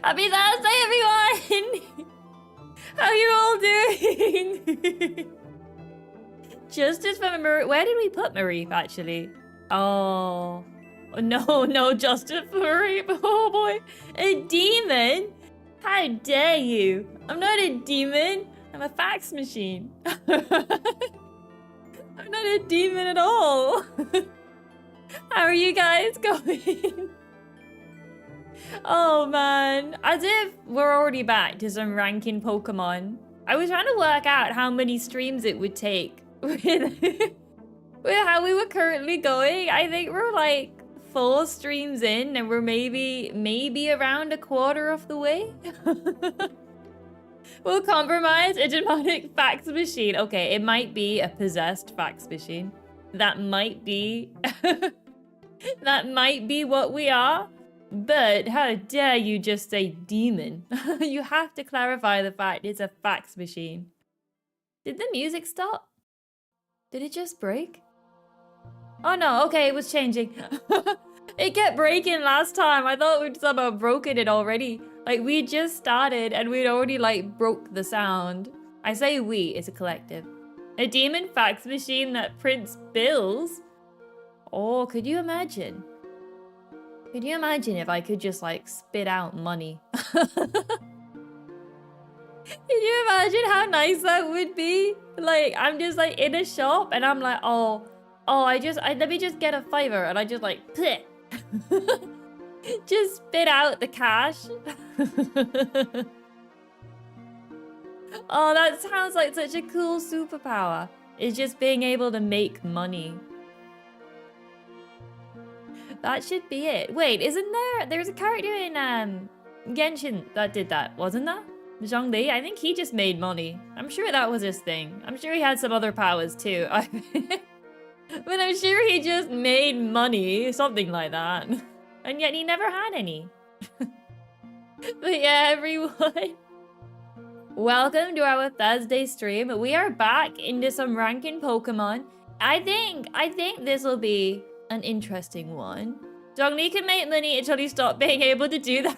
Happy Thursday, everyone! How you all doing? Justice for Marie. Where did we put Marie, actually? Oh. No justice for Marie. Oh boy. A demon? How dare you? I'm not a demon. I'm a fax machine. I'm not a demon at all. How are you guys going? Oh man, as if we're already back to some ranking Pokemon. I was trying to work out how many streams it would take with how we were currently going. I think we're like 4 streams in and we're maybe around a quarter of the way. We'll compromise a demonic fax machine. Okay, it might be a possessed fax machine. That might be that might be what we are. But how dare you just say demon? You have to clarify the fact it's a fax machine. Did the music stop? Did it just break? Oh no, okay, it was changing. It kept breaking last time. I thought we'd somehow broken it already. Like we just started and we'd already like broke the sound. I say we, it's a collective. A demon fax machine that prints bills? Oh, could you imagine? Could you imagine if I could just like spit out money? Can you imagine how nice that would be? Like I'm just like in a shop and I'm like, let me just get a $5 and I just like just spit out the cash. Oh, that sounds like such a cool superpower. It's just being able to make money. That should be it. Wait, isn't there? There's a character in Genshin that did that, wasn't that? Zhongli? I think he just made money. I'm sure that was his thing. I'm sure he had some other powers too. But I'm sure he just made money, something like that. And yet he never had any. But yeah, everyone. Welcome to our Thursday stream. We are back into some ranking Pokemon. I think this will be an interesting one. Zhongli can make money until he stopped being able to do that.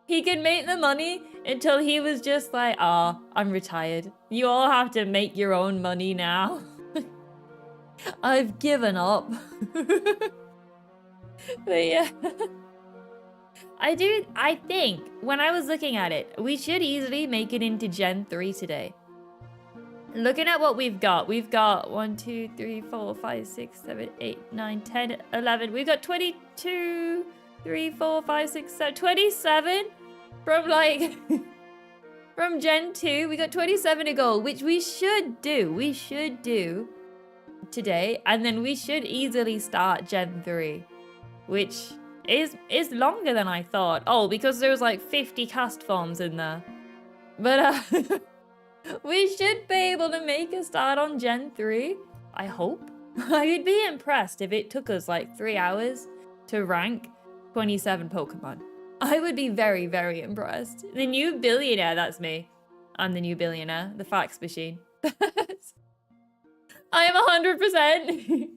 He could make the money until he was just like, I'm retired. You all have to make your own money now. I've given up. But yeah. I think, when I was looking at it, we should easily make it into Gen 3 today. Looking at what we've got 1, 2, 3, 4, 5, 6, 7, 8, 9, 10, 11. We've got 22, 3, 4, 5, 6, 7, 27 from like from Gen 2. We got 27 to go, which we should do. We should do today, and then we should easily start Gen 3, which is longer than I thought. Oh, because there's like 50 cast forms in there. But we should be able to make a start on Gen 3. I hope. I would be impressed if it took us like 3 hours to rank 27 Pokemon. I would be very, very impressed. The new billionaire, that's me. I'm the new billionaire, the fax machine. I am 100%.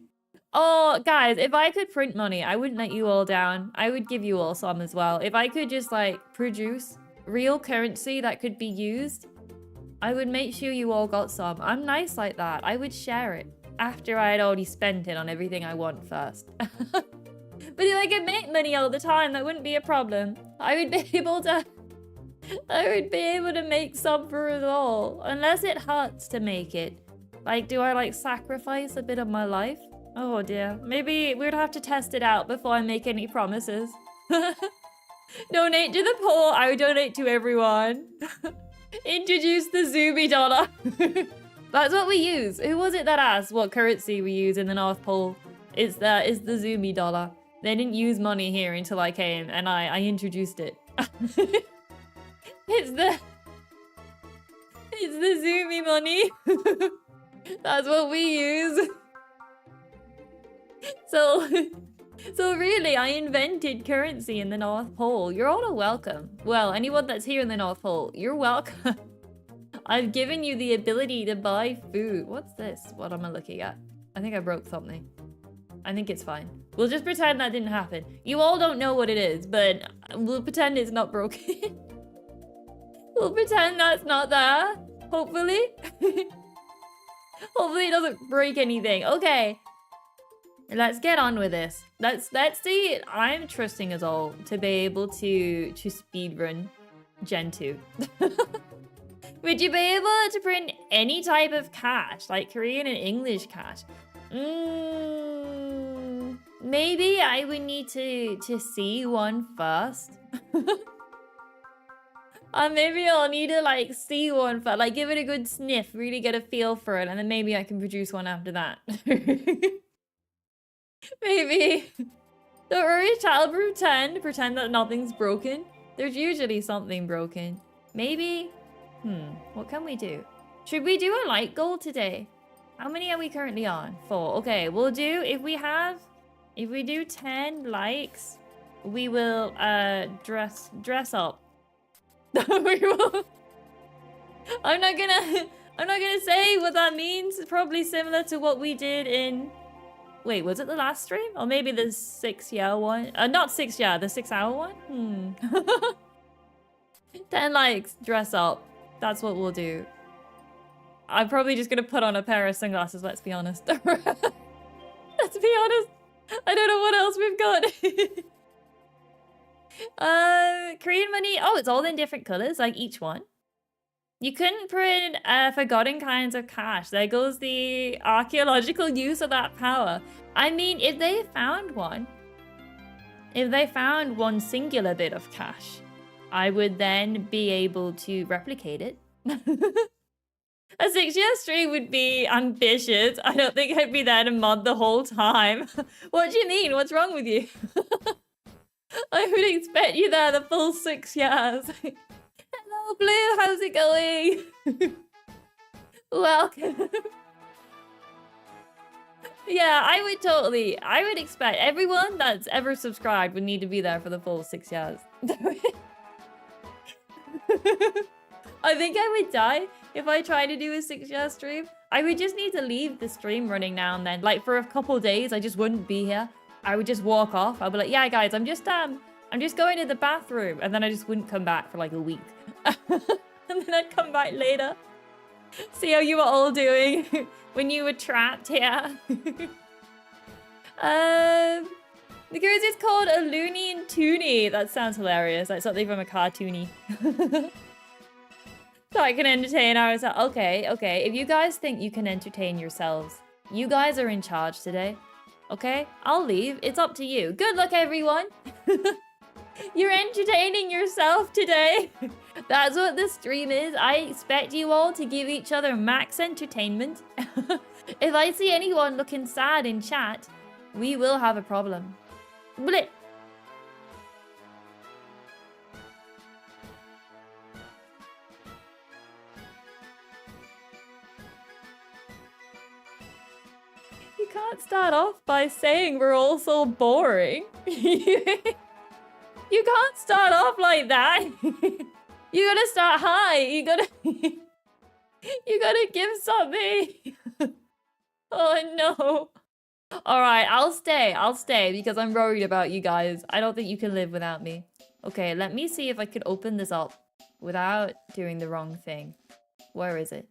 Oh, guys, if I could print money, I wouldn't let you all down. I would give you all some as well. If I could just like produce real currency that could be used, I would make sure you all got some. I'm nice like that. I would share it after I had already spent it on everything I want first. But if I could make money all the time, that wouldn't be a problem. I would be able to make some for us all. Unless it hurts to make it. Like, do I like sacrifice a bit of my life? Oh dear. Maybe we'd have to test it out before I make any promises. Donate to the poor. I would donate to everyone. Introduce the Zoomy dollar. That's what we use. Who was it that asked what currency we use in the North Pole? It's the Zoomy dollar. They didn't use money here until I came, and I introduced it. It's the Zoomy money. That's what we use. So really, I invented currency in the North Pole. You're all welcome. Well, anyone that's here in the North Pole, you're welcome. I've given you the ability to buy food. What's this? What am I looking at? I think I broke something. I think it's fine. We'll just pretend that didn't happen. You all don't know what it is, but we'll pretend it's not broken. We'll pretend that's not there. Hopefully. Hopefully it doesn't break anything. Okay. Let's get on with this. Let's see. I'm trusting us all to be able to speedrun Gen 2. Would you be able to print any type of cash, like Korean and English cash? Maybe I would need to see one first. Maybe I'll need to like see one first, like give it a good sniff, really get a feel for it, and then maybe I can produce one after that. Maybe. Don't worry, child, pretend that nothing's broken. There's usually something broken. Maybe. What can we do? Should we do a light goal today? How many are we currently on? 4. Okay, we'll do, if we do 10 likes, we will dress up. We will. I'm not gonna say what that means. It's probably similar to what we did in, wait, was it the last stream? Or maybe the 6-year one? Not 6 year, the 6-hour one? 10 likes, dress up. That's what we'll do. I'm probably just gonna put on a pair of sunglasses, let's be honest. Let's be honest. I don't know what else we've got. Korean money. Oh, it's all in different colors, like each one. You couldn't print forgotten kinds of cash. There goes the archaeological use of that power. I mean, if they found one singular bit of cash, I would then be able to replicate it. A 6-year stream would be ambitious. I don't think I'd be there to mod the whole time. What do you mean? What's wrong with you? I would expect you there the full 6 years. Hello, Blue. How's it going? Welcome. Yeah, I would expect everyone that's ever subscribed would need to be there for the full 6 years. I think I would die if I tried to do a 6-year stream. I would just need to leave the stream running now and then. Like for a couple of days, I just wouldn't be here. I would just walk off. I'd be like, yeah, guys, I'm just going to the bathroom. And then I just wouldn't come back for like a week. And then I'd come back later. See how you were all doing when you were trapped here. Because it's called a Looney and Toonie. That sounds hilarious. Like something from a cartoony. So I can entertain ourselves. Okay, okay. If you guys think you can entertain yourselves, you guys are in charge today. Okay? I'll leave. It's up to you. Good luck, everyone. You're entertaining yourself today. That's what the stream is. I expect you all to give each other max entertainment. If I see anyone looking sad in chat, we will have a problem. Blip. You can't start off by saying we're all so boring. You can't start off like that. You gotta start high. You gotta give something. Oh no. Alright, I'll stay because I'm worried about you guys. I don't think you can live without me. Okay, let me see if I could open this up without doing the wrong thing. Where is it?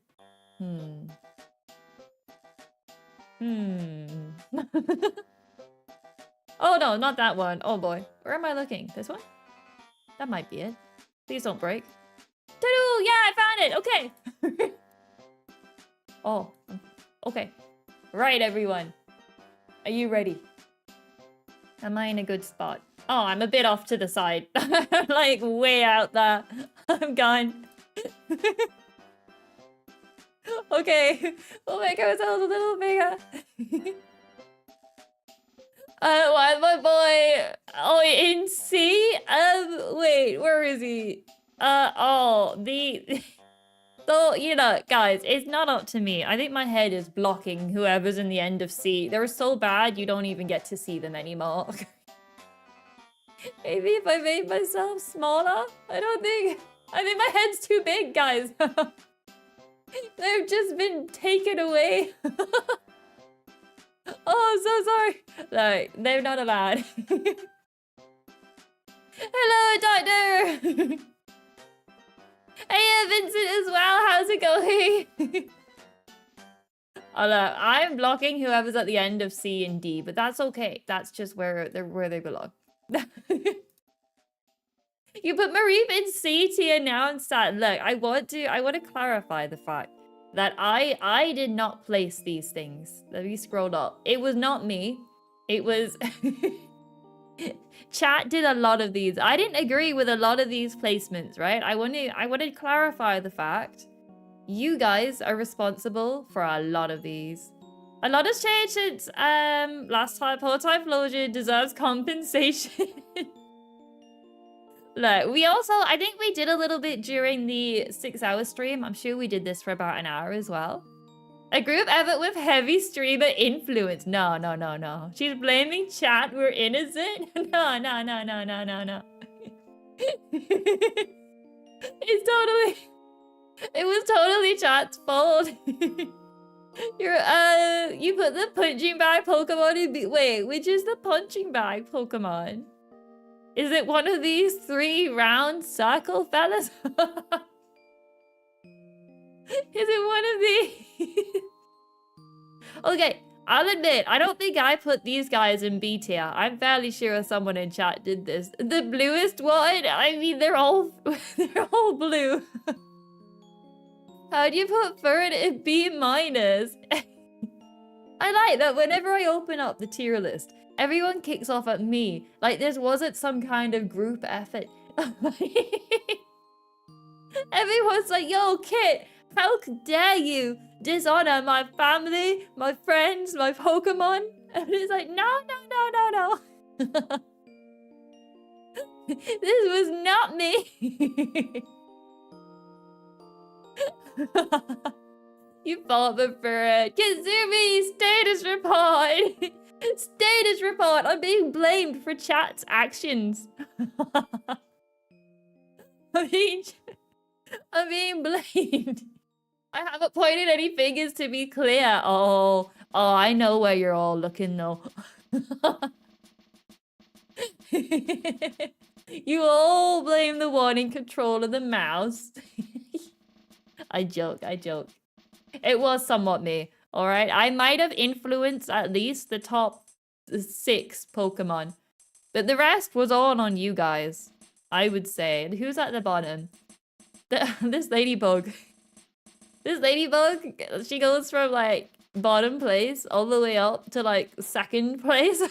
Oh no, not that one. Oh boy. Where am I looking? This one? That might be it. Please don't break. Ta-doo! Yeah, I found it! Okay. Oh. Okay. Right, everyone. Are you ready? Am I in a good spot? Oh, I'm a bit off to the side. Like, way out there. I'm gone. Okay. We'll make ourselves a little bigger. Why my boy? Oh, in C? Wait, where is he? So, you know, guys, it's not up to me. I think my head is blocking whoever's in the end of C. They're so bad, you don't even get to see them anymore. Maybe if I made myself smaller? I think my head's too big, guys. They've just been taken away. Oh, I'm so sorry. No, they're not allowed. Hello, doctor. Hey, Vincent as well. How's it going? Oh, look, I'm blocking whoever's at the end of C and D, but that's okay. That's just where they belong. You put Mareep in C tier now instead. Look, I want to clarify the fact that I did not place these things. Let me scroll up. It was not me. It was chat did a lot of these. I didn't agree with a lot of these placements, right? I want to clarify the fact you guys are responsible for a lot of these. A lot has changed since last time. Poor Typhlosion deserves compensation. Look, I think we did a little bit during the 6-hour stream. I'm sure we did this for about an hour as well. A group effort with heavy streamer influence. No. She's blaming chat. We're innocent. No. It was totally chat's fault. You put the punching bag Pokemon in wait, which is the punching bag Pokemon? Is it one of these 3 round circle fellas? Is it one of these? Okay, I'll admit, I don't think I put these guys in B tier. I'm fairly sure someone in chat did this. The bluest one? I mean, they're all blue. How do you put Furret in B minus? I like that whenever I open up the tier list, everyone kicks off at me. Like this wasn't some kind of group effort. Everyone's like, yo, Kit, how dare you dishonor my family, my friends, my Pokemon? And it's like, no. This was not me. You fall for it. Kitzumii, status report. Status report. I'm being blamed for chat's actions. I'm being blamed. I haven't pointed any fingers to be clear. Oh, I know where you're all looking though. You all blame the one in control of the mouse. I joke. It was somewhat me, alright? I might have influenced at least the top 6 Pokemon. But the rest was all on you guys, I would say. And who's at the bottom? This ladybug. This ladybug, she goes from like bottom place all the way up to like second place.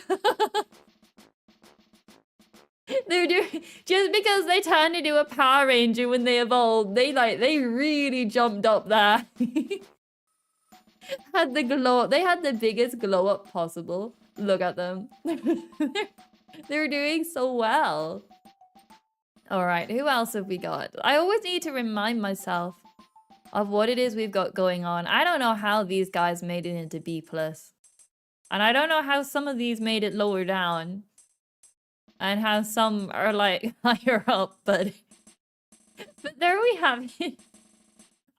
They're doing just because they turned into a Power Ranger when they evolved. They really jumped up there. Had the glow. They had the biggest glow up possible. Look at them. They're doing so well. All right, who else have we got? I always need to remind myself of what it is we've got going on. I don't know how these guys made it into B+. And I don't know how some of these made it lower down. And how some are like higher up, but there we have it.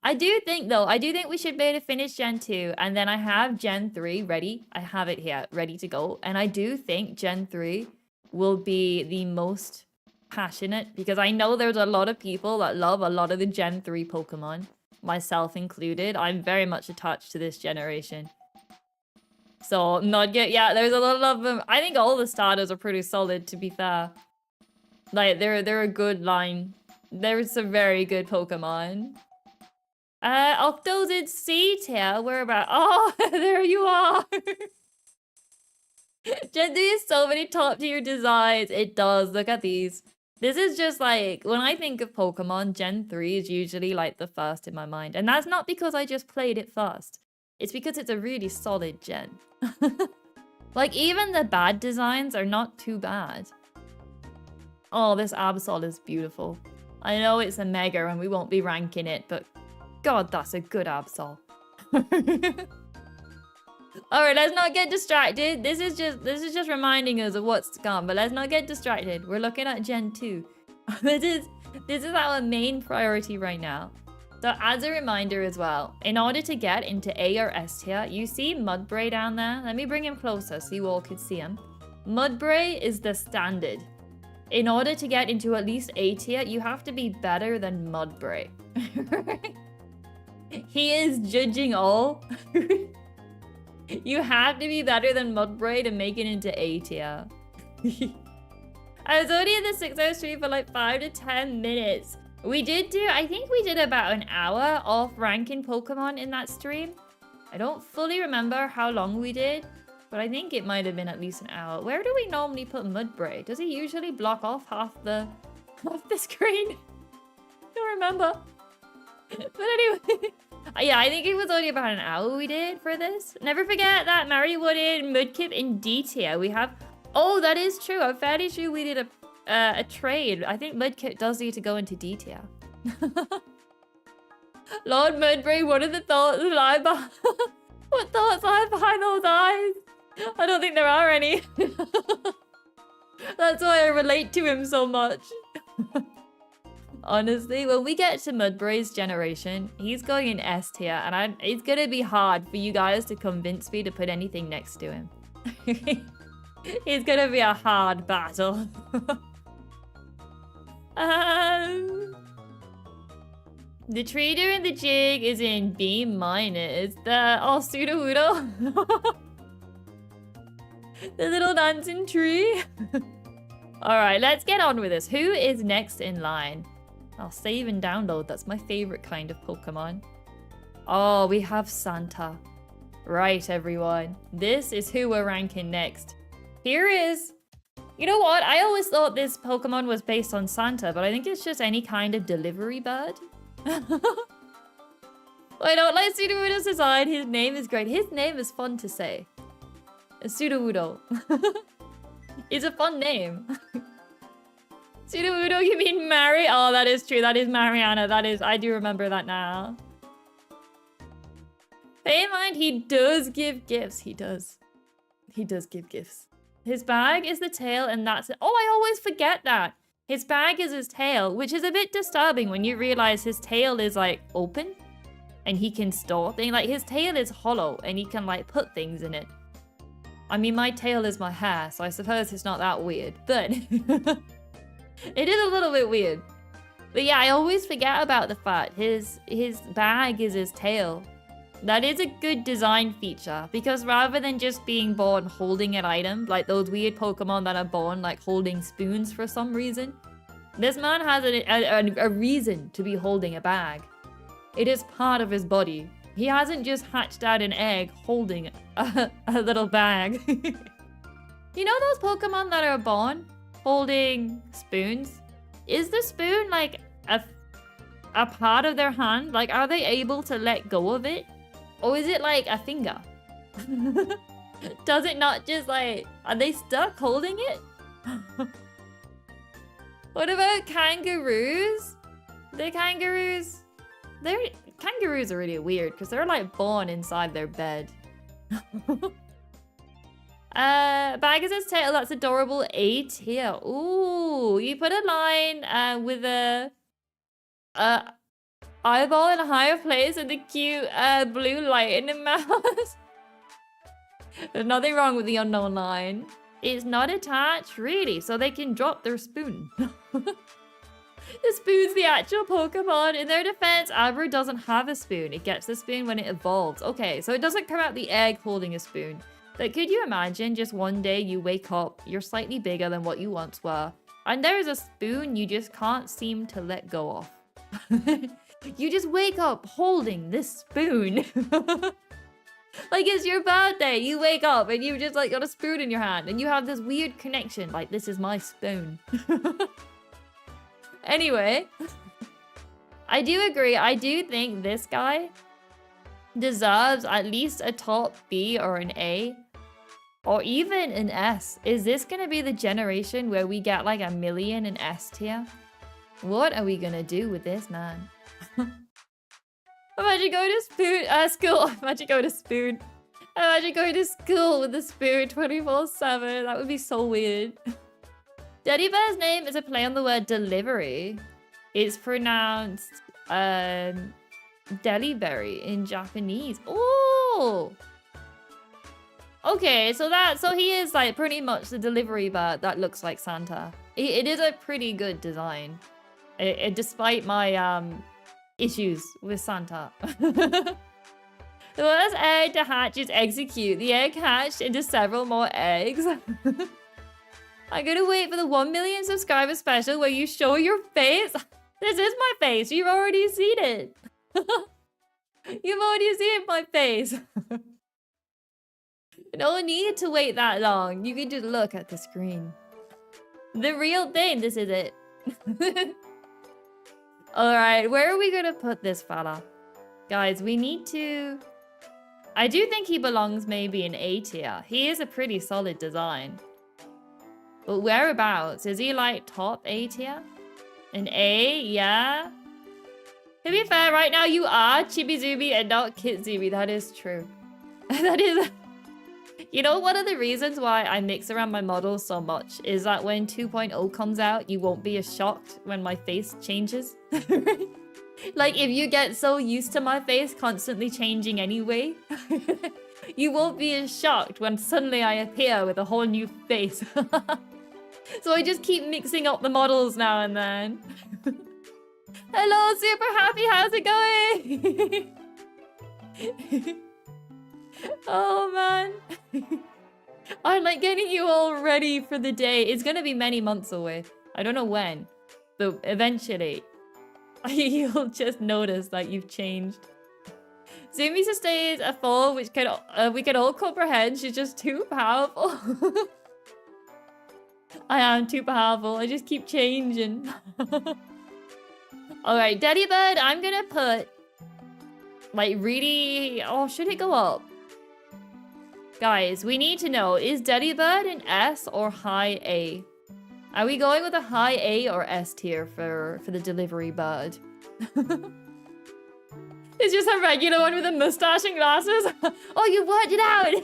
I do think we should be able to finish Gen 2, and then I have Gen 3 ready. I have it here, ready to go. And I do think Gen 3 will be the most passionate, because I know there's a lot of people that love a lot of the Gen 3 Pokemon, myself included. I'm very much attached to this generation. So, not yet. Yeah, there's a lot of them. I think all the starters are pretty solid, to be fair. Like, they're a good line. There's some very good Pokemon. Octo's in C tier. Where about? Oh, there you are. Gen 3 has so many top tier designs. It does. Look at these. This is just like, when I think of Pokemon, Gen 3 is usually like the first in my mind. And that's not because I just played it first. It's because it's a really solid gen. Like, even the bad designs are not too bad. Oh, this Absol is beautiful. I know it's a Mega and we won't be ranking it, but God, that's a good Absol. Alright, let's not get distracted. This is just reminding us of what's to come, but let's not get distracted. We're looking at Gen 2. This is our main priority right now. So as a reminder as well, in order to get into A or S tier, you see Mudbray down there? Let me bring him closer so you all could see him. Mudbray is the standard. In order to get into at least A tier, you have to be better than Mudbray. He is judging all. You have to be better than Mudbray to make it into A tier. I was only in the 6-hour stream for like 5 to 10 minutes. I think we did about an hour of ranking Pokemon in that stream. I don't fully remember how long we did, but I think it might have been at least an hour. Where do we normally put Mudbray? Does he usually block off half the screen? Don't remember. But anyway, yeah, I think it was only about an hour we did for this. Never forget that Marywooded Mudkip in D tier. We have... Oh, that is true. I'm fairly sure we did a trade. I think Mudkip does need to go into D tier. Lord Mudbray, what are the thoughts lie behind? What thoughts lie behind those eyes? I don't think there are any. That's why I relate to him so much. Honestly, when we get to Mudbray's generation, he's going in S tier, and it's gonna be hard for you guys to convince me to put anything next to him. It's gonna be a hard battle. The tree doing the jig is in B minus. Oh, Sudowoodo. The little dancing tree. Alright, let's get on with this. Who is next in line? I'll save and download. That's my favorite kind of Pokemon. Oh, we have Santa. Right, everyone. This is who we're ranking next. Here is... You know what? I always thought this Pokemon was based on Santa, but I think it's just any kind of delivery bird. I don't like Sudowoodo's design. His name is great. His name is fun to say. Sudowoodo. It's a fun name. Sudowoodo, you mean Mary? Oh, that is true. That is Mariana. That is... I do remember that now. Bear in mind, he does give gifts. He does. He does give gifts. His bag is the tail, and that's it. Oh, I always forget that. His bag is his tail, which is a bit disturbing when you realize his tail is, like, open. And he can store things. Like, his tail is hollow, and he can, like, put things in it. I mean, my tail is my hair, so I suppose it's not that weird. But... it is a little bit weird. But yeah, I always forget about the fact his bag is his tail. That is a good design feature, because rather than just being born holding an item, like those weird Pokemon that are born like holding spoons for some reason, This man has a reason to be holding a bag. It is part of his body. He hasn't just hatched out an egg holding a little bag. You know those Pokemon that are born holding spoons? Is the spoon like a part of their hand? Like, are they able to let go of it? Or is it like a finger? Does it not just like... Are they stuck holding it? What about kangaroos? Kangaroos are really weird because they're like born inside their bed. Bag is his tail. That's adorable. A tier. Ooh, you put a line with a eyeball in a higher place and the cute blue light in the mouth. There's nothing wrong with the unknown line. It's not attached, really, so they can drop their spoon. The spoon's the actual Pokemon. In their defense, Abra doesn't have a spoon. It gets the spoon when it evolves. Okay, so it doesn't come out the egg holding a spoon. But could you imagine just one day you wake up, you're slightly bigger than what you once were, and there's a spoon you just can't seem to let go of. You just wake up holding this spoon. Like it's your birthday. You wake up and you just like got a spoon in your hand and you have this weird connection. Like, this is my spoon. Anyway, I do agree. I do think this guy deserves at least a top B or an A. Or even an S. Is this gonna be the generation where we get like 1 million in S tier? What are we gonna do with this man? Imagine going to school. Imagine going to spoon. Imagine going to school with the spoon 24/7. That would be so weird. Teddy Bear's name is a play on the word delivery. It's pronounced delivery in Japanese. Oh. Okay, so he is like pretty much the delivery bird that looks like Santa. It is a pretty good design, despite my issues with Santa. The first egg to hatch is execute. The egg hatched into several more eggs. I'm gonna wait for the 1 million subscriber special where you show your face. This is my face. You've already seen it. You've already seen my face. No need to wait that long. You can just look at the screen. The real thing. This is it. Alright, where are we gonna put this fella? Guys, we need to... I do think he belongs maybe in A tier. He is a pretty solid design. But whereabouts? Is he like top A tier? An A? Yeah? To be fair, right now you are Chibizubi and not Kitzumii. That is true. That is... You know, one of the reasons why I mix around my models so much is that when 2.0 comes out, you won't be as shocked when my face changes. Like, if you get so used to my face constantly changing anyway, you won't be as shocked when suddenly I appear with a whole new face. So I just keep mixing up the models now and then. Hello, super happy, how's it going? Oh man. I'm like getting you all ready for the day. It's gonna be many months away. I don't know when, but eventually you'll just notice that you've changed. Zumi sustains a fall which we can all comprehend. She's just too powerful. I am too powerful. I just keep changing. Alright, Daddy Bird, I'm gonna put like really... Oh, should it go up? Guys, we need to know, is Daddy Bird an S or high A? Are we going with a high A or S tier for the delivery bird? It's just a regular one with a mustache and glasses. Oh, you worked it out!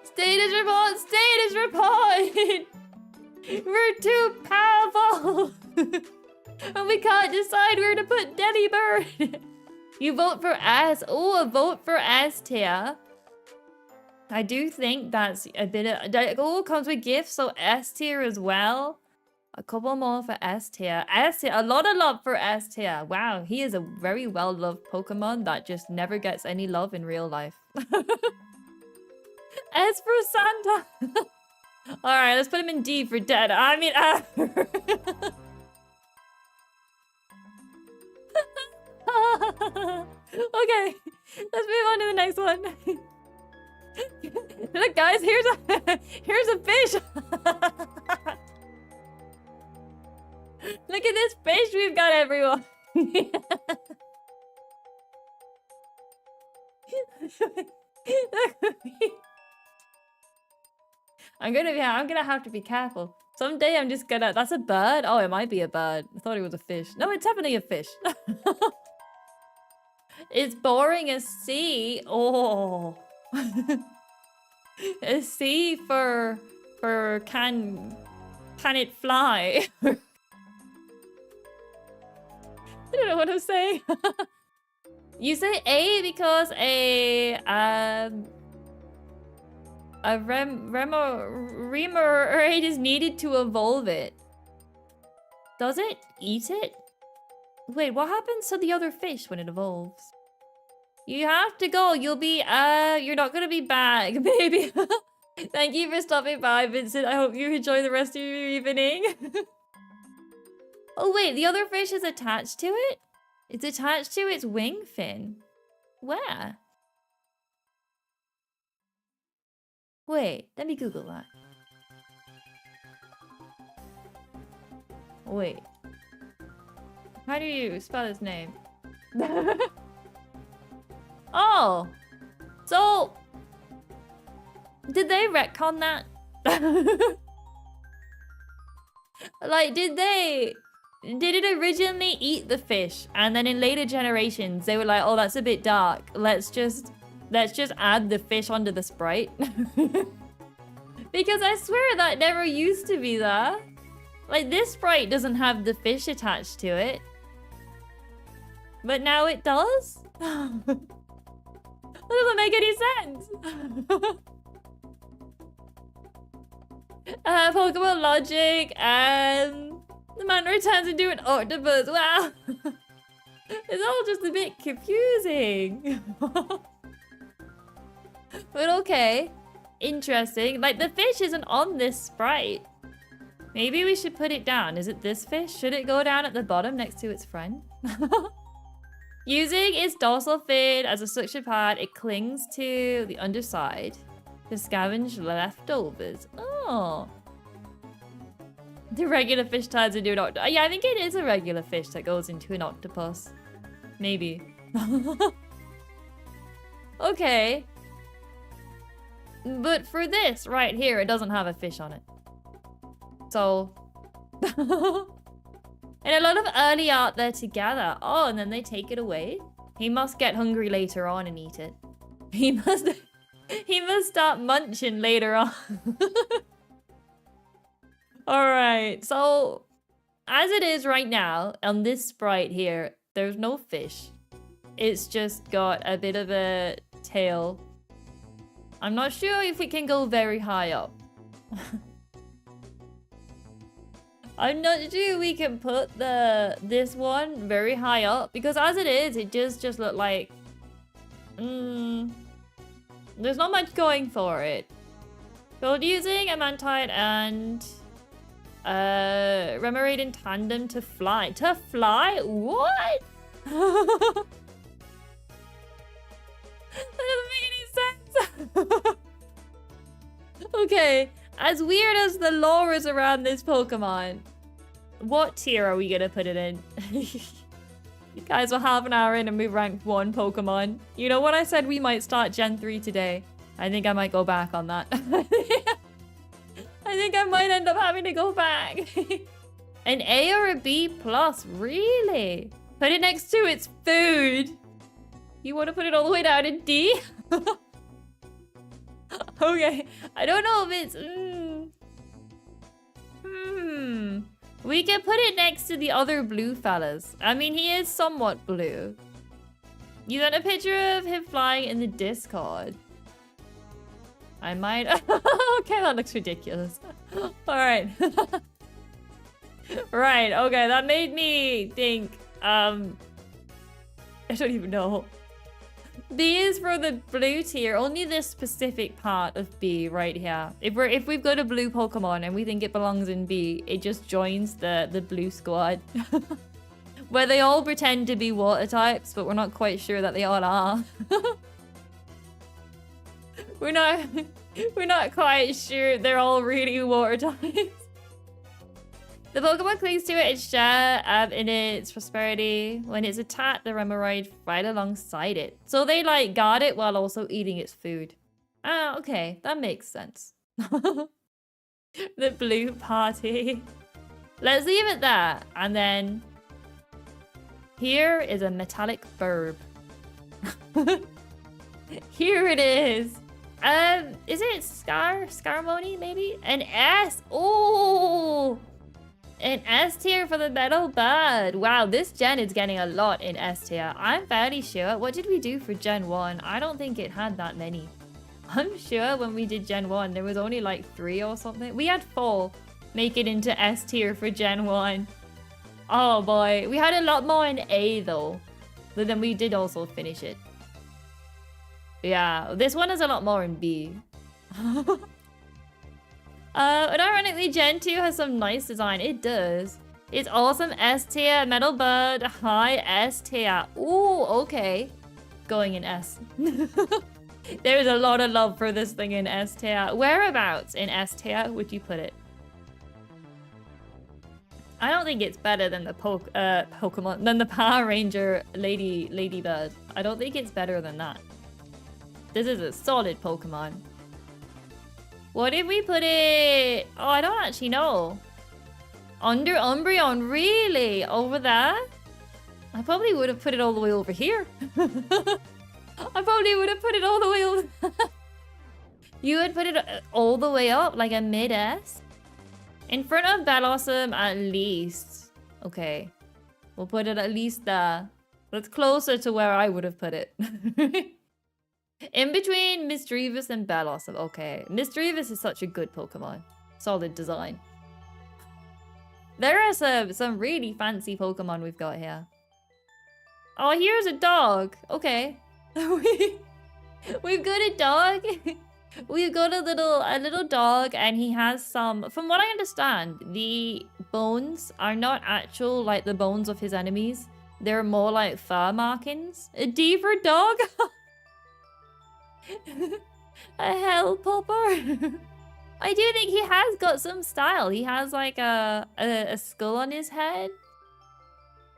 Status report! Status report! We're too powerful! And we can't decide where to put Daddy Bird! You vote for S. Oh, a vote for S tier. I do think that's a bit of... Oh, comes with gifts, so S tier as well. A couple more for S tier. S tier, a lot of love for S tier. Wow, he is a very well-loved Pokemon that just never gets any love in real life. S for Santa. Alright, let's put him in D for dead. I mean, okay, let's move on to the next one. Look, guys, here's a fish. Look at this fish we've got, everyone. I'm gonna have to be careful. Someday I'm just gonna. That's a bird. Oh, it might be a bird. I thought it was a fish. No, it's definitely a fish. It's boring as C. Oh. A C for can it fly? I don't know what I'm saying. You say A because a remoraid is needed to evolve it. Does it eat it? Wait, what happens to the other fish when it evolves? You have to go. You'll be, you're not gonna be back, baby. Thank you for stopping by, Vincent. I hope you enjoy the rest of your evening. Oh, wait, the other fish is attached to it? It's attached to its wing fin. Where? Wait, let me Google that. Wait. How do you spell his name? Oh! So... Did they retcon that? Like, did it originally eat the fish? And then in later generations, they were like, oh, that's a bit dark. Let's just add the fish onto the sprite. Because I swear that never used to be there. Like, this sprite doesn't have the fish attached to it. But now it does? That doesn't make any sense. Pokemon logic and the man returns into an octopus. Wow. It's all just a bit confusing. But okay. Interesting. Like, the fish isn't on this sprite. Maybe we should put it down. Is it this fish? Should it go down at the bottom next to its friend? Using its dorsal fin as a suction pad, it clings to the underside to scavenge leftovers. Oh. The regular fish turns into an octopus. Yeah, I think it is a regular fish that goes into an octopus. Maybe. Okay. But for this right here, it doesn't have a fish on it. So... And a lot of early art there together. Oh, and then they take it away. He must get hungry later on and eat it. He must start munching later on. Alright, so as it is right now, on this sprite here, there's no fish. It's just got a bit of a tail. I'm not sure if it can go very high up. I'm not sure we can put this one very high up, because as it is, it just look like... there's not much going for it. Build using a mantite and... remoraid in tandem to fly. To fly? What? That doesn't make any sense. Okay. As weird as the lore is around this Pokemon, what tier are we gonna put it in? Guys, we're half an hour in and we've ranked 1 Pokemon. You know what, I said we might start Gen 3 today. I think I might go back on that. I think I might end up having to go back. An A or a B plus, really? Put it next to its food. You want to put it all the way down in D? Okay, I don't know if it's... We can put it next to the other blue fellas. I mean, he is somewhat blue. You got a picture of him flying in the Discord. I might... Okay, that looks ridiculous. Alright. Right, okay, that made me think... I don't even know. B is for the blue tier. Only this specific part of B right here. If we've got a blue Pokemon and we think it belongs in B, it just joins the blue squad. Where they all pretend to be water types, but we're not quite sure that they all are. We're not quite sure they're all really water types. The Pokemon clings to its shell in its prosperity. When it's attacked, the Remoraid right alongside it. So they like guard it while also eating its food. Ah, okay, that makes sense. The blue party. Let's leave it there. And then here is a metallic burb. Here it is. Is it Scarmoni maybe? An S. Oh. An S tier for the metal bud. Wow, this gen is getting a lot in S tier. I'm fairly sure. What did we do for Gen 1? I don't think it had that many. I'm sure when we did Gen 1, there was only like 3 or something. We had 4 make it into S tier for Gen 1. Oh boy. We had a lot more in A though. But then we did also finish it. Yeah, this one is a lot more in B. And ironically, Gen 2 has some nice design. It does. It's awesome S tier, metal bud, high S tier. Ooh, okay. Going in S. There's a lot of love for this thing in S tier. Whereabouts in S tier would you put it? I don't think it's better than the Pokemon, than the Power Ranger Ladybird. I don't think it's better than that. This is a solid Pokemon. What if we put it... Oh, I don't actually know. Under Umbreon, really? Over there? I probably would have put it all the way over here. I probably would have put it all the way over... You would put it all the way up, like a mid-S? In front of Bellossom, at least. Okay. We'll put it at least there. That's closer to where I would have put it. In between Misdreavus and Bellossom. Okay. Misdreavus is such a good Pokemon. Solid design. There are some really fancy Pokemon we've got here. Oh, here's a dog. Okay. We've got a dog. We've got a little dog, and he has some... From what I understand, the bones are not actual like the bones of his enemies. They're more like fur markings. A D for dog? A hell popper. I do think he has got some style. He has like a skull on his head.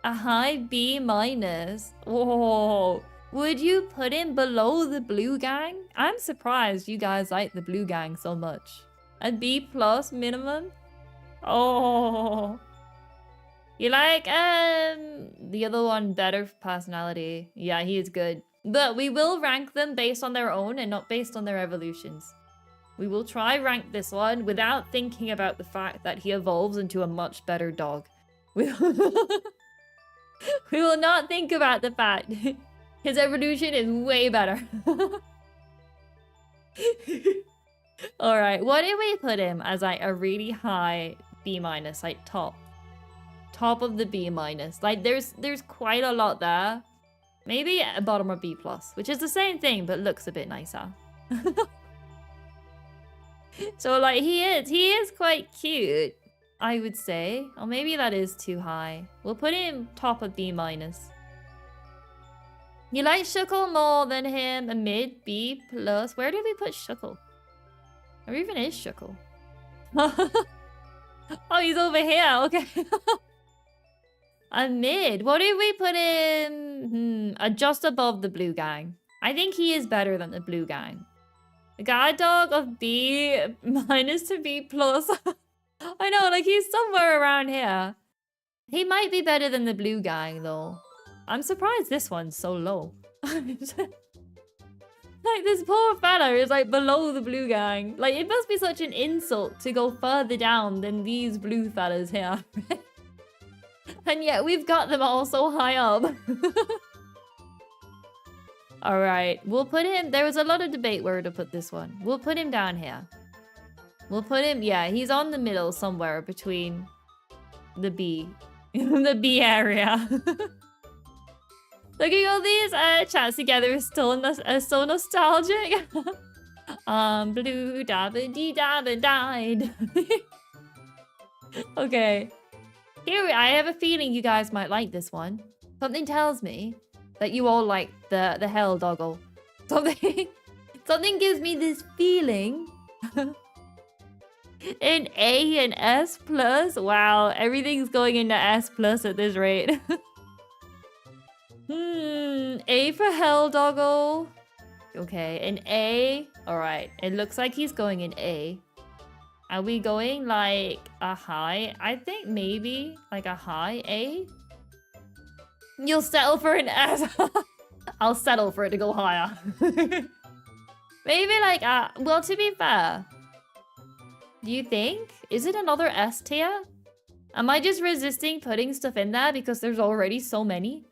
A high B minus. Whoa. Would you put him below the blue gang? I'm surprised you guys like the blue gang so much. A B plus minimum? Oh. You like the other one better for personality. Yeah, he is good. But we will rank them based on their own and not based on their evolutions. We will try rank this one without thinking about the fact that he evolves into a much better dog. We will not think about the fact his evolution is way better. Alright, what if we put him as like a really high B minus, like top of the B minus? Like there's quite a lot there. Maybe a bottom of B plus, which is the same thing but looks a bit nicer. So like he is quite cute, I would say. Or maybe that is too high. We'll put him top of B minus. You like Shuckle more than him? A mid B plus. Where did we put Shuckle? Where even is Shuckle? Oh, he's over here. Okay. A mid. What if we put him just above the blue gang? I think he is better than the blue gang. A guide dog of B minus to B plus. I know, like he's somewhere around here. He might be better than the blue gang though. I'm surprised this one's so low. Like this poor fella is like below the blue gang. Like it must be such an insult to go further down than these blue fellas here. And yet we've got them all so high up. Alright, we'll put him... There was a lot of debate where to put this one. We'll put him down here. We'll put him... Yeah, he's on the middle somewhere between the B. The B area. Looking at all these chats together is still so nostalgic. Blue dabba dee dabba died. Okay. I have a feeling you guys might like this one. Something tells me that you all like the hell doggle. Something gives me this feeling. An A and S plus. Wow, everything's going into S plus at this rate. A for hell doggle. Okay, an A. Alright, it looks like he's going in A. Are we going like a high? I think maybe like a high A. You'll settle for an S. I'll settle for it to go higher. Maybe like well, to be fair, do you think? Is it another S tier? Am I just resisting putting stuff in there because there's already so many?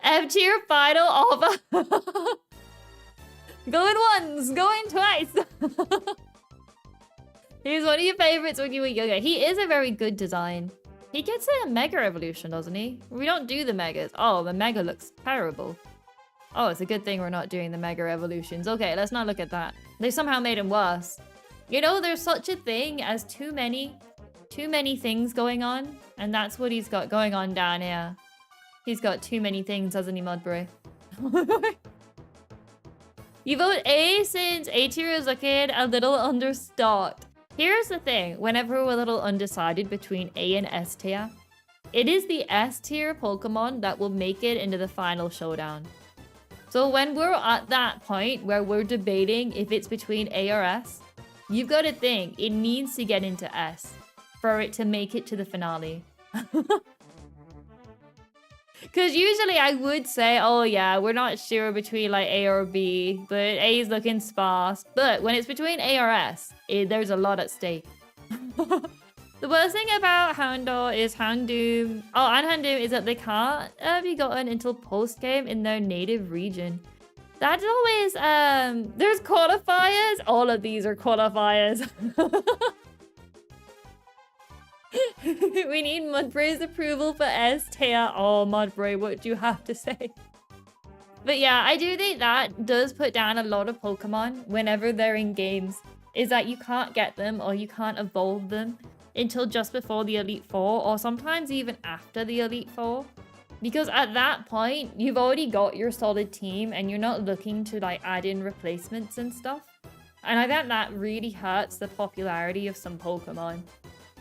F tier final offer. Going once, going twice. He's one of your favorites, Woogie Woogie. Okay, he is a very good design. He gets a mega evolution, doesn't he? We don't do the megas. Oh, the mega looks terrible. Oh, it's a good thing we're not doing the mega evolutions. Okay, let's not look at that. They somehow made him worse. You know, there's such a thing as too many things going on. And that's what he's got going on down here. He's got too many things, doesn't he, Mudbury? You vote A since A tier is looking a little understocked. Here's the thing, whenever we're a little undecided between A and S tier, it is the S tier Pokemon that will make it into the final showdown. So when we're at that point where we're debating if it's between A or S, you've got to think it needs to get into S for it to make it to the finale. Because usually I would say, oh yeah, we're not sure between like A or B, but A is looking sparse. But when it's between A or S, there's a lot at stake. The worst thing about Houndour is Houndoom. Oh, and Houndoom is that they can't be gotten until post-game in their native region. That's always, there's qualifiers. All of these are qualifiers. We need Mudbray's approval for S tier. Oh, Mudbray, what do you have to say? But yeah, I do think that does put down a lot of Pokemon whenever they're in games. Is that you can't get them or you can't evolve them until just before the Elite Four, or sometimes even after the Elite Four. Because at that point, you've already got your solid team and you're not looking to like add in replacements and stuff. And I think that really hurts the popularity of some Pokemon.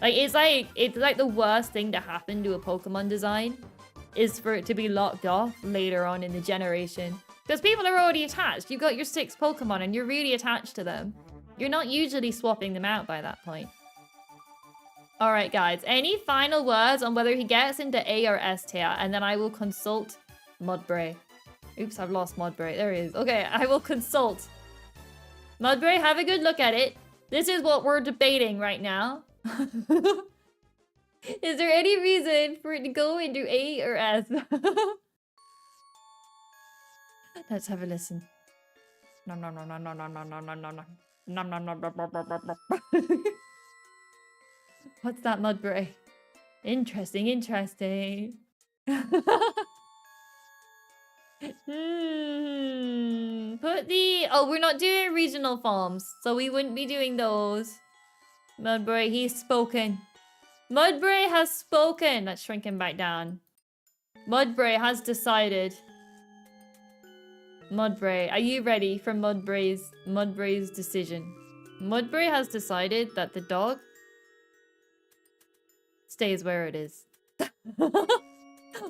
It's like the worst thing to happen to a Pokemon design is for it to be locked off later on in the generation. Because people are already attached. You've got your 6 Pokemon and you're really attached to them. You're not usually swapping them out by that point. Alright guys, any final words on whether he gets into A or S tier? And then I will consult Mudbray. Oops, I've lost Mudbray. There he is. Okay, I will consult. Mudbray, have a good look at it. This is what we're debating right now. Is there any reason for it to go into A or S? Let's have a listen. Nom nom nom nom nom nom nom nom nom nom nom nom nom nom. What's that, Mudbray? Interesting, interesting. Put the... Oh, we're not doing regional forms, so we wouldn't be doing those. Mudbray, he's spoken. Mudbray has spoken. Let's shrink him back down. Mudbray has decided. Mudbray, are you ready for Mudbray's decision? Mudbray has decided that the dog stays where it is.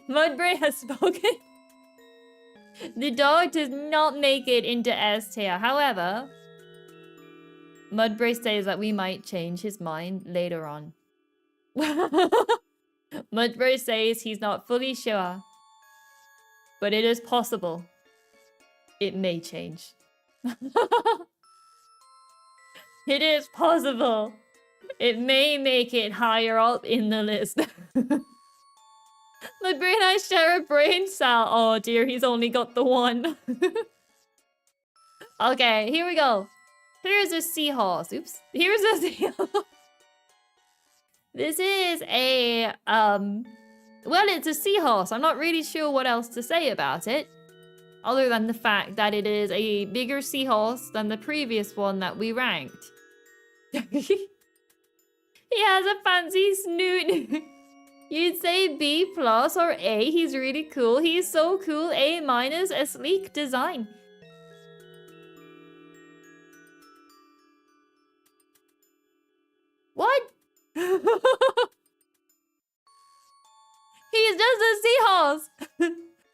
Mudbray has spoken. The dog does not make it into S tier. However, Mudbray says that we might change his mind later on. Mudbray says he's not fully sure, but it is possible. It may change. It is possible. It may make it higher up in the list. Mudbray and I share a brain cell. Oh dear, he's only got the one. Okay, here we go. Here's a seahorse. Oops. Here's a seahorse. This is a Well, it's a seahorse. I'm not really sure what else to say about it. Other than the fact that it is a bigger seahorse than the previous one that we ranked. He has a fancy snoot. You'd say B plus or A. He's really cool. He's so cool. A minus, a sleek design. What? He's just a seahorse.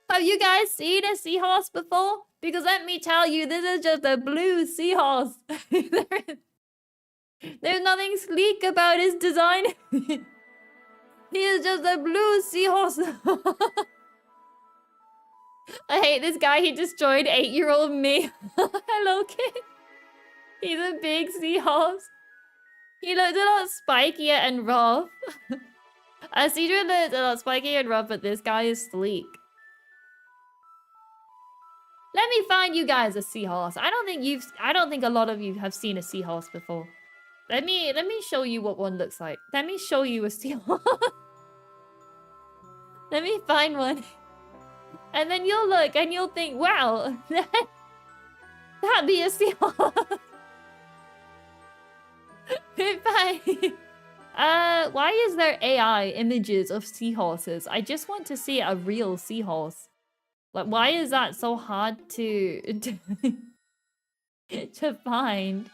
Have you guys seen a seahorse before? Because let me tell you, this is just a blue seahorse. There's nothing sleek about his design. He is just a blue seahorse. I hate this guy. He destroyed 8-year-old me. Hello, kid. He's a big seahorse. He looks a lot spikier and rough. Cedra looks a lot spikier and rough, but this guy is sleek. Let me find you guys a seahorse. I don't think a lot of you have seen a seahorse before. Let me show you what one looks like. Let me show you a seahorse. Let me find one. And then you'll look and you'll think, wow, that'd be a seahorse. Why is there AI images of seahorses? I just want to see a real seahorse. Like, why is that so hard to find?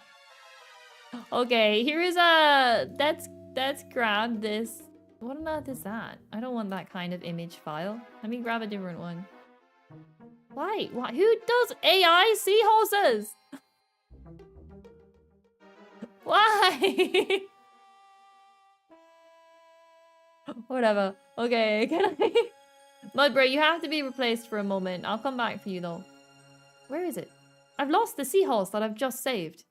Okay, here is a... Let's grab this. What on earth is that? I don't want that kind of image file. Let me grab a different one. Why? Why? Who does AI seahorses? Why? Whatever. Okay, can I... Mudbray, you have to be replaced for a moment. I'll come back for you though. Where is it? I've lost the seahorse that I've just saved.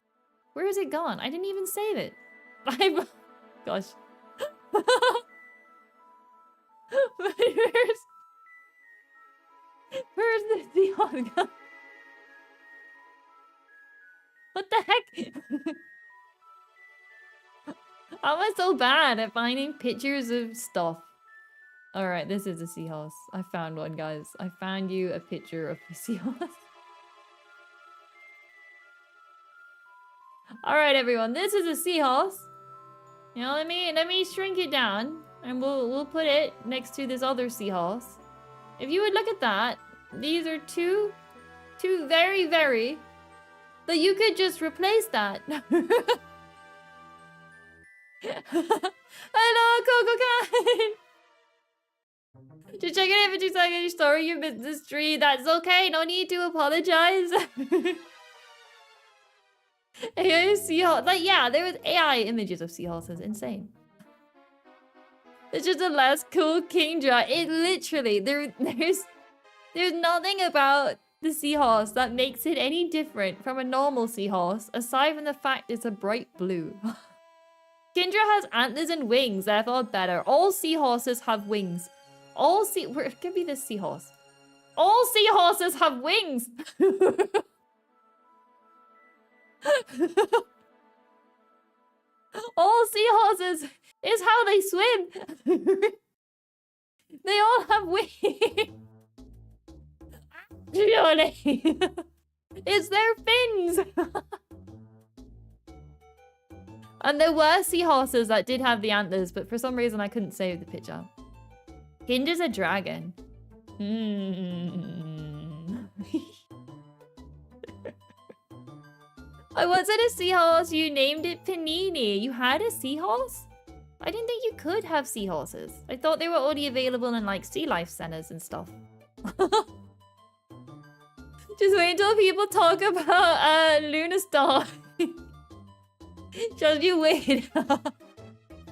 Where is it gone? I didn't even save it. Gosh. Where's the seahorse gone? What the heck? How am I so bad at finding pictures of stuff? Alright, this is a seahorse. I found one, guys. I found you a picture of a seahorse. Alright, everyone. This is a seahorse. You know, let me shrink it down. And we'll put it next to this other seahorse. If you would look at that, these are two very, very... But you could just replace that. Hello, Coco Cat! Just checking in for 2 seconds. Sorry you missed this tree. That's okay. No need to apologize. AI seahorse. Like, yeah, there was AI images of seahorses. Insane. It's just a less cool Kingdra. It literally, there's nothing about the seahorse that makes it any different from a normal seahorse, aside from the fact it's a bright blue. Kingdra has antlers and wings, therefore better. All seahorses have wings. It could be this seahorse. All seahorses have wings. All seahorses is how they swim. They all have wings. It's their fins. And there were seahorses that did have the antlers, but for some reason I couldn't save the picture. Kinder's a dragon. I was at a seahorse. You named it Panini. You had a seahorse? I didn't think you could have seahorses. I thought they were only available in like sea life centers and stuff. Just wait until people talk about Luna Star. Just you wait.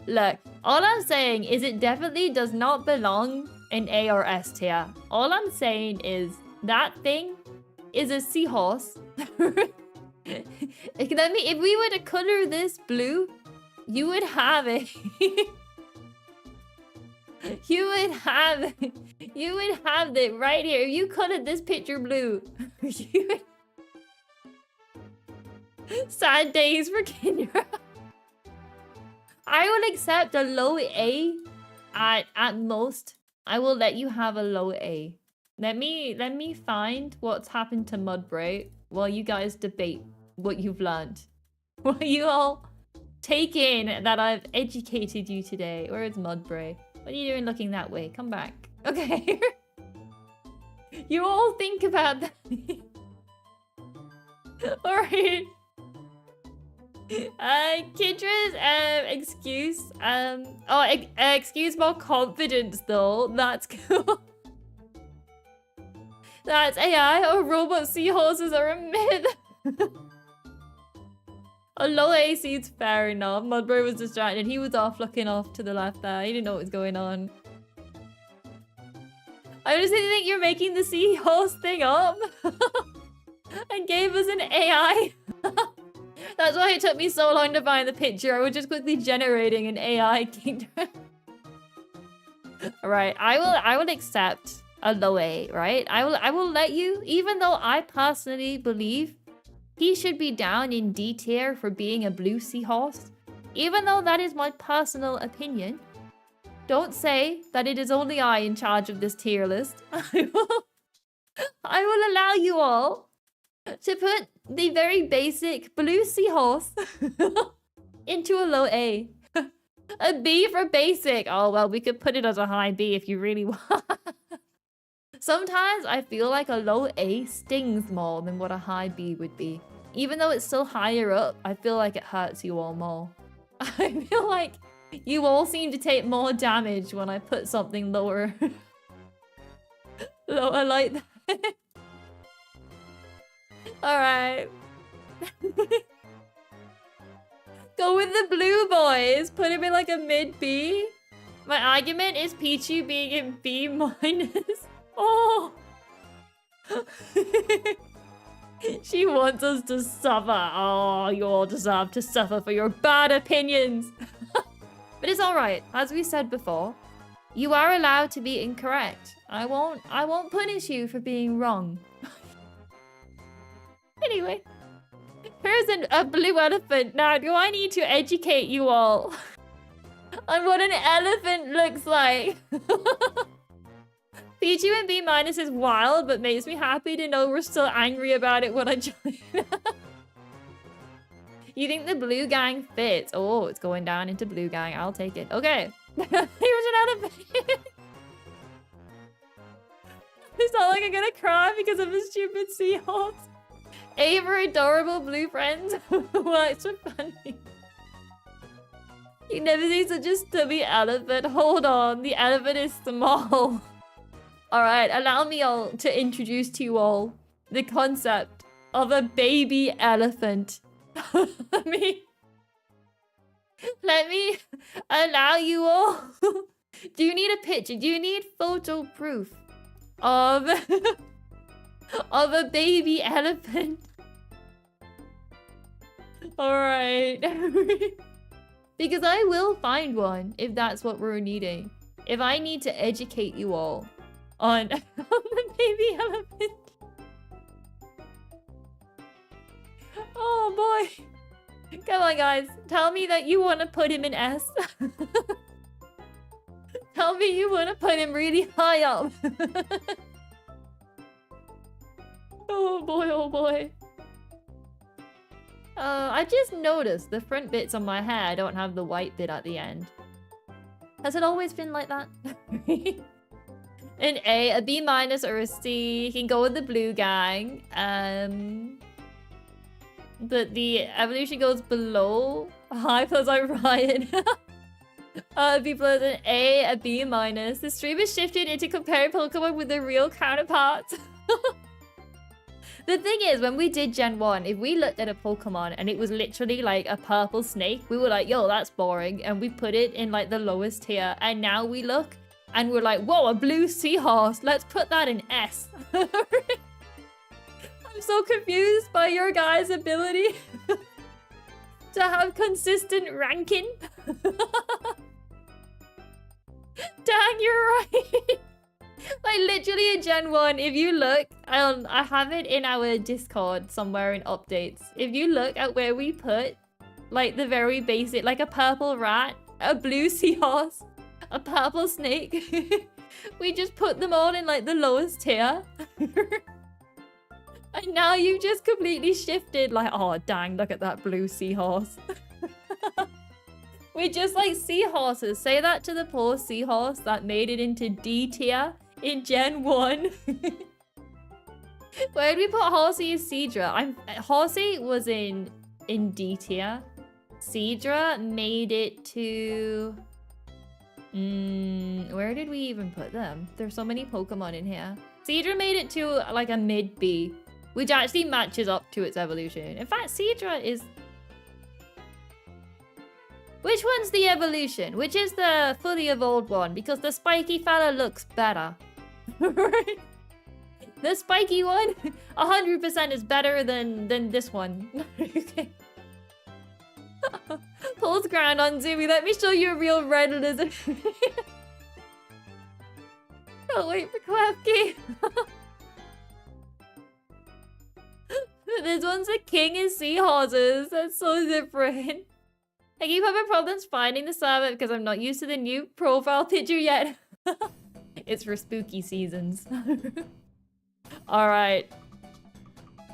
Look, all I'm saying is it definitely does not belong in A or S tier. All I'm saying is that thing is a seahorse. If we were to color this blue, you would have it. You would have it right here. If you colored this picture blue, you would... Sad days for Kingdra. I will accept a low A at most I will let you have a low A. Let me find what's happened to Mudbray while you guys debate what you've learned. While you all take in that I've educated you today. Where is Mudbray? What are you doing looking that way? Come back. Okay. You all think about that. Alright. Kidra's excuse. Excuse more confidence though. That's cool. That's AI or robot seahorses are a myth. A low A seems fair enough. Mudbray was distracted. He was off looking off to the left there. He didn't know what was going on. I honestly think you're making the seahorse thing up. And gave us an AI. That's why it took me so long to find the picture. I was just quickly generating an AI kingdom. Alright, I will accept a low A, right? I will let you, even though I personally believe he should be down in D tier for being a blue seahorse. Even though that is my personal opinion, don't say that it is only I in charge of this tier list. I will allow you all to put the very basic blue seahorse into a low A. A B for basic. Oh, well, we could put it as a high B if you really want. Sometimes I feel like a low A stings more than what a high B would be. Even though it's still higher up, I feel like it hurts you all more. I feel like you all seem to take more damage when I put something lower. Lower like that. Alright. Go with the blue boys. Put him in like a mid B. My argument is Pichu being in B minus. Oh. She wants us to suffer. Oh, you all deserve to suffer for your bad opinions. But it's alright. As we said before, you are allowed to be incorrect. I won't punish you for being wrong. Anyway, here's a blue elephant. Now, do I need to educate you all on what an elephant looks like? Pichu and B minus is wild, but makes me happy to know we're still angry about it when I join. You think the blue gang fits? Oh, it's going down into blue gang. I'll take it. Okay. Here's an elephant. It's not like I'm gonna cry because of a stupid seahorse. A for adorable blue friends. Well, it's so funny. You never see such a stubby elephant. Hold on, the elephant is small. Alright, allow me all to introduce to you all the concept of a baby elephant. Let me allow you all. Do you need a picture? Do you need photo proof of of a baby elephant? Alright. Because I will find one if that's what we're needing. If I need to educate you all on the baby elephant. Oh boy. Come on, guys. Tell me that you want to put him in S. Tell me you want to put him really high up. Oh boy, oh boy. I just noticed the front bits on my hair don't have the white bit at the end. Has it always been like that? An A, a B minus, or a C. You can go with the blue gang. But the evolution goes below high plus Orion. B plus an A, a B minus. The stream is shifted into comparing Pokemon with their real counterparts. The thing is, when we did Gen 1, if we looked at a Pokemon and it was literally like a purple snake, we were like, yo, that's boring. And we put it in like the lowest tier. And now we look and we're like, whoa, a blue seahorse. Let's put that in S. I'm so confused by your guys' ability to have consistent ranking. Dang, you're right. Like literally in Gen 1, if you look, I have it in our Discord somewhere in updates. If you look at where we put like the very basic, like a purple rat, a blue seahorse, a purple snake. We just put them all in like the lowest tier. And now you've just completely shifted like, oh dang, look at that blue seahorse. We're just like seahorses. Say that to the poor seahorse that made it into D tier in Gen 1. Where did we put Horsey and Seadra? Horsey was in D tier. Seadra made it to... where did we even put them? There's so many Pokemon in here. Seadra made it to like a mid B, which actually matches up to its evolution. In fact, Seadra is... Which one's the evolution? Which is the fully evolved one? Because the spiky fella looks better. Right? The spiky one, 100% is better than this one. Okay. Hold ground on Zoomy. Let me show you a real red lizard. Oh, wait for Klefki. This one's a king of seahorses. That's so different. I keep having problems finding the server because I'm not used to the new profile picture yet. It's for spooky seasons. Alright.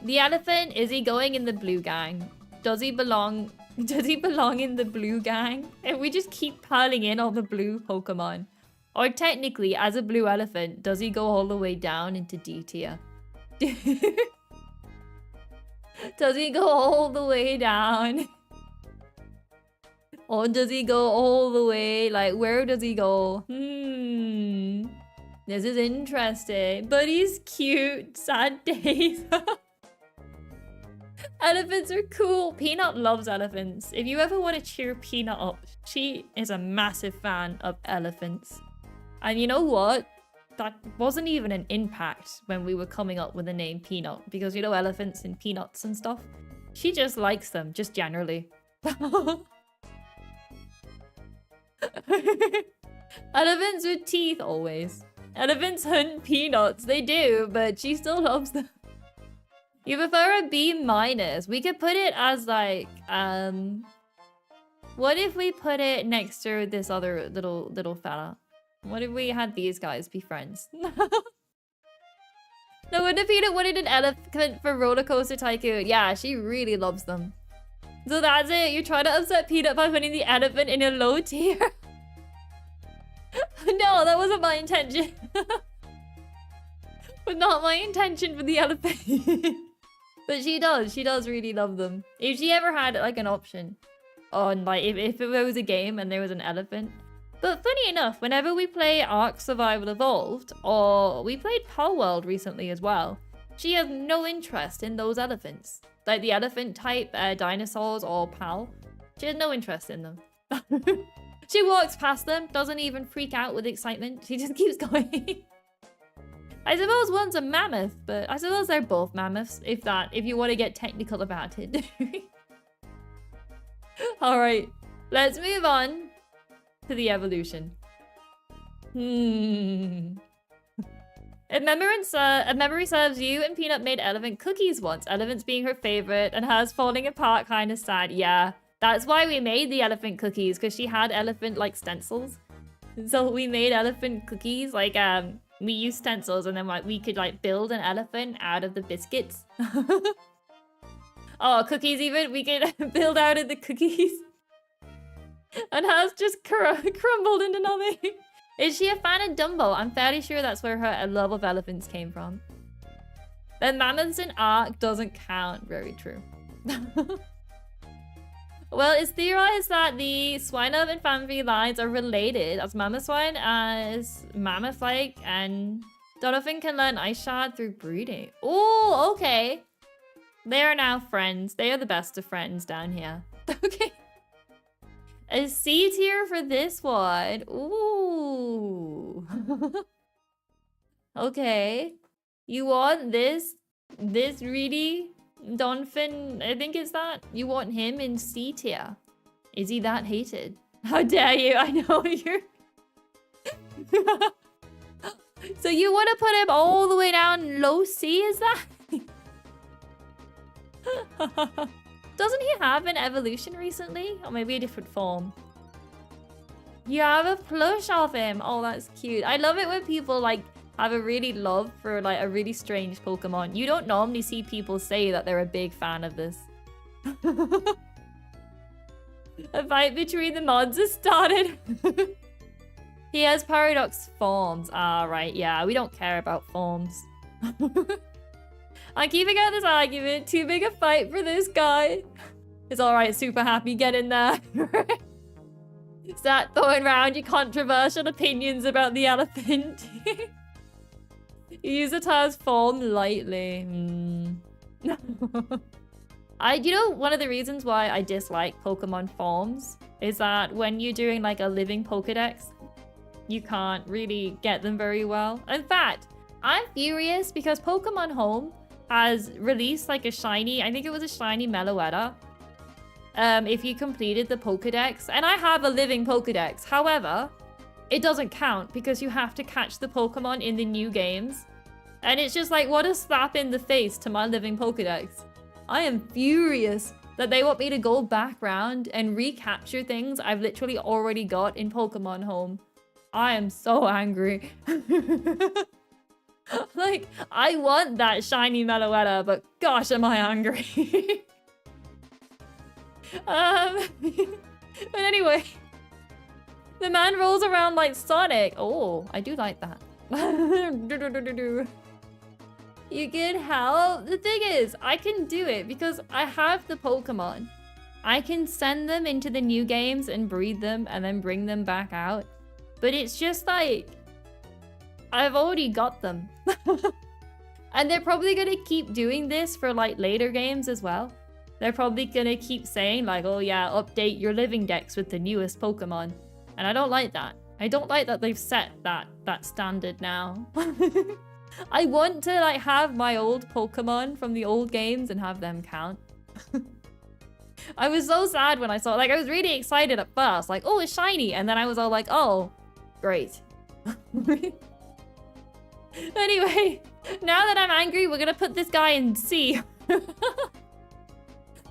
The elephant, is he going in the blue gang? Does he belong in the blue gang? And we just keep piling in all the blue Pokemon. Or technically, as a blue elephant, does he go all the way down into D tier? Does he go all the way down? Or does he go all the way? Like, where does he go? This is interesting. But he's cute. Sad days. Elephants are cool. Peanut loves elephants. If you ever want to cheer Peanut up, she is a massive fan of elephants. And you know what? That wasn't even an impact when we were coming up with the name Peanut. Because you know elephants and peanuts and stuff? She just likes them, just generally. Elephants with teeth, always. Elephants hunt peanuts. They do, but she still loves them. You prefer a B minus. We could put it as like, what if we put it next to this other little fella? What if we had these guys be friends? No, wouldn't Peanut wanted an elephant for Roller Coaster Tycoon? Yeah, she really loves them. So that's it. You're trying to upset Peanut by putting the elephant in a low tier. No, that wasn't my intention. But not my intention for the elephant. But she does really love them. If she ever had like an option on like if it was a game and there was an elephant. But funny enough, whenever we play Ark Survival Evolved, or we played Pal World recently as well, she has no interest in those elephants. Like the elephant type dinosaurs or Pal. She has no interest in them. She walks past them, doesn't even freak out with excitement. She just keeps going. I suppose one's a mammoth, but I suppose they're both mammoths, if you want to get technical about it. Alright, let's move on to the evolution. If memory serves, you and Peanut made elephant cookies once. Elephants being her favorite and hers falling apart, kind of sad. Yeah, that's why we made the elephant cookies, because she had elephant like stencils. So we made elephant cookies, like we used stencils and then like we could like build an elephant out of the biscuits. Oh, cookies even, we could build out of the cookies. And hers just crumbled into nothing. Is she a fan of Dumbo? I'm fairly sure that's where her love of elephants came from. Then mammoths in Ark doesn't count. Very true. Well, it's theorized that the Swinub and Fanfi lines are related, as mammoth swine as mammoth-like, and Dolphin can learn ice shard through breeding. Oh, okay. They are now friends. They are the best of friends down here. Okay. A C tier for this one. Ooh. Okay. You want this really? Donphin, I think it's that. You want him in C tier. Is he that hated? How dare you? I know you're... So you want to put him all the way down low C, is that? Doesn't he have an evolution recently? Or maybe a different form? You have a plush of him. Oh, that's cute. I love it when people like have a really love for like a really strange Pokemon. You don't normally see people say that they're a big fan of this. A fight between the mods has started. He has paradox forms. Ah, right. Yeah, we don't care about forms. I'm keeping out this argument. Too big a fight for this guy. It's alright, super happy. Get in there. Start throwing around your controversial opinions about the elephant. Use the tire's form lightly. You know, one of the reasons why I dislike Pokemon forms is that when you're doing like a living Pokedex, you can't really get them very well. In fact, I'm furious because Pokemon Home has released like a shiny, I think it was a shiny Meloetta. If you completed the Pokedex, and I have a living Pokedex. However, it doesn't count because you have to catch the Pokemon in the new games. And it's just like, what a slap in the face to my living Pokedex. I am furious that they want me to go back round and recapture things I've literally already got in Pokemon Home. I am so angry. Like, I want that shiny Meloetta, but gosh, am I angry. But anyway, the man rolls around like Sonic. Oh, I do like that. You can help? The thing is, I can do it because I have the Pokemon. I can send them into the new games and breed them and then bring them back out. But it's just like, I've already got them. And they're probably gonna keep doing this for like later games as well. They're probably gonna keep saying like, oh yeah, update your living decks with the newest Pokemon. And I don't like that. I don't like that they've set that standard now. I want to like have my old Pokemon from the old games and have them count. I was so sad when I saw it. Like, I was really excited at first. Like, oh, it's shiny. And then I was all like, oh, great. Anyway, now that I'm angry, we're gonna put this guy in C.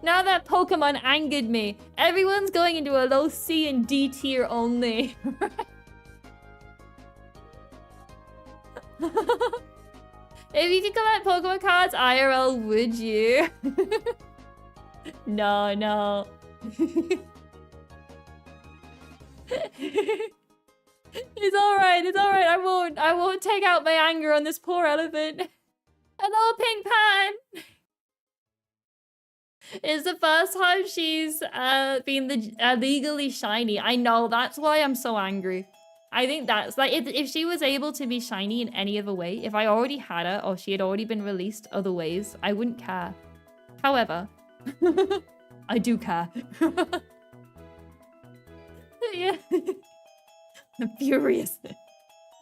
Now that Pokemon angered me, everyone's going into a low C and D tier only. If you could collect Pokemon cards IRL, would you? No, no. It's alright, it's alright. I won't take out my anger on this poor elephant. Hello, Pink Pan! It's the first time she's been legally shiny. I know, that's why I'm so angry. I think that's like, if she was able to be shiny in any other way, if I already had her or she had already been released other ways, I wouldn't care. However, I do care. Yeah. I'm furious.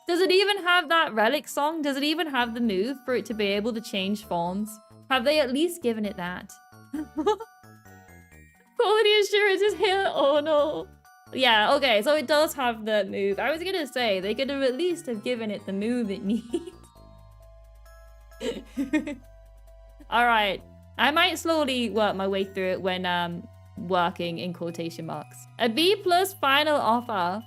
Does it even have that relic song? Does it even have the move for it to be able to change forms? Have they at least given it that? Quality assurance is here. Oh no. Yeah, okay, so it does have the move. I was gonna say, they could have at least have given it the move it needs. Alright. I might slowly work my way through it when working in quotation marks. A B+ final offer.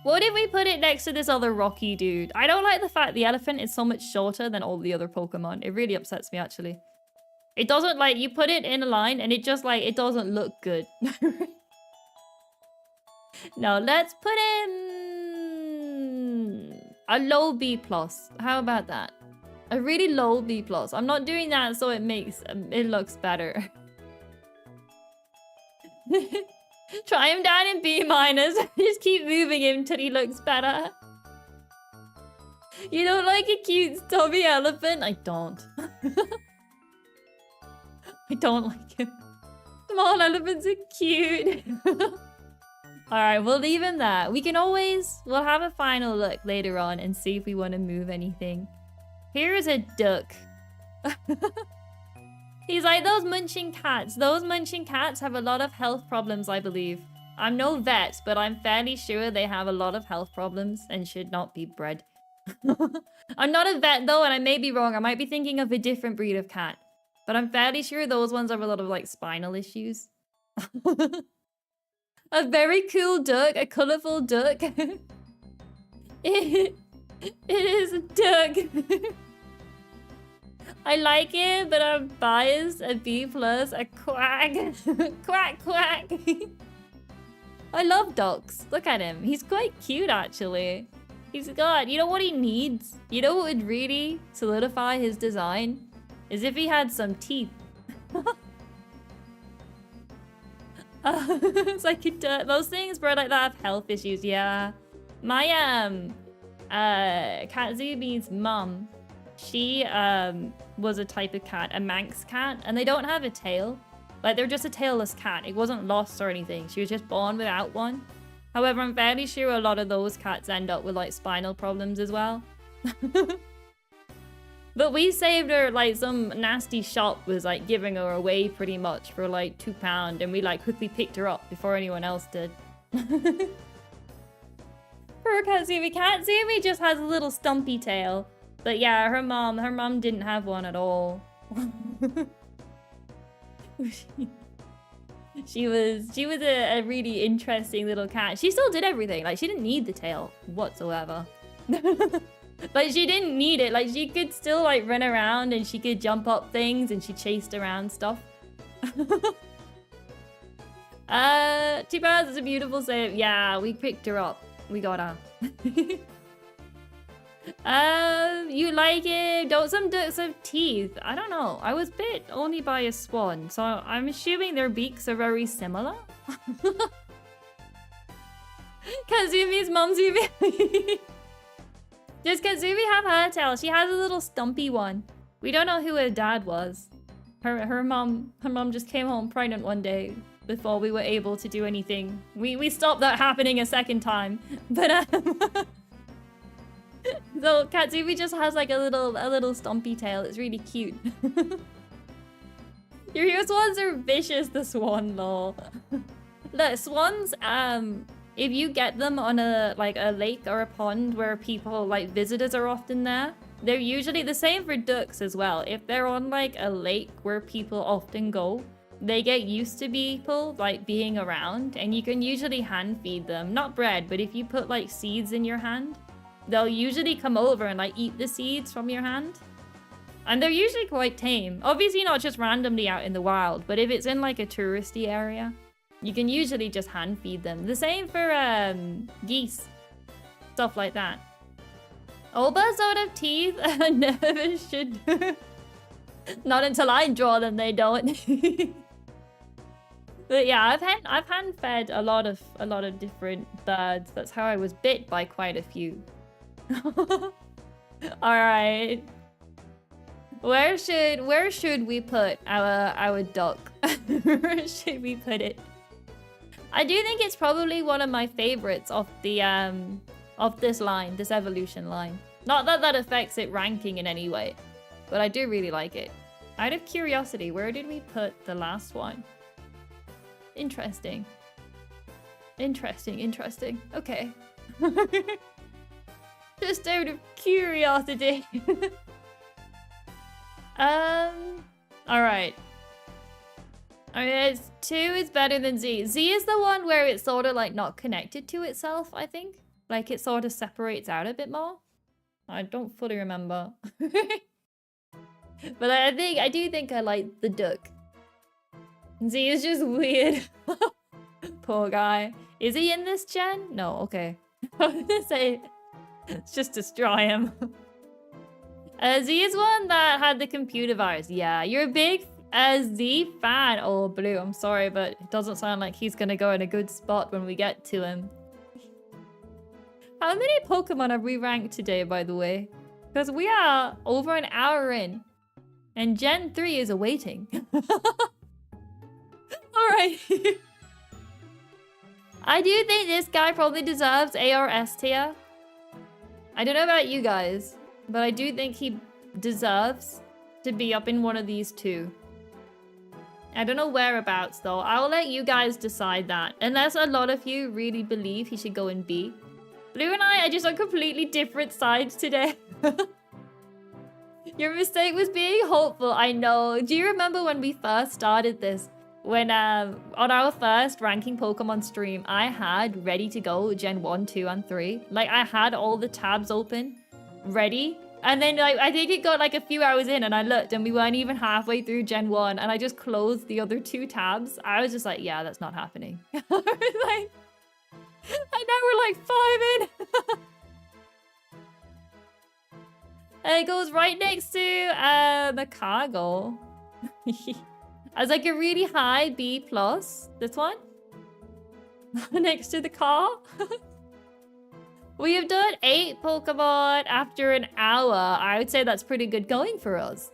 What if we put it next to this other rocky dude? I don't like the fact the elephant is so much shorter than all the other Pokemon. It really upsets me, actually. It doesn't, like, you put it in a line and it just, like, it doesn't look good. No, let's put in a low B+. How about that? A really low B+. I'm not doing that so it makes it looks better. Try him down in B-. Just keep moving him till he looks better. You don't like a cute stubby elephant? I don't. I don't like him. Small elephants are cute. Alright, we'll leave him there. We'll have a final look later on and see if we want to move anything. Here is a duck. He's like those munching cats. Those munching cats have a lot of health problems, I believe. I'm no vet, but I'm fairly sure they have a lot of health problems and should not be bred. I'm not a vet though, and I may be wrong. I might be thinking of a different breed of cat. But I'm fairly sure those ones have a lot of like spinal issues. A very cool duck, a colorful duck. It is a duck. I like it, but I'm biased. A B+, a quack. Quack, quack. I love ducks. Look at him. He's quite cute, actually. He's got, you know what he needs? You know what would really solidify his design? Is if he had some teeth. It's like most things bro like that have health issues, yeah. My Kitsumii's mum, she was a type of cat, a Manx cat, and they don't have a tail. Like, they're just a tailless cat. It wasn't lost or anything. She was just born without one. However, I'm fairly sure a lot of those cats end up with like spinal problems as well. But we saved her, like, some nasty shop was like giving her away pretty much for like £2, and we like quickly picked her up before anyone else did. Poor Kitzumii. Kitzumii just has a little stumpy tail. But yeah, her mom didn't have one at all. She was a really interesting little cat. She still did everything. Like, she didn't need the tail whatsoever. Like, she didn't need it. Like, she could still like run around and she could jump up things and she chased around stuff. T-Baz is a beautiful save. Yeah, we picked her up. We got her. You like it? Don't some ducks have teeth? I don't know. I was bit only by a swan, so I'm assuming their beaks are very similar. Kitsumii's mom's Does Kitzumii have her tail? She has a little stumpy one. We don't know who her dad was. Her mom just came home pregnant one day before we were able to do anything. We stopped that happening a second time. But so Kitzumii just has like a little stumpy tail. It's really cute. Your swans are vicious, the swan lol. Look, swans, if you get them on a lake or a pond where people, like, visitors are often there, they're usually the same for ducks as well. If they're on like a lake where people often go, they get used to people like being around, and you can usually hand feed them. Not bread, but if you put like seeds in your hand, they'll usually come over and like eat the seeds from your hand. And they're usually quite tame. Obviously not just randomly out in the wild, but if it's in like a touristy area, you can usually just hand feed them. The same for geese. Stuff like that. All birds don't have teeth. Never should. Not until I draw them, they don't. But yeah, I've hand fed a lot of different birds. That's how I was bit by quite a few. Alright. Where should we put our duck? Where should we put it? I do think it's probably one of my favorites of the of this line, this evolution line. Not that that affects it ranking in any way, but I do really like it. Out of curiosity, where did we put the last one? Interesting. Interesting. Okay. Just out of curiosity. Alright. Okay, 2 is better than Z. Z is the one where it's sort of like not connected to itself, I think. Like it sort of separates out a bit more. I don't fully remember. But I do think I like the duck. Z is just weird. Poor guy. Is he in this gen? No, okay. I was gonna say, let's just destroy him. Z is one that had the computer virus. Yeah, you're a big Z fan. Oh, Blue, I'm sorry, but it doesn't sound like he's gonna go in a good spot when we get to him. How many Pokemon have we ranked today, by the way? Because we are over an hour in. And Gen 3 is awaiting. Alright. I do think this guy probably deserves A or S tier. I don't know about you guys, but I do think he deserves to be up in one of these two. I don't know whereabouts though. I'll let you guys decide that. Unless a lot of you really believe he should go in B. Blue and I are just on completely different sides today. Your mistake was being hopeful, I know. Do you remember when we first started this? when on our first ranking Pokemon stream, I had ready to go Gen 1, 2, and 3. Like, I had all the tabs open, ready. And then, like, I think it got, like, a few hours in, and I looked, and we weren't even halfway through Gen 1, and I just closed the other 2 tabs. I was just like, yeah, that's not happening. I was like... And now we're, like, 5 in. And it goes right next to the cargo. As like a really high B+. This one? Next to the car? We have done 8 Pokemon after an hour. I would say that's pretty good going for us.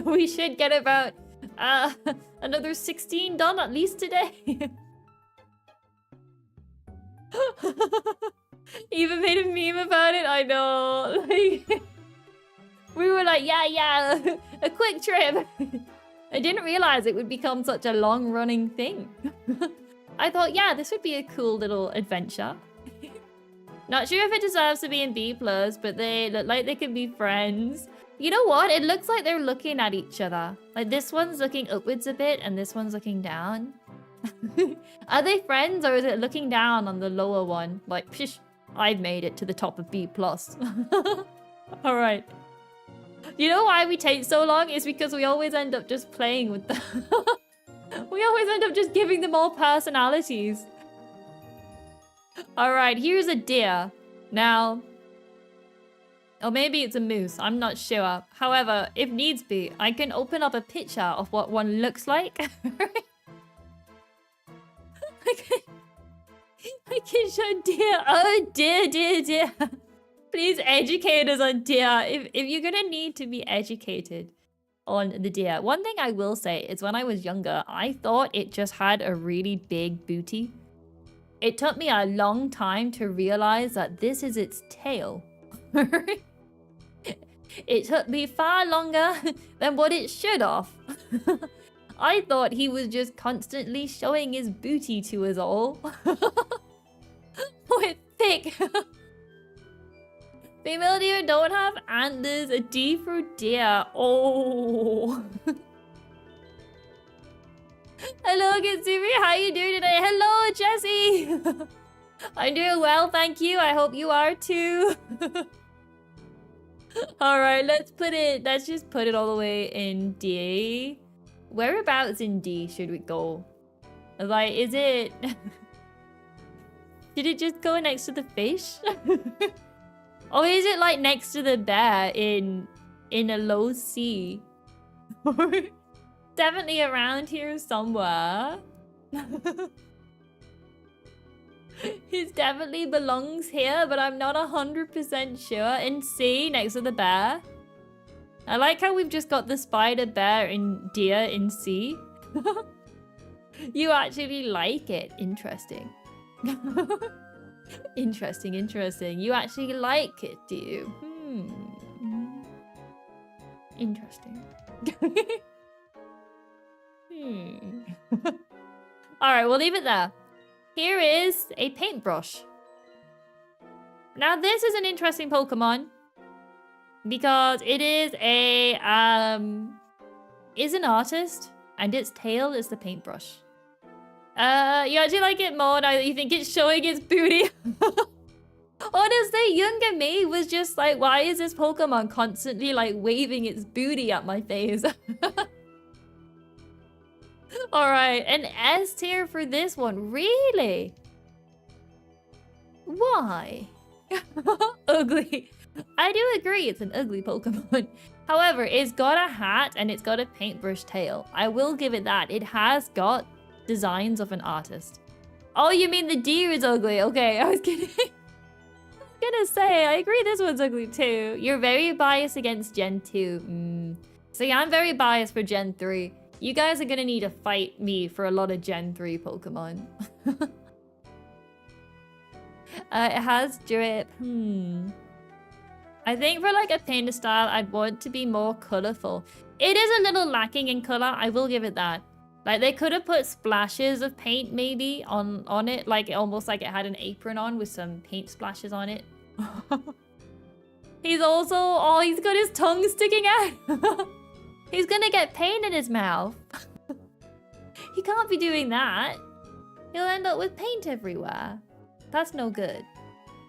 We should get about another 16 done at least today. Even made a meme about it. I know. Like, we were like, yeah, a quick trip. I didn't realize it would become such a long-running thing. I thought, yeah, this would be a cool little adventure. Not sure if it deserves to be in B+, but they look like they could be friends. You know what? It looks like they're looking at each other. Like, this one's looking upwards a bit, and this one's looking down. Are they friends, or is it looking down on the lower one? Like, psh, I've made it to the top of B+. All right. You know why we take so long? It's because we always end up just playing with them. We always end up just giving them all personalities. Alright, here's a deer. Now... Or maybe it's a moose, I'm not sure. However, if needs be, I can open up a picture of what one looks like. I can show deer. Oh, deer. Please educate us on deer. If you're gonna need to be educated on the deer. One thing I will say is when I was younger, I thought it just had a really big booty. It took me a long time to realize that this is its tail. It took me far longer than what it should have. I thought he was just constantly showing his booty to us all. Oh, it's thick. Female deer don't have antlers. A D for deer. Oh. Hello, Kitzumii. How you doing today? Hello, Jessie. I'm doing well, thank you. I hope you are too. All right, let's just put it all the way in D. Whereabouts in D should we go? Like, is it... Did it just go next to the fish? Or is it like next to the bear in a low C? Definitely around here somewhere. It definitely belongs here, but I'm not 100% sure. In C, next to the bear. I like how we've just got the spider, bear, and deer in C. You actually like it. Interesting. Interesting. You actually like it, do you? Interesting. Alright, we'll leave it there. Here is a paintbrush. Now, this is an interesting Pokemon because it is an artist, and its tail is the paintbrush. You actually like it more now that you think it's showing its booty. Honestly, younger me was just like, why is this Pokemon constantly like waving its booty at my face? Alright, an S tier for this one. Really? Why? Ugly. I do agree it's an ugly Pokemon. However, it's got a hat and it's got a paintbrush tail. I will give it that. It has got designs of an artist. Oh, you mean the deer is ugly? Okay, I was kidding. Gonna say, I agree this one's ugly too. You're very biased against Gen 2. So yeah, I'm very biased for Gen 3. You guys are gonna need to fight me for a lot of Gen 3 Pokemon. It has drip. I think for like a painter style, I'd want to be more colorful. It is a little lacking in color, I will give it that. Like, they could have put splashes of paint maybe on it, like almost like it had an apron on with some paint splashes on it. He's also, oh, he's got his tongue sticking out. He's gonna get paint in his mouth. He can't be doing that. He'll end up with paint everywhere. That's no good.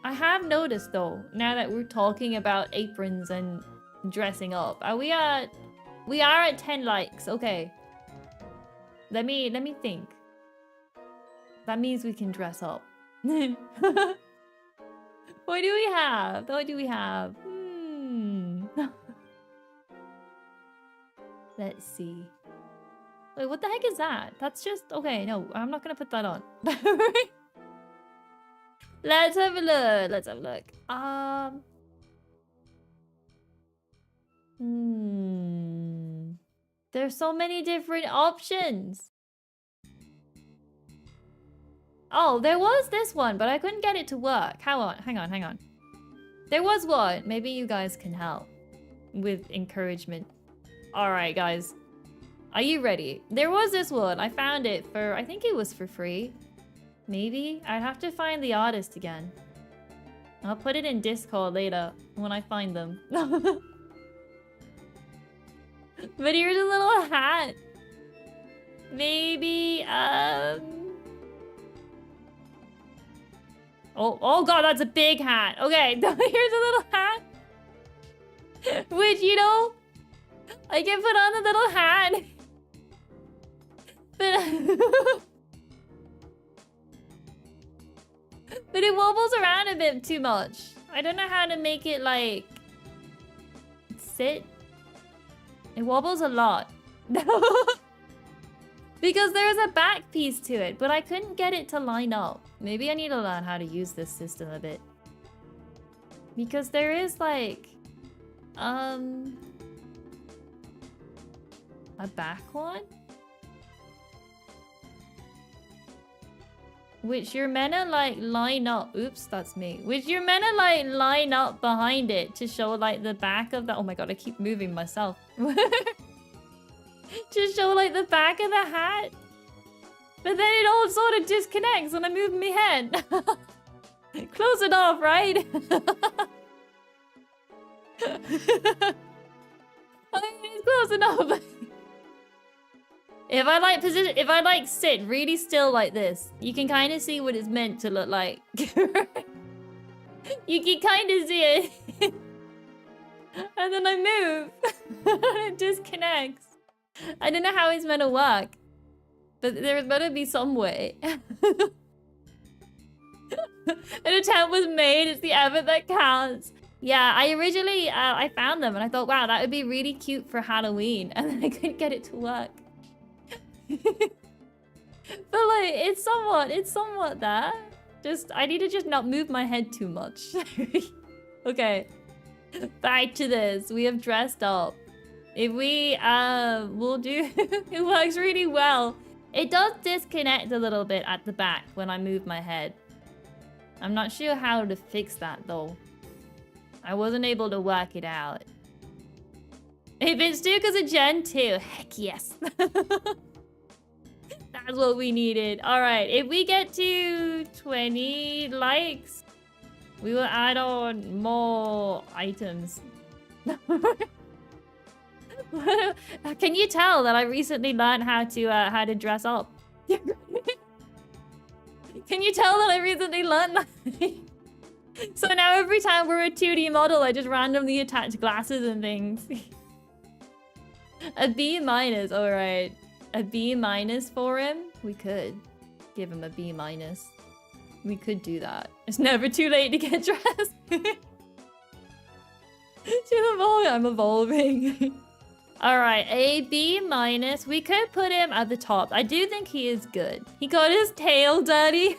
I have noticed though, now that we're talking about aprons and dressing up. We are at 10 likes. Okay. Let me think. That means we can dress up. What do we have? What do we have? Let's see. Wait, what the heck is that? That's just... Okay, no, I'm not gonna put that on. Let's have a look. Let's have a look. There's so many different options. Oh, there was this one, but I couldn't get it to work. Hang on. There was one. Maybe you guys can help with encouragement. Alright, guys. Are you ready? There was this one. I found it for... I think it was for free. Maybe? I'd have to find the artist again. I'll put it in Discord later when I find them. But here's a little hat. Maybe, Oh god, that's a big hat. Okay, here's a little hat. Which, you know, I can put on the little hat. But it wobbles around a bit too much. I don't know how to make it, like, sit. It wobbles a lot. Because there's a back piece to it, but I couldn't get it to line up. Maybe I need to learn how to use this system a bit. Because there is, like, a back one? Which you're meant to, like, line up. Oops, that's me. Which you're meant to, like, line up behind it to show, like, the back of the... Oh my god, I keep moving myself. To show, like, the back of the hat. But then it all sort of disconnects when I move my head. Close enough, right? I think it's close enough. If I like sit really still like this, you can kind of see what it's meant to look like. You can kind of see it. And then I move. It disconnects. I don't know how it's meant to work. But there's better be some way. An attempt was made, it's the effort that counts. Yeah, I originally, I found them and I thought, wow, that would be really cute for Halloween. And then I couldn't get it to work. But like, it's somewhat there. I need to just not move my head too much. Okay, back to this. We have dressed up. If we, we'll do, it works really well. It does disconnect a little bit at the back when I move my head. I'm not sure how to fix that though. I wasn't able to work it out. If it's due because of Gen 2, heck yes. That's what we needed. Alright, if we get to 20 likes, we will add on more items. Can you tell that I recently learned how to dress up? Can you tell that I recently learned that? So now every time we're a 2D model, I just randomly attach glasses and things. A B minus, alright. A B minus for him? We could give him a B minus. We could do that. It's never too late to get dressed. I'm evolving. Alright, a B minus. We could put him at the top. I do think he is good. He got his tail dirty.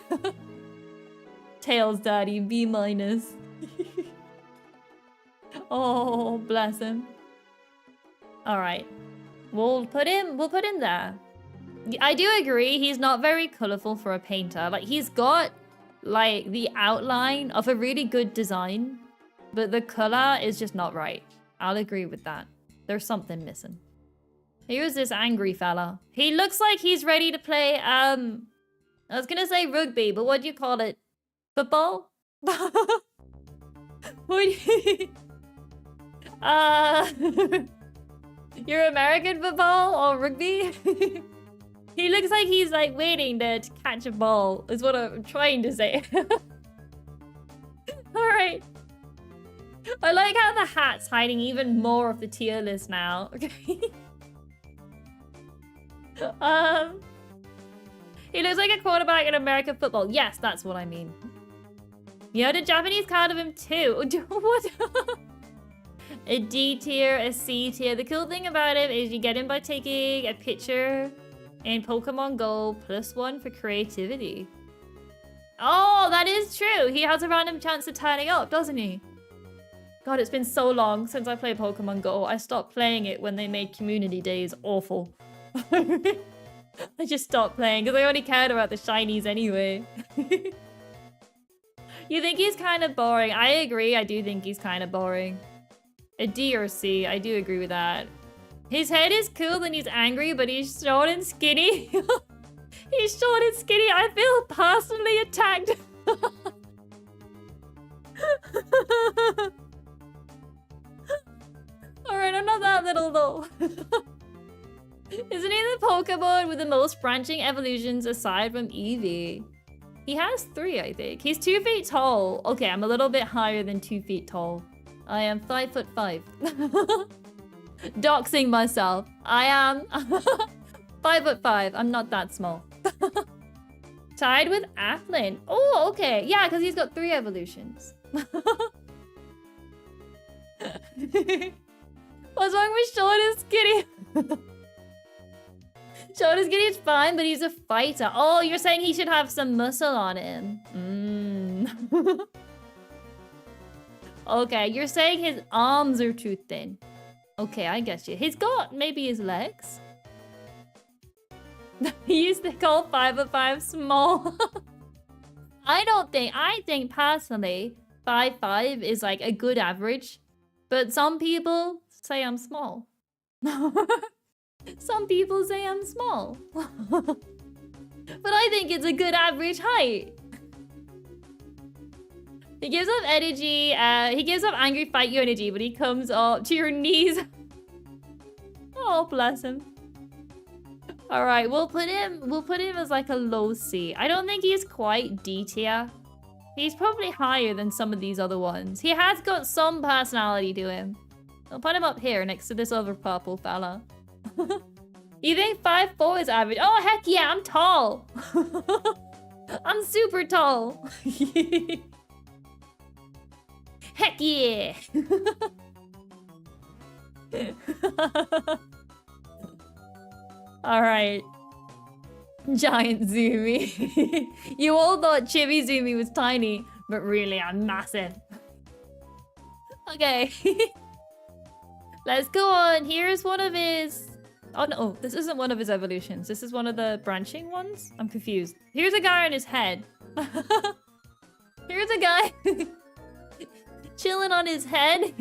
Tails dirty, B minus. Oh, bless him. Alright. We'll put him there. I do agree, he's not very colorful for a painter. Like, he's got, like, the outline of a really good design, but the color is just not right. I'll agree with that. There's something missing. Here's this angry fella. He looks like he's ready to play, I was gonna say rugby, but what do you call it? Football? You're American football or rugby? He looks like he's like waiting to catch a ball, is what I'm trying to say. Alright. I like how the hat's hiding even more of the tier list now. Okay. He looks like a quarterback in American football. Yes, that's what I mean. You had a Japanese card of him too. What? A D tier, a C tier. The cool thing about him is you get him by taking a picture in Pokemon Go +1 for creativity. Oh, that is true. He has a random chance of turning up, doesn't he? God, it's been so long since I played Pokemon Go. I stopped playing it when they made community days awful. I just stopped playing because I only cared about the shinies anyway. You think he's kind of boring? I agree. I do think he's kind of boring. A D or C. I do agree with that. His head is cool when he's angry, but he's short and skinny. He's short and skinny. I feel personally attacked. Alright, I'm not that little though. Isn't he the Pokemon with the most branching evolutions aside from Eevee? He has 3, I think. He's 2 feet tall. Okay, I'm a little bit higher than 2 feet tall. I am 5'5". Doxing myself. I am 5'5". I'm not that small. Tied with Applin. Oh, okay. Yeah, because he's got 3 evolutions. What's wrong with short and skinny? Short and skinny is fine, but he's a fighter. Oh, you're saying he should have some muscle on him. Okay, you're saying his arms are too thin. Okay, I get you. He's got maybe his legs. He used to call 5'5" small. I think personally 5'5" is like a good average. But some people say I'm small. Some people say I'm small. But I think it's a good average height. He gives up energy, he gives up angry fight you energy, but he comes up to your knees. Oh, bless him. Alright, we'll put him as like a low C. I don't think he's quite D tier. He's probably higher than some of these other ones. He has got some personality to him. I'll put him up here next to this other purple fella. You think 5'4" is average? Oh, heck yeah, I'm tall. I'm super tall. Heck yeah. Alright. Giant Zoomy. You all thought Chibi Zoomy was tiny, but really I'm massive. Okay. Let's go on. Here's one of his... Oh no, this isn't one of his evolutions. This is one of the branching ones. I'm confused. Here's a guy on his head. Here's a guy chilling on his head.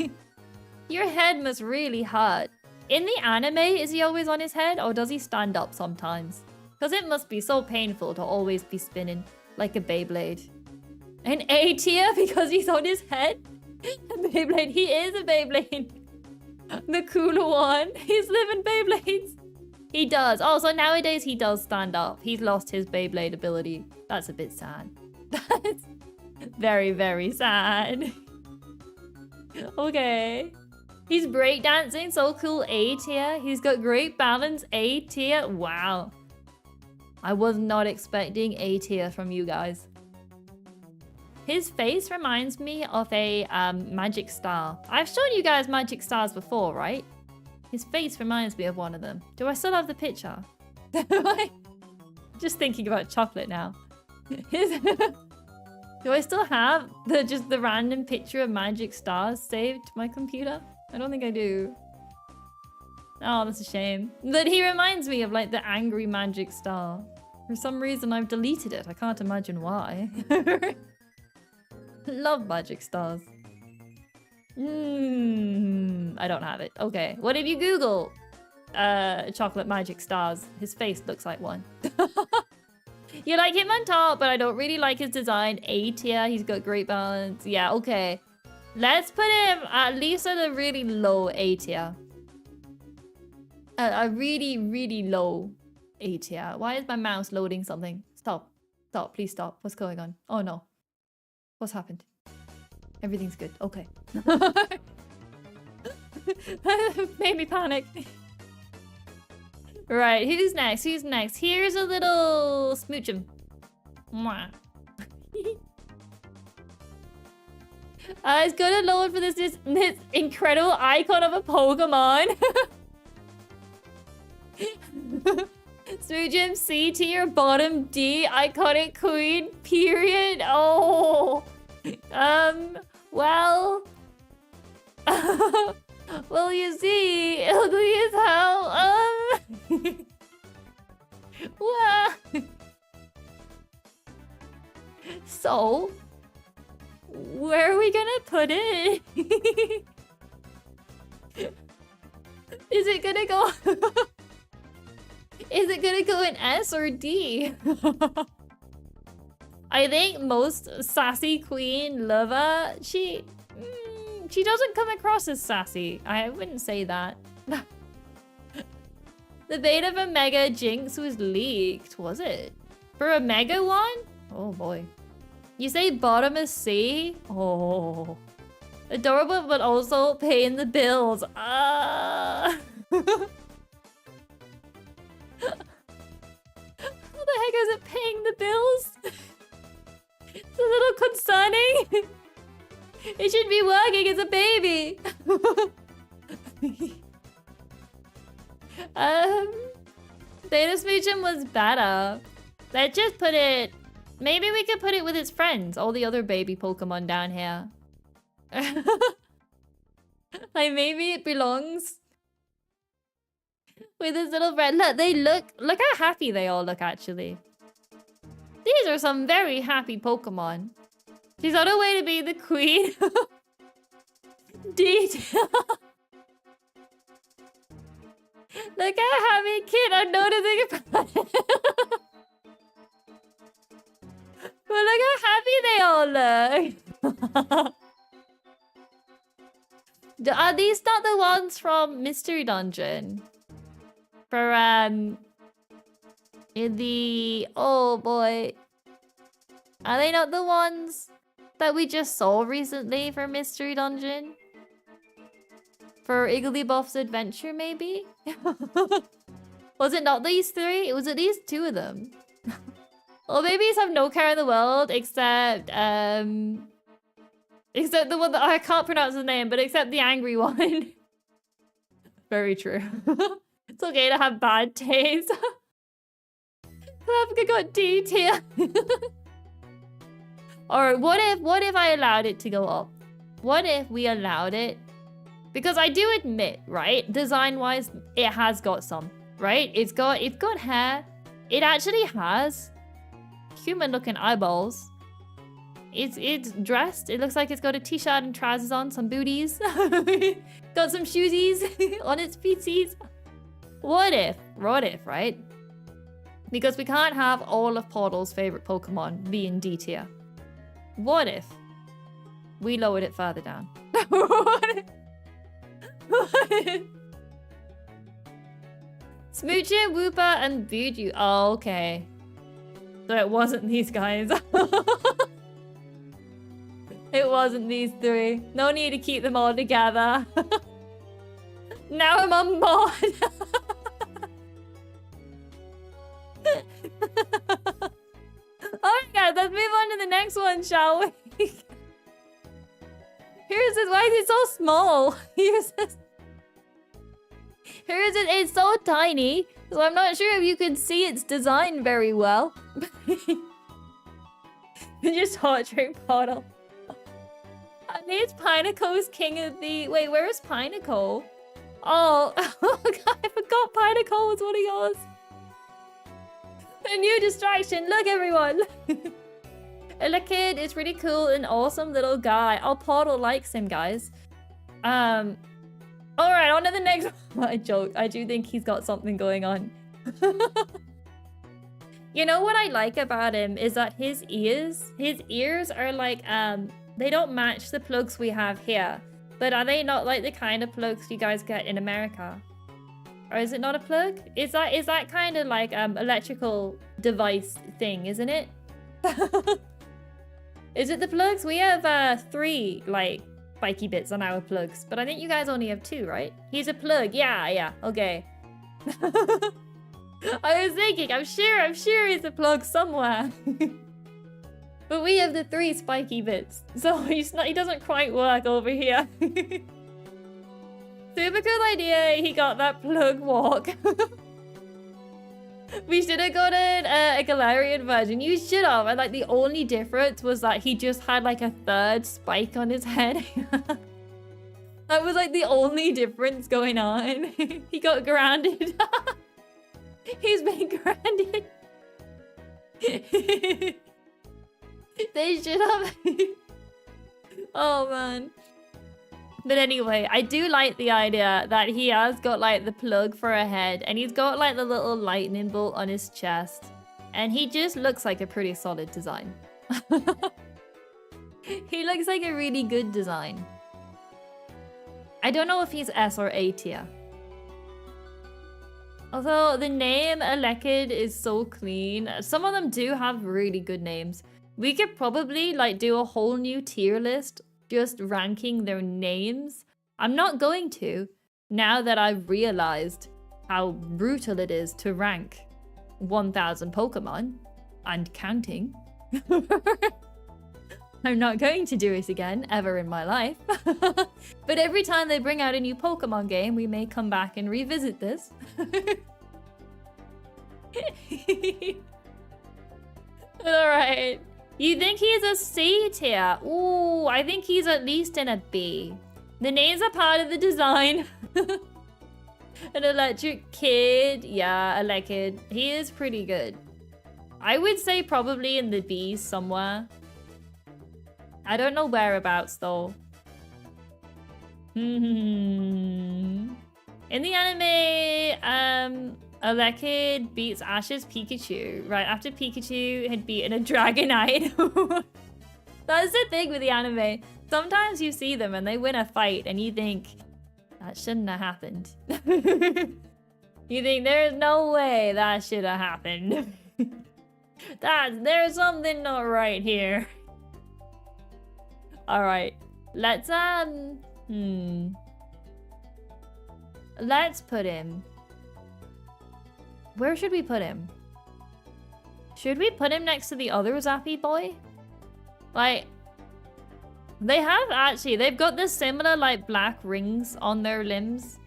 Your head must really hurt. In the anime, is he always on his head or does he stand up sometimes? Because it must be so painful to always be spinning like a Beyblade. An A tier because he's on his head? A Beyblade, he is a Beyblade. The cooler one. He's living Beyblades. He does. Oh, so nowadays he does stand up. He's lost his Beyblade ability. That's a bit sad. That's very, very sad. Okay. He's breakdancing. So cool. A tier. He's got great balance. A tier. Wow. I was not expecting A tier from you guys. His face reminds me of a magic star. I've shown you guys magic stars before, right? His face reminds me of one of them. Do I still have the picture? Just thinking about chocolate now. Do I still have just the random picture of magic stars saved to my computer? I don't think I do. Oh, that's a shame. But he reminds me of like the angry magic star. For some reason I've deleted it. I can't imagine why. Love magic stars. I don't have it. Okay. What if you Google chocolate magic stars? His face looks like one. You like him on top, but I don't really like his design. A tier. He's got great balance. Yeah, okay. Let's put him at least at a really low A tier. A really, really low A tier. Why is my mouse loading something? Stop. Stop. Please stop. What's going on? Oh no. What's happened? Everything's good. Okay. Made me panic. Right. Who's next? Who's next? Here's a little smoochum. Mwah. It's gonna load for this incredible icon of a Pokemon. Smoochum C tier, bottom D, iconic queen, period. Oh. Well. Well, you see, ugly as hell. Well. So. Where are we gonna put it? Is it gonna go? Is it gonna go in S or D? I think most sassy queen lover, she doesn't come across as sassy. I wouldn't say that. The beta of a Mega Jinx was leaked, was it? For a Mega one? Oh boy. You say bottom is C? Oh. Adorable, but also paying the bills. How the heck is it paying the bills? It's a little concerning. It should be working as a baby. Beta Smoochum was better. Let's just put it... Maybe we could put it with its friends. All the other baby Pokemon down here. Like, maybe it belongs with this little friend. Look, they look how happy they all look, actually. These are some very happy Pokemon. She's on her way to be the queen. Detail. Look how happy kid I'm noticing about it. But look how happy they all look. Are these not the ones from Mystery Dungeon? For, in the... Oh, boy. Are they not the ones that we just saw recently for Mystery Dungeon? For Igglybuff's adventure, maybe? Was it not these three? Was it these two of them? Well, babies have no care in the world except the one that I can't pronounce his name, but except the angry one. Very true. It's okay to have bad taste. I've got D tier. Or what if I allowed it to go up? What if we allowed it? Because I do admit, right? Design-wise, it has got some, right? It's got hair. It actually has human-looking eyeballs. It's dressed. It looks like it's got a t-shirt and trousers on, some booties. Got some shoesies on its feetsies. What if, right? Because we can't have all of Portal's favorite Pokemon being D tier. What if we lowered it further down? What if? Smoochum, Wooper, and Buju. Oh, okay. So it wasn't these guys. It wasn't these three. No need to keep them all together. Now I'm on board. Alright guys, let's move on to the next one, shall we? Here's this. Why is it so small? Here's this. Here's it. It's so tiny, so I'm not sure if you can see its design very well. Just hot drink bottle. And it's Pineco's king of the... Wait, where is Pineco? Oh, God, I forgot Pineco was one of yours. A new distraction. Look, everyone. And the kid is really cool and awesome little guy. Oh, Portal likes him, guys. All right, on to the next one. I joke. I do think he's got something going on. You know what I like about him is that his ears are like, they don't match the plugs we have here. But are they not like the kind of plugs you guys get in America? Or is it not a plug? Is that kind of like electrical device thing, isn't it? Is it the plugs? We have 3 like spiky bits on our plugs, but I think you guys only have 2, right? He's a plug. Yeah, okay. I was thinking, I'm sure he's a plug somewhere. But we have the 3 spiky bits, so he doesn't quite work over here. Super cool idea, he got that plug walk. We should have gotten a Galarian version. You should have. And like the only difference was that he just had like a 3rd spike on his head. That was like the only difference going on. He got grounded. He's been grounded. They should have. Oh man. But anyway, I do like the idea that he has got like the plug for a head and he's got like the little lightning bolt on his chest. And he just looks like a pretty solid design. He looks like a really good design. I don't know if he's S or A tier. Although the name Alekid is so clean. Some of them do have really good names. We could probably like do a whole new tier list just ranking their names. I'm not going to, now that I've realized how brutal it is to rank 1,000 Pokemon and counting. I'm not going to do it again, ever in my life. But every time they bring out a new Pokemon game, we may come back and revisit this. Alright. You think he's a C tier? Ooh, I think he's at least in a B. The names are part of the design. An electric kid. Yeah, Alekid. He is pretty good. I would say probably in the B somewhere. I don't know whereabouts though. In the anime, Alekid beats Ash's Pikachu right after Pikachu had beaten a Dragonite. That's the thing with the anime. Sometimes you see them and they win a fight and you think, that shouldn't have happened. You think there's no way that should have happened. There's something not right here. Alright. Let's put him. Where should we put him? Should we put him next to the other Zappy boy? Like, they've got this similar like black rings on their limbs.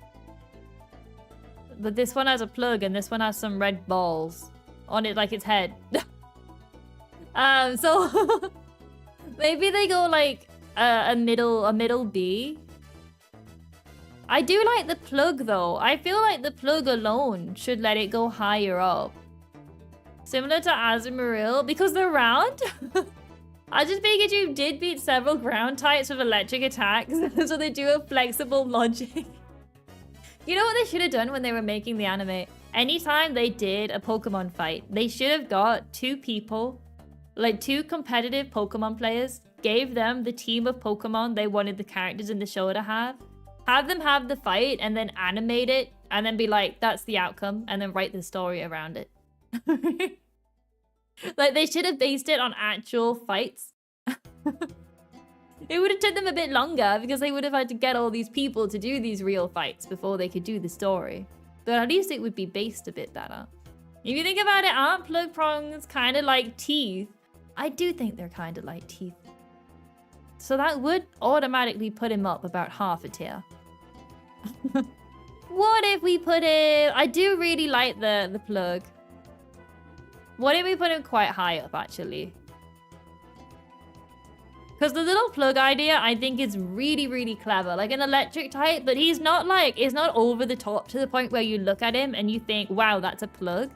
But this one has a plug and this one has some red balls on it, like its head. So maybe they go like a middle B. I do like the plug though. I feel like the plug alone should let it go higher up. Similar to Azumarill, because they're round. Ash's Pikachu did beat several ground types with electric attacks, so they do have flexible logic. You know what they should have done when they were making the anime? Anytime they did a Pokemon fight, they should have got 2 people, like 2 competitive Pokemon players, gave them the team of Pokemon they wanted the characters in the show to have them have the fight and then animate it and then be like, that's the outcome, and then write the story around it. Like, they should have based it on actual fights. It would have took them a bit longer because they would have had to get all these people to do these real fights before they could do the story. But at least it would be based a bit better. If you think about it, aren't plug prongs kind of like teeth? I do think they're kind of like teeth. So that would automatically put him up about half a tier. What if we put him... I do really like the plug. What if we put him quite high up, actually? Because the little plug idea, I think, is really, really clever. Like an electric type, but he's not like... It's not over the top to the point where you look at him and you think, wow, that's a plug.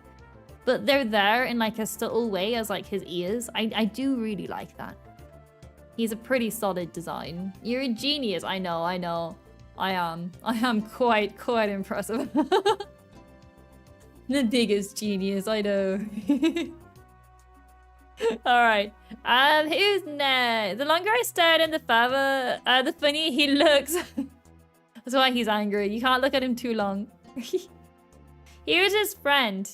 But they're there in like a subtle way as like his ears. I do really like that. He's a pretty solid design. You're a genius. I know. I am quite impressive. The biggest genius, I know. Alright. Who's next? The longer I stare at him, the further, the funnier he looks. That's why he's angry. You can't look at him too long. Here's his friend.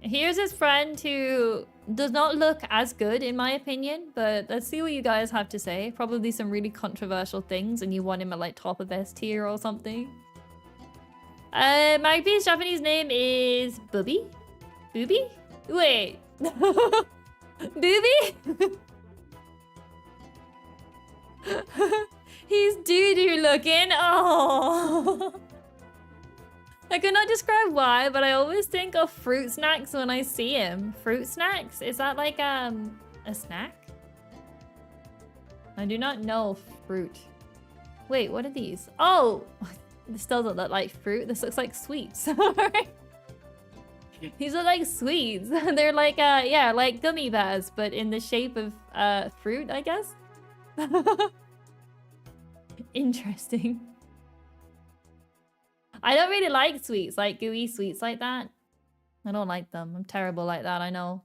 Here's his friend who does not look as good in my opinion, but let's see what you guys have to say. Probably some really controversial things and you want him at like top of S tier or something. Magpie's Japanese name is Booby? Booby? Wait. Booby? He's doo-doo looking. Oh. I could not describe why, but I always think of fruit snacks when I see him. Fruit snacks? Is that like a snack? I do not know fruit. Wait, what are these? Oh, this doesn't look like fruit. This looks like sweets. These are like sweets. They're like, yeah, like gummy bears, but in the shape of fruit, I guess. Interesting. I don't really like sweets, like gooey sweets like that. I don't like them. I'm terrible like that, I know.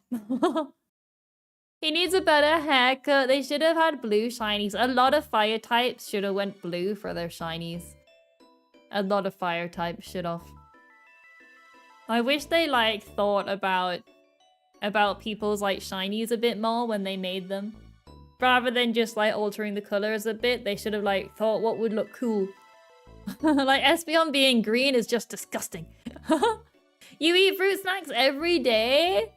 He needs a better haircut. They should have had blue shinies. A lot of fire types should have went blue for their shinies. A lot of fire types should have. I wish they like thought about people's like shinies a bit more when they made them. Rather than just like altering the colors a bit, they should have like thought what would look cool. Like Espeon being green is just disgusting. You eat fruit snacks every day?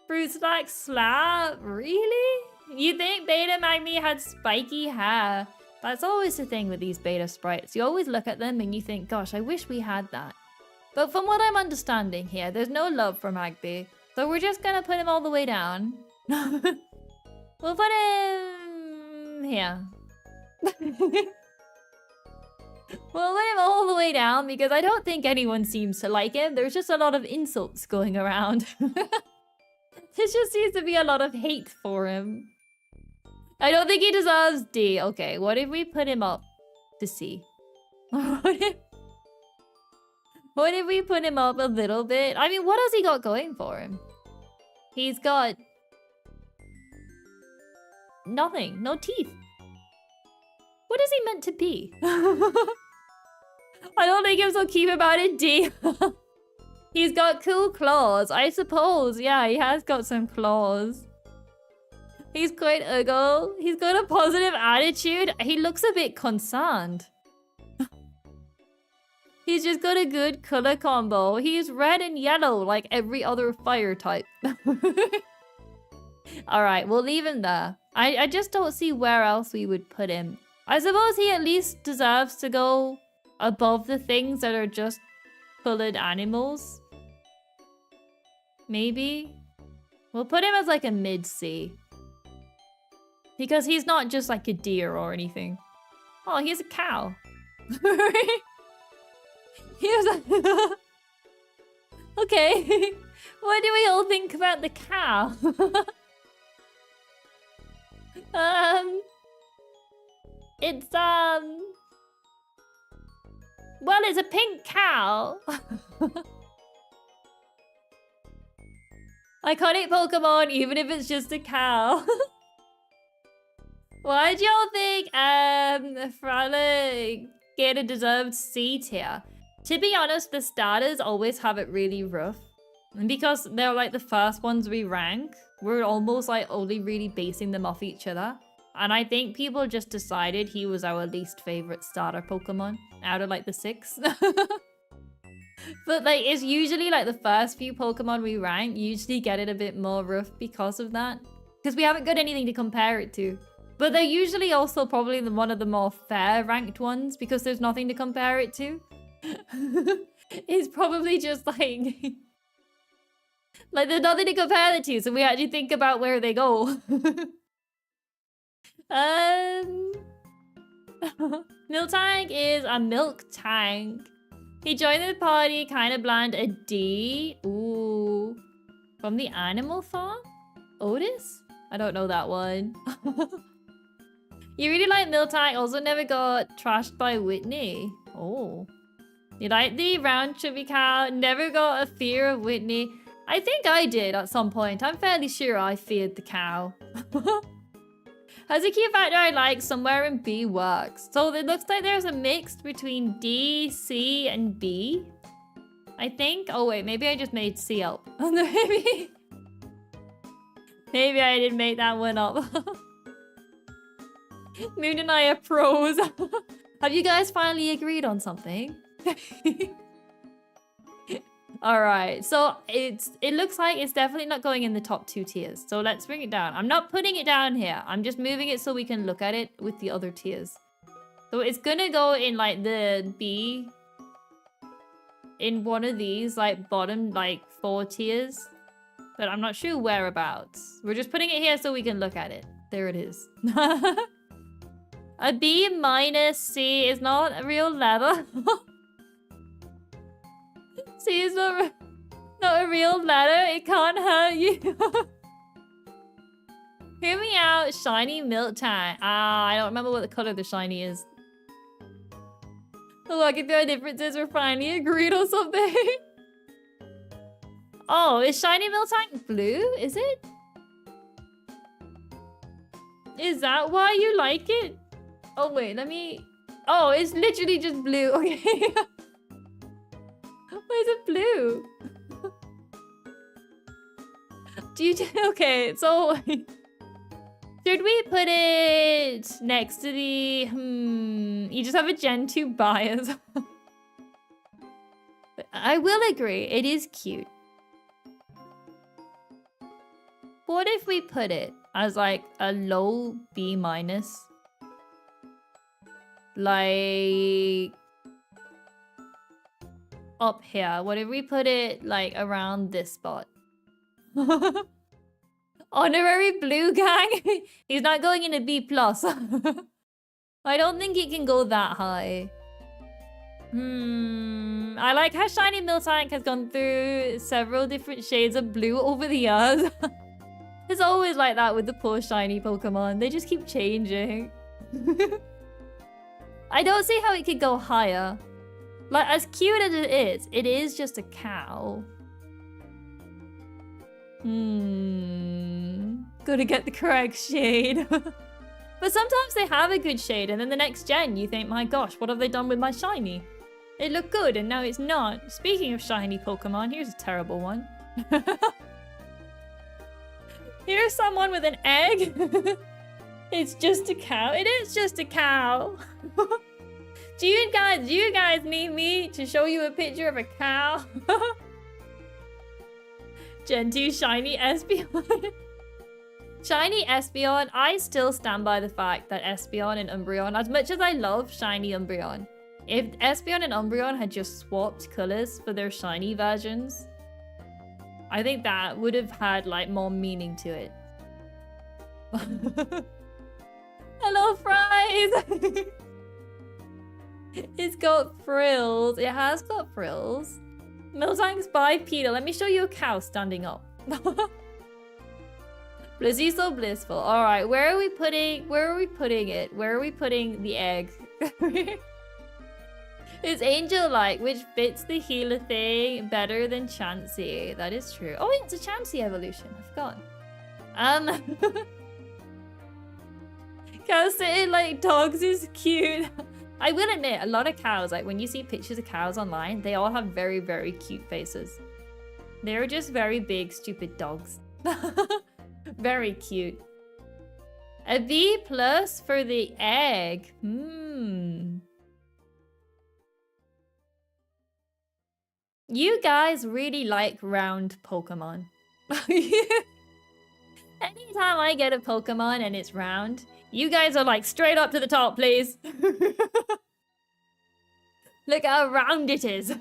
Fruit snacks slap? Really? You think Beta Magni had spiky hair? That's always the thing with these beta sprites. You always look at them and you think, gosh, I wish we had that. But from what I'm understanding here, there's no love for Magby. So we're just gonna put him all the way down. We'll put him here. We'll put him all the way down because I don't think anyone seems to like him. There's just a lot of insults going around. There just seems to be a lot of hate for him. I don't think he deserves D. Okay, what if we put him up to C? What if we put him up a little bit? I mean, what has he got going for him? He's got... nothing. No teeth. What is he meant to be? I don't think I'm so keen about it, D. He's got cool claws, I suppose. Yeah, he has got some claws. He's quite ugly. He's got a positive attitude. He looks a bit concerned. He's just got a good color combo. He's red and yellow like every other fire type. Alright, we'll leave him there. I just don't see where else we would put him. I suppose he at least deserves to go above the things that are just colored animals. Maybe. We'll put him as like a mid-C. Because he's not just like a deer or anything. Oh, he's a cow. Here's a... Okay. What do we all think about the cow? It's, well, it's a pink cow. Iconic Pokemon, even if it's just a cow. Why do y'all think, Frala get a deserved C tier? To be honest, the starters always have it really rough. And because they're like the first ones we rank, we're almost like only really basing them off each other. And I think people just decided he was our least favorite starter Pokemon out of like the 6. But like, it's usually like the first few Pokemon we rank usually get it a bit more rough because of that. Because we haven't got anything to compare it to. But they're usually also probably one of the more fair ranked ones because there's nothing to compare it to. It's probably just like... like there's nothing to compare it to, so we actually think about where they go. Miltank is a milk tank. He joined the party, kind of bland, a D. Ooh. From the animal farm? Otis? I don't know that one. You really like Miltank, also never got trashed by Whitney. Oh. You like the round chubby cow, never got a fear of Whitney. I think I did at some point. I'm fairly sure I feared the cow. Has a key factor I like somewhere in B works. So it looks like there's a mix between D, C, and B. I think. Oh wait, maybe I just made C up. Maybe I didn't make that one up. Moon and I are pros. Have you guys finally agreed on something? Alright, so it looks like it's definitely not going in the top 2 tiers. So let's bring it down. I'm not putting it down here. I'm just moving it so we can look at it with the other tiers. So it's gonna go in like the B. In one of these, like bottom, like 4 tiers. But I'm not sure whereabouts. We're just putting it here so we can look at it. There it is. A B minus C is not a real letter. C is not a real letter. It can't hurt you. Hear me out. Shiny milk tank. Ah, I don't remember what the color of the shiny is. Look, if there are differences, we're finally agreed on something. Oh, is shiny milk tank blue? Is it? Is that why you like it? Oh, wait, let me... Oh, it's literally just blue. Okay. Why is it blue? Do you... Okay, so... Should we put it next to the... You just have a Gen 2 bias. I will agree, it is cute. What if we put it as like a low B minus? Like... Up here. What if we put it like around this spot? Honorary blue gang? He's not going in a B+. I don't think it can go that high. I like how Shiny Miltank has gone through several different shades of blue over the years. It's always like that with the poor shiny Pokemon. They just keep changing. I don't see how it could go higher. Like, as cute as it is just a cow. Gotta get the correct shade. But sometimes they have a good shade, and then the next gen you think, my gosh, what have they done with my shiny? It looked good, and now it's not. Speaking of shiny Pokemon, here's a terrible one. Here's someone with an egg. It's just a cow. It is just a cow. Do you guys need me to show you a picture of a cow? Gen 2 shiny Espeon. Shiny Espeon, I still stand by the fact that Espeon and Umbreon, as much as I love shiny Umbreon, if Espeon and Umbreon had just swapped colors for their shiny versions, I think that would have had like more meaning to it. Hello, Fries! It's got frills. It has got frills. Miltank's bipedal. Let me show you a cow standing up. Blizzy's so blissful. Alright, where are we putting it? Where are we putting the egg? It's Angel-like, which fits the healer thing better than Chansey. That is true. Oh, it's a Chansey evolution. I forgot. Cow sitting like dogs is cute. I will admit, a lot of cows, like when you see pictures of cows online, they all have very, very cute faces. They're just very big, stupid dogs. Very cute. A B+ for the egg. You guys really like round Pokemon. Anytime I get a Pokemon and it's round, you guys are like, straight up to the top, please. Look how round it is.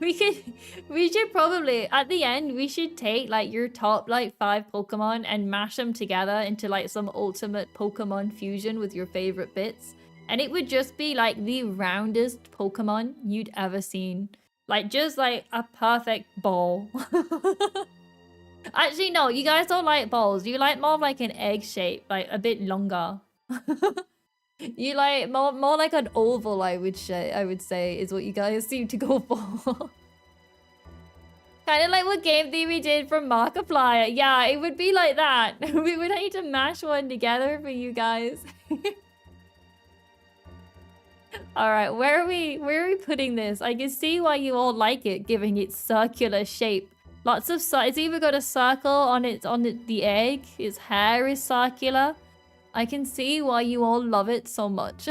We should probably, at the end, we should take like your top like 5 Pokemon and mash them together into like some ultimate Pokemon fusion with your favorite bits. And it would just be like the roundest Pokemon you'd ever seen. Like just like a perfect ball. Actually, no, you guys don't like balls. You like more of like an egg shape, like a bit longer. You like more like an oval, I would say, is what you guys seem to go for. Kind of like what Game Theory did from Markiplier. Yeah, it would be like that. We would need to mash one together for you guys. Alright, where are we putting this? I can see why you all like it, giving it circular shape. Lots of it's either got a circle on the egg, its hair is circular. I can see why you all love it so much.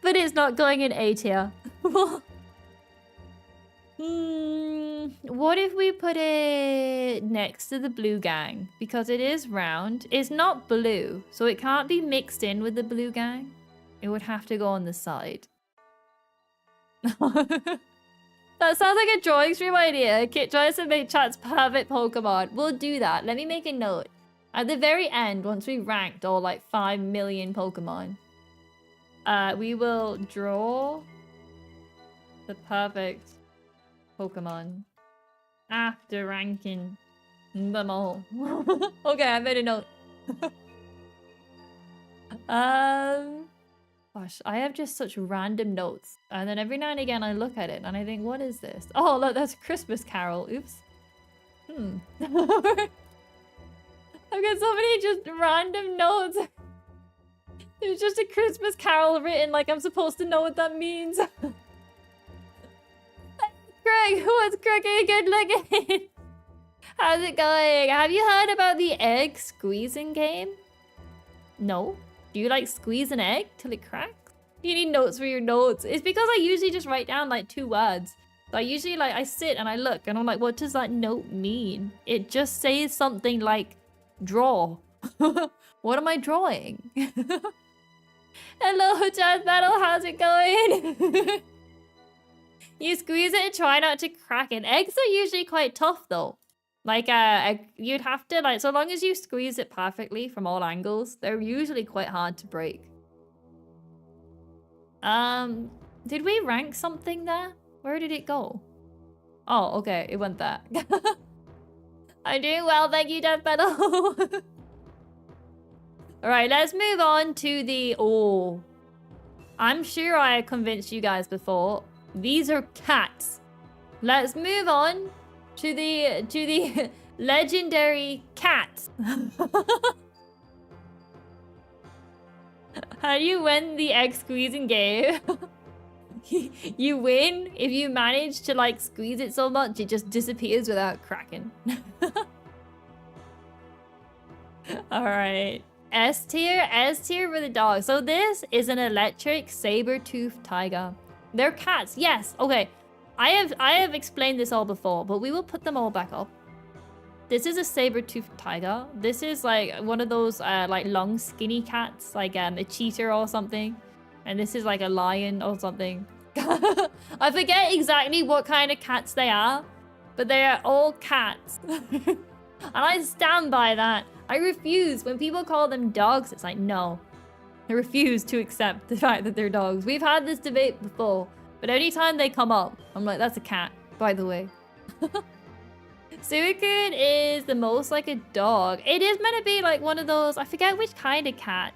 But it's not going in A tier. What if we put it next to the blue gang? Because it is round. It's not blue, so it can't be mixed in with the blue gang. It would have to go on the side. That sounds like a drawing stream idea. Kit tries to make chat's perfect Pokemon. We'll do that. Let me make a note. At the very end, once we ranked all like 5 million Pokemon, we will draw the perfect Pokemon after ranking them all. Okay, I made a note. Gosh, I have just such random notes. And then every now and again I look at it and I think, what is this? Oh, look, that's a Christmas Carol. Oops. I've got so many just random notes. There's just a Christmas Carol written like I'm supposed to know what that means. Greg, what's crooked? Good looking. How's it going? Have you heard about the egg squeezing game? No? Do you like squeeze an egg till it cracks? You need notes for your notes. It's because I usually just write down like 2 words. So I usually like, I sit and I look and I'm like, what does that note mean? It just says something like, draw. What am I drawing? Hello, Jazz Battle, how's it going? You squeeze it and try not to crack it. Eggs are usually quite tough though. Like, you'd have to, like, so long as you squeeze it perfectly from all angles, they're usually quite hard to break. Did we rank something there? Where did it go? Oh, okay, it went there. I'm doing well, thank you, Death Battle. Alright, let's move on to the... Oh. I'm sure I convinced you guys before. These are cats. Let's move on to the legendary cat. How do you win the egg squeezing game? You win if you manage to like squeeze it so much it just disappears without cracking. All right, S tier for the dog. So this is an electric saber-toothed tiger. They're cats, yes. Okay, I have explained this all before, but we will put them all back up. This is a saber-toothed tiger. This is like one of those like long skinny cats, like a cheetah or something. And this is like a lion or something. I forget exactly what kind of cats they are, but they are all cats. And I stand by that. I refuse. When people call them dogs, it's like, no. I refuse to accept the fact that they're dogs. We've had this debate before, but anytime they come up, I'm like, that's a cat, by the way. Suicune is the most like a dog. It is meant to be like one of those, I forget which kind of cat,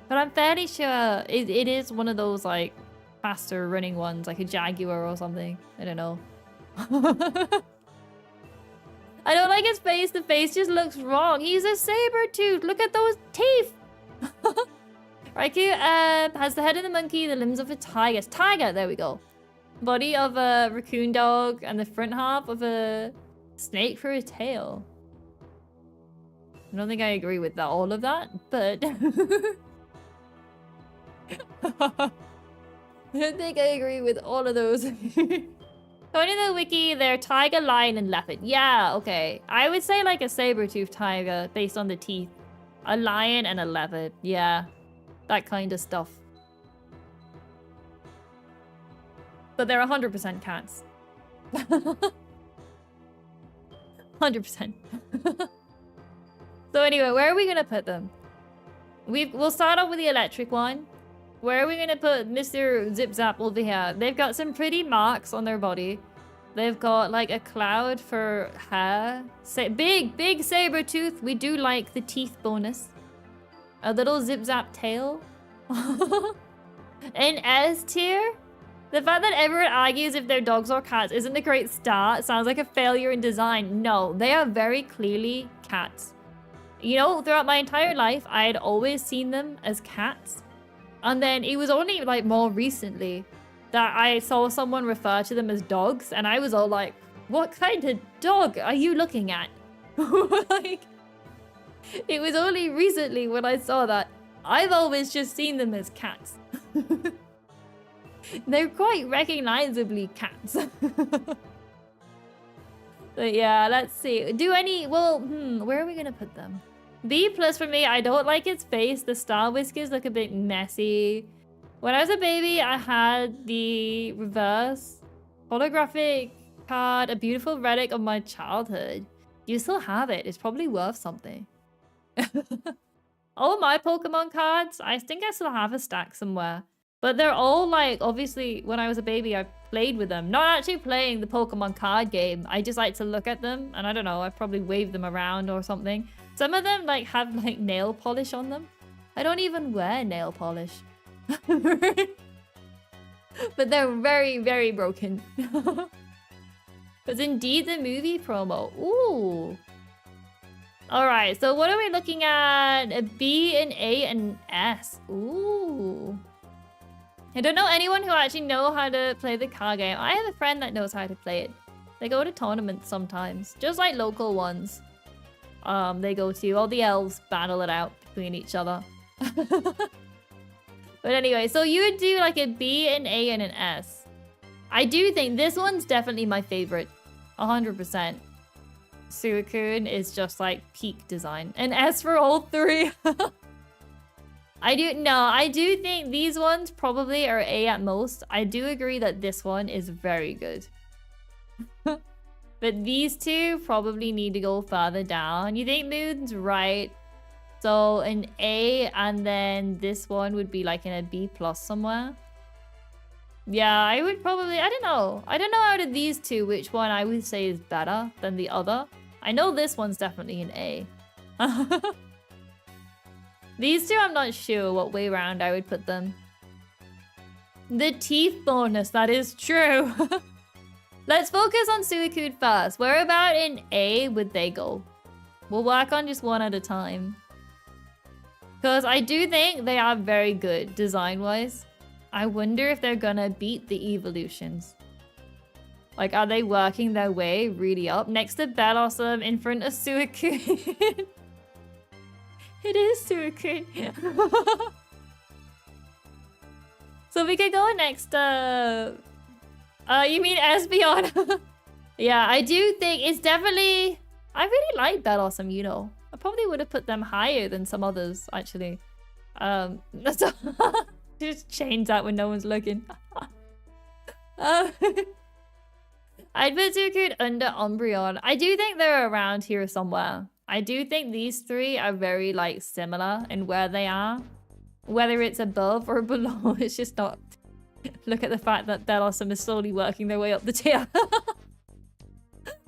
but I'm fairly sure it is one of those like faster running ones, like a jaguar or something. I don't know. I don't like his face. The face just looks wrong. He's a saber-tooth. Look at those teeth. Raikou has the head of the monkey, the limbs of a tiger. Tiger, there we go. Body of a raccoon dog and the front half of a snake for a tail. I don't think I agree with that, all of that, but... I don't think I agree with all of those. According to the wiki, they're tiger, lion, and leopard. Yeah, okay. I would say like a saber-toothed tiger based on the teeth. A lion and a leopard. Yeah, that kind of stuff. But they're 100% cats. 100%. So anyway, where are we gonna put them? We'll start off with the electric one. Where are we gonna put Mr. Zip Zap over here? They've got some pretty marks on their body. They've got like a cloud for hair. Big saber tooth. We do like the teeth bonus. A little Zip Zap tail. In S tier, the fact that everyone argues if they're dogs or cats isn't a great start. Sounds like a failure in design. No, they are very clearly cats. You know, throughout my entire life, I had always seen them as cats. And then it was only like more recently that I saw someone refer to them as dogs, and I was all like, what kind of dog are you looking at? Like, it was only recently when I saw that. I've always just seen them as cats. They're quite recognizably cats. But yeah, let's see. Do any... Well, where are we gonna put them? B+ for me. I don't like its face. The star whiskers look a bit messy. When I was a baby, I had the reverse holographic card, a beautiful relic of my childhood. You still have it. It's probably worth something. All my Pokemon cards, I think I still have a stack somewhere. But they're all like, obviously, when I was a baby, I played with them. Not actually playing the Pokemon card game. I just like to look at them. And I don't know, I probably wave them around or something. Some of them like have like nail polish on them. I don't even wear nail polish. But they're very, very broken. It's indeed the movie promo. Ooh. Alright, so what are we looking at? A B, an A, and an S. Ooh. I don't know anyone who actually know how to play the card game. I have a friend that knows how to play it. They go to tournaments sometimes. Just like local ones. They go to. All the elves battle it out between each other. But anyway, so you would do like a B, an A, and an S. I do think this one's definitely my favorite. 100%. Suicune is just like peak design. An S for all three. I do think these ones probably are A at most. I do agree that this one is very good. But these two probably need to go further down. You think Moon's right? So an A, and then this one would be like in a B+ somewhere. Yeah, I would probably, I don't know out of these two which one I would say is better than the other. I know this one's definitely an A. These two I'm not sure what way round I would put them. The teeth bonus, that is true. Let's focus on Suicune first. Where about in A would they go? We'll work on just one at a time. Because I do think they are very good design-wise. I wonder if they're gonna beat the evolutions. Like, are they working their way really up? Next to Bellossom, in front of Suicune. It is Suicune. So we could go next, you mean Espeon? Yeah, I do think it's definitely... I really like Bellossom, you know. I probably would have put them higher than some others, actually. Just change that when no one's looking. I'd put Suicune under Umbreon. I do think they're around here somewhere. I do think these three are very, like, similar in where they are. Whether it's above or below, it's just not... Look at the fact that Bellossom is slowly working their way up the tier.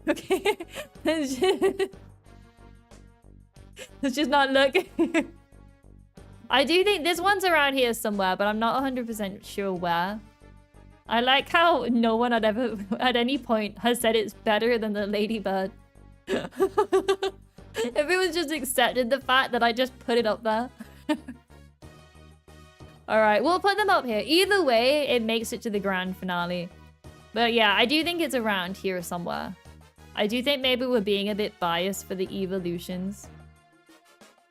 Okay. Let's just not look. I do think this one's around here somewhere, but I'm not 100% sure where. I like how no one had ever, at any point, has said it's better than the Ladybird. Everyone's just accepted the fact that I just put it up there. Alright, we'll put them up here. Either way, it makes it to the grand finale. But yeah, I do think it's around here somewhere. I do think maybe we're being a bit biased for the evolutions.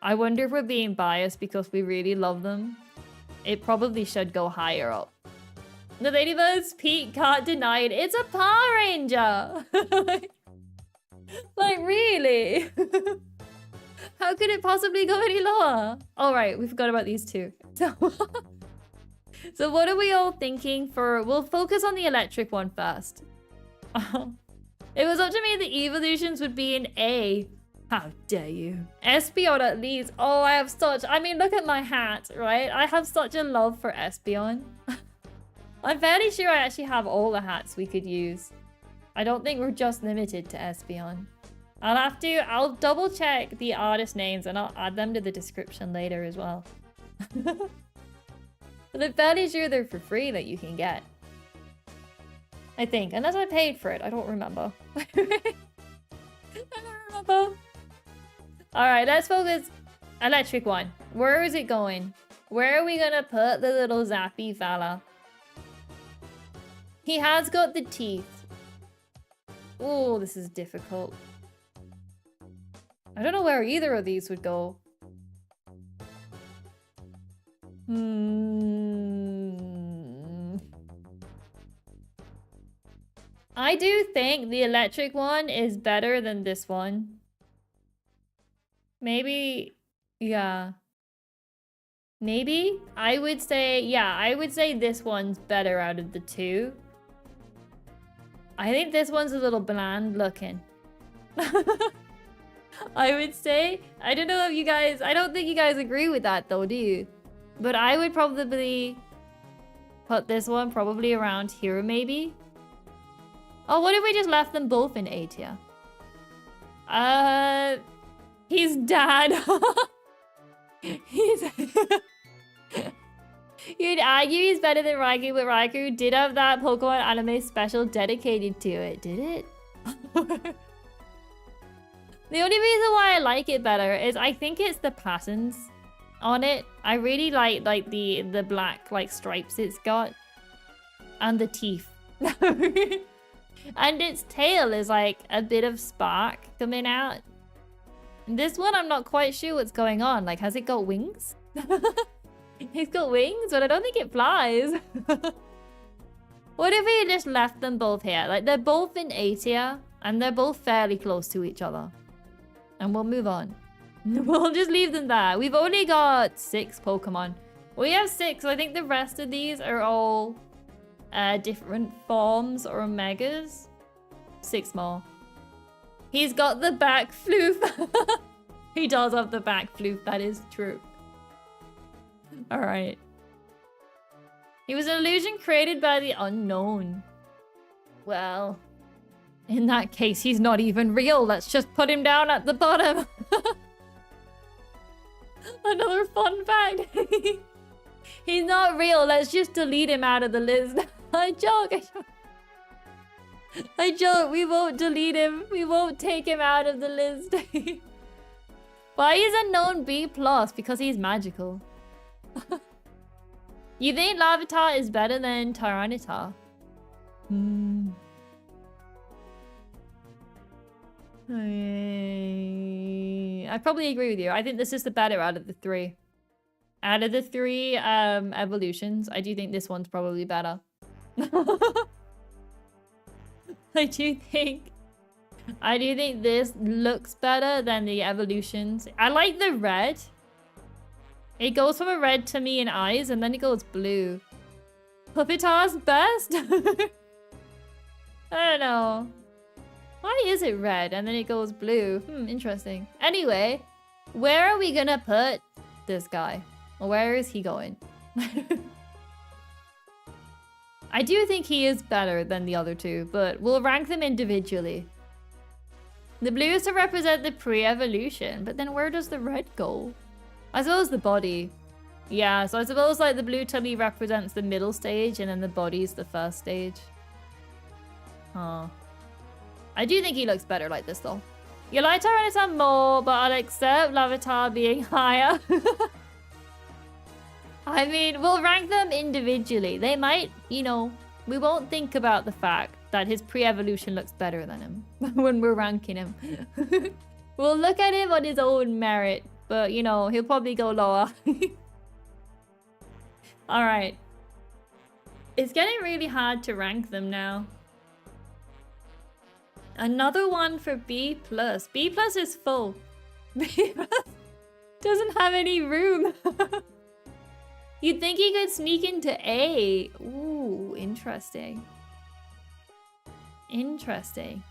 I wonder if we're being biased because we really love them. It probably should go higher up. The Ladybird's peak, can't deny it. It's a Power Ranger! Like, really? How could it possibly go any lower? All right, we forgot about these two. So what are we all thinking for... We'll focus on the electric one first. It was up to me, the evolutions would be an A. How dare you? Espeon at least. Oh, I have such... I mean, look at my hat, right? I have such a love for Espeon. I'm fairly sure I actually have all the hats we could use. I don't think we're just limited to Espeon. I'll double check the artist names and I'll add them to the description later as well. But I'm fairly sure they're for free that you can get. I think, unless I paid for it, I don't remember. I don't remember. Alright, let's focus. Electric one. Where is it going? Where are we gonna put the little zappy fella? He has got the teeth. Oh, this is difficult. I don't know where either of these would go. I do think the electric one is better than this one. Maybe, yeah. Maybe? I would say, yeah, I would say this one's better out of the two. I think this one's a little bland looking. I would say, I don't know if you guys, I don't think you guys agree with that though, do you? But I would probably put this one probably around here maybe. Oh, what if we just left them both in A tier? He's dad. He's... You'd argue he's better than Raikou, but Raikou did have that Pokemon anime special dedicated to it, did it? The only reason why I like it better is I think it's the patterns on it. I really like the black like stripes it's got. And the teeth. And its tail is like a bit of spark coming out. This one I'm not quite sure what's going on. Like, has it got wings? It's got wings, but I don't think it flies. What if we just left them both here? Like, they're both in A tier, and they're both fairly close to each other. And we'll move on. We'll just leave them there. We've only got 6 Pokemon. We have 6, so I think the rest of these are all different forms or megas. 6 more. He's got the back floof. He does have the back floof, that is true. Alright. He was an illusion created by the unknown. Well, in that case, he's not even real. Let's just put him down at the bottom. Another fun fact. He's not real. Let's just delete him out of the list. I joke. I joke. We won't delete him. We won't take him out of the list. Why is unknown B+? Because he's magical. You think Larvitar is better than Tyranitar? I probably agree with you. I think this is the better out of the 3. Out of the 3 evolutions, I do think this one's probably better. I do think this looks better than the evolutions. I like the red. It goes from a red to me in eyes, and then it goes blue. Puppetar's best? I don't know. Why is it red and then it goes blue? Interesting. Anyway, where are we gonna put this guy? Where is he going? I do think he is better than the other 2, but we'll rank them individually. The blue is to represent the pre-evolution, but then where does the red go? I suppose the body. Yeah, so I suppose like the blue to me represents the middle stage and then the body's the first stage. Huh. I do think he looks better like this though. You like Tyranitar more, but I'll accept Larvitar being higher. I mean, we'll rank them individually. They might, you know, we won't think about the fact that his pre-evolution looks better than him when we're ranking him. We'll look at him on his own merit, but, you know, he'll probably go lower. Alright. It's getting really hard to rank them now. Another one for B+. B+ is full. B+ doesn't have any room. You'd think he could sneak into A. Ooh, interesting. Interesting.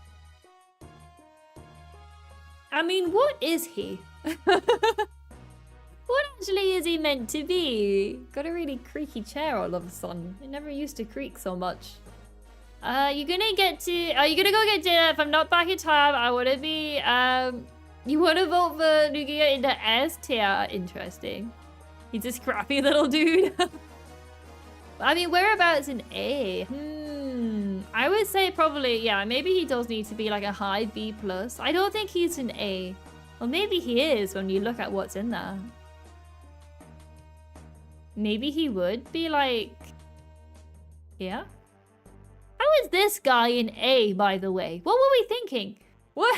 I mean, what is he? What actually is he meant to be? Got a really creaky chair all of a sudden. It never used to creak so much. You're gonna get to... Are you gonna go get dinner? If I'm not back in time, I wanna be... You wanna vote for Lugia into S tier? Interesting. He's a scrappy little dude. I mean, whereabouts in A? I would say probably, yeah, maybe he does need to be like a high B+. I don't think he's an A. Well, maybe he is when you look at what's in there. maybe he would be like... Yeah? How is this guy in A, by the way? What were we thinking? What?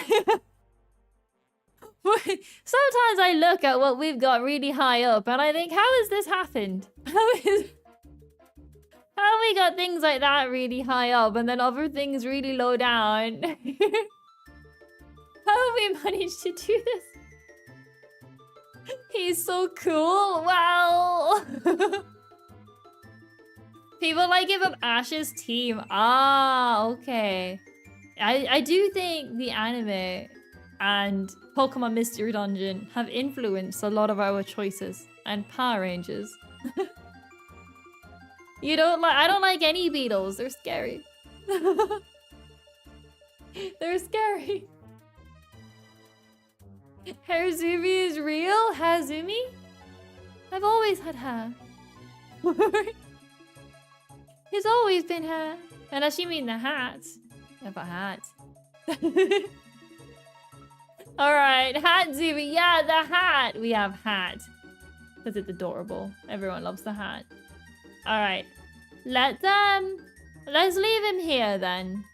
Sometimes I look at what we've got really high up and I think, how has this happened? How have we got things like that really high up and then other things really low down? How have we managed to do this? He's so cool. Wow. People like him from Ash's team. Ah, okay. I do think the anime and Pokemon Mystery Dungeon have influenced a lot of our choices and Power Rangers. You don't like... I don't like any beetles. They're scary. They're scary. Harazumi is real? Hazumi? I've always had hair. He's always been hair. Unless you mean the hat. I have a hat. Alright, Hatzumi. Yeah, the hat. We have hat. Because it's adorable. Everyone loves the hat. Alright. Let's leave him here then.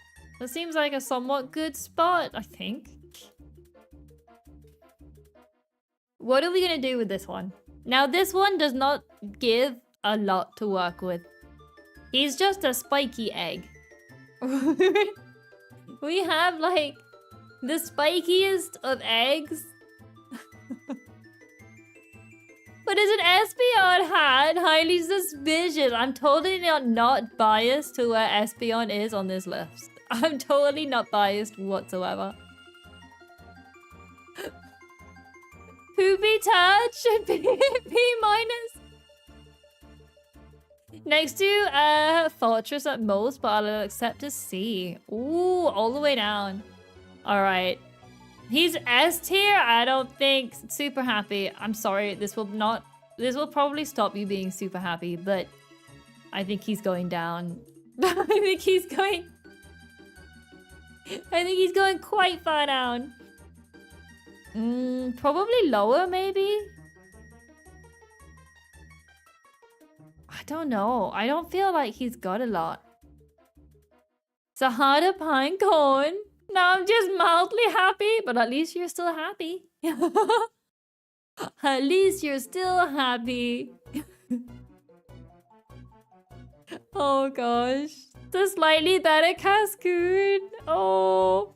That seems like a somewhat good spot, I think. What are we gonna do with this one? Now, this one does not give a lot to work with. He's just a spiky egg. We have, like, the spikiest of eggs. But is an Espeon hat highly suspicious? I'm totally not biased to where Espeon is on this list. I'm totally not biased whatsoever. Poopy touch, B minus. Next to Fortress at most, but I'll accept a C. Ooh, all the way down. All right. He's S tier. I don't think super happy. I'm sorry. This will probably stop you being super happy, but I think he's going down. I think he's going quite far down. Probably lower, maybe? I don't know. I don't feel like he's got a lot. Sahara pine cone. Now I'm just mildly happy, but at least you're still happy. At least you're still happy. Oh gosh. The slightly better Cascoon. Oh.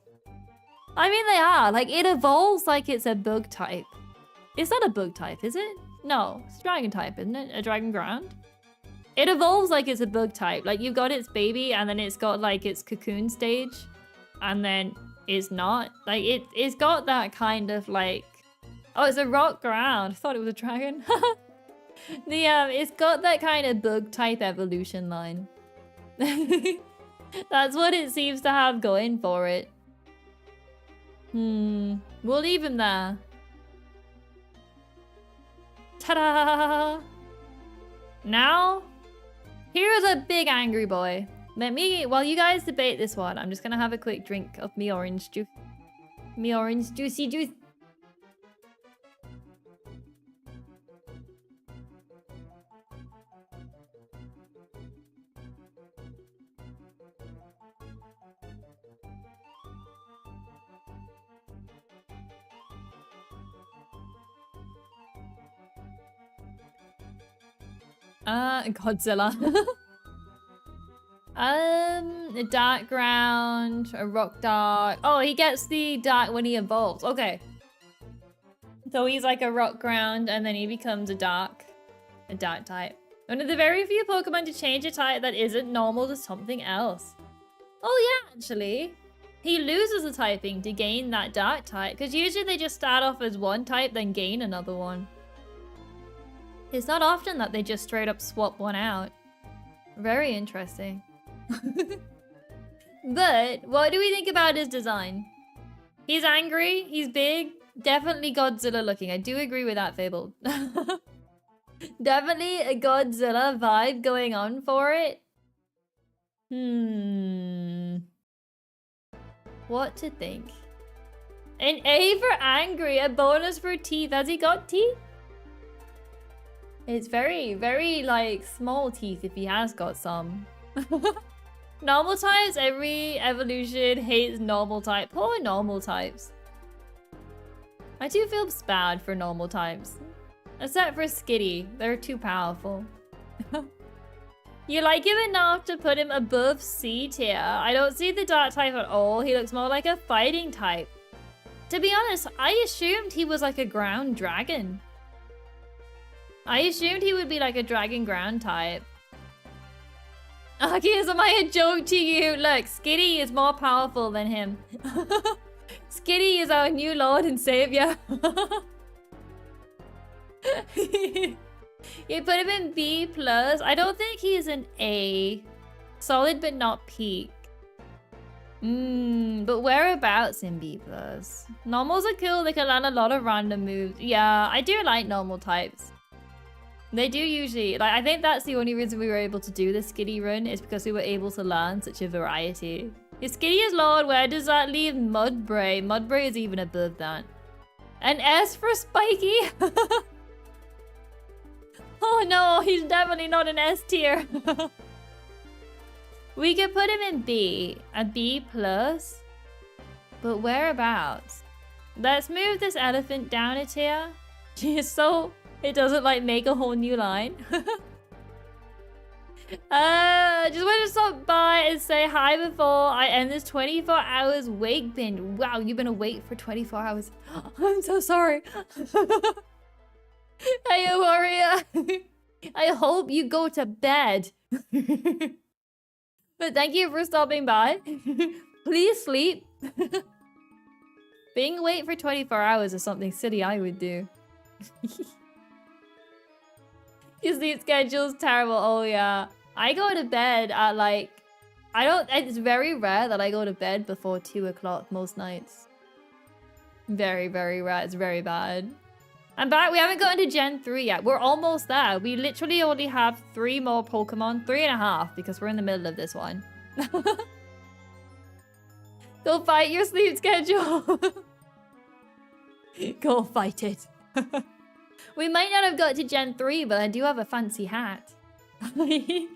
I mean, they are. Like, it evolves like it's a bug type. It's not a bug type, is it? No, it's a dragon type, isn't it? A dragon ground? It evolves like it's a bug type. Like, you've got its baby, and then it's got, like, its cocoon stage. And then it's not. Like, it's got that kind of, like... Oh, it's a rock ground. I thought it was a dragon. It's got that kind of bug type evolution line. That's what it seems to have going for it. We'll leave him there. Ta-da! Now, here's a big angry boy. While you guys debate this one, I'm just gonna have a quick drink of me orange juice. Me orange juicy juice. Godzilla. A dark ground, a rock dark. Oh, he gets the dark when he evolves. Okay. So he's like a rock ground and then he becomes a dark type. One of the very few Pokemon to change a type that isn't normal to something else. Oh yeah, actually. He loses a typing to gain that dark type, because usually they just start off as one type, then gain another one. It's not often that they just straight up swap one out. Very interesting. But what do we think about his design? He's angry, he's big, definitely Godzilla looking. I do agree with that, Fable. Definitely a Godzilla vibe going on for it. What to think? An A for angry, a bonus for teeth. Has he got teeth? It's very, very, like, small teeth if he has got some. Normal types, every evolution hates normal type. Poor normal types. I do feel bad for normal types. Except for Skitty. They're too powerful. You like him enough to put him above C tier. I don't see the dark type at all. He looks more like a fighting type. To be honest, I assumed he was like a ground dragon. I assumed he would be like a dragon ground type. Akias, am I a joke to you? Look, Skitty is more powerful than him. Skitty is our new lord and savior. You put him in B+. I don't think he's an A. Solid but not peak. But whereabouts in B+? Normals are cool, they can learn a lot of random moves. Yeah, I do like normal types. They do usually, like, I think that's the only reason we were able to do the Skitty run is because we were able to learn such a variety. If Skitty is Lord, where does that leave Mudbray? Mudbray is even above that. An S for Spiky? Oh no, he's definitely not an S tier. We could put him in B, a B+. But whereabouts? Let's move this elephant down a tier. Just so it doesn't like make a whole new line. Just want to stop by and say hi before I end this 24 hours wake binge. Wow, you've been awake for 24 hours. I'm so sorry. Hey, warrior. I hope you go to bed. But thank you for stopping by. Please sleep. Being awake for 24 hours is something silly I would do. Your sleep schedule's terrible. Oh yeah. I go to bed at like... it's very rare that I go to bed before 2 o'clock most nights. Very, very rare. It's very bad. I'm back. We haven't gotten to Gen 3 yet. We're almost there. We literally only have 3 more Pokemon. 3.5 because we're in the middle of this one. Go fight your sleep schedule. Go fight it. We might not have got to Gen 3, but I do have a fancy hat. we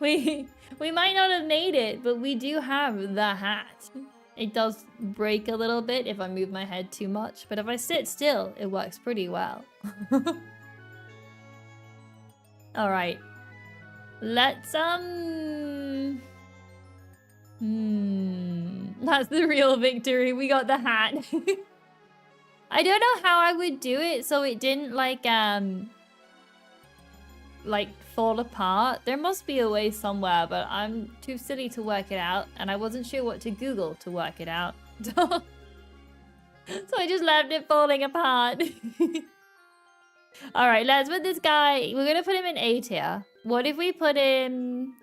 might not have made it, but we do have the hat. It does break a little bit if I move my head too much, but if I sit still, it works pretty well. All right. Let's, That's the real victory. We got the hat. I don't know how I would do it so it didn't, like fall apart. There must be a way somewhere, but I'm too silly to work it out, and I wasn't sure what to Google to work it out. So I just left it falling apart. All right, let's put this guy... We're gonna put him in A tier. What if we put him...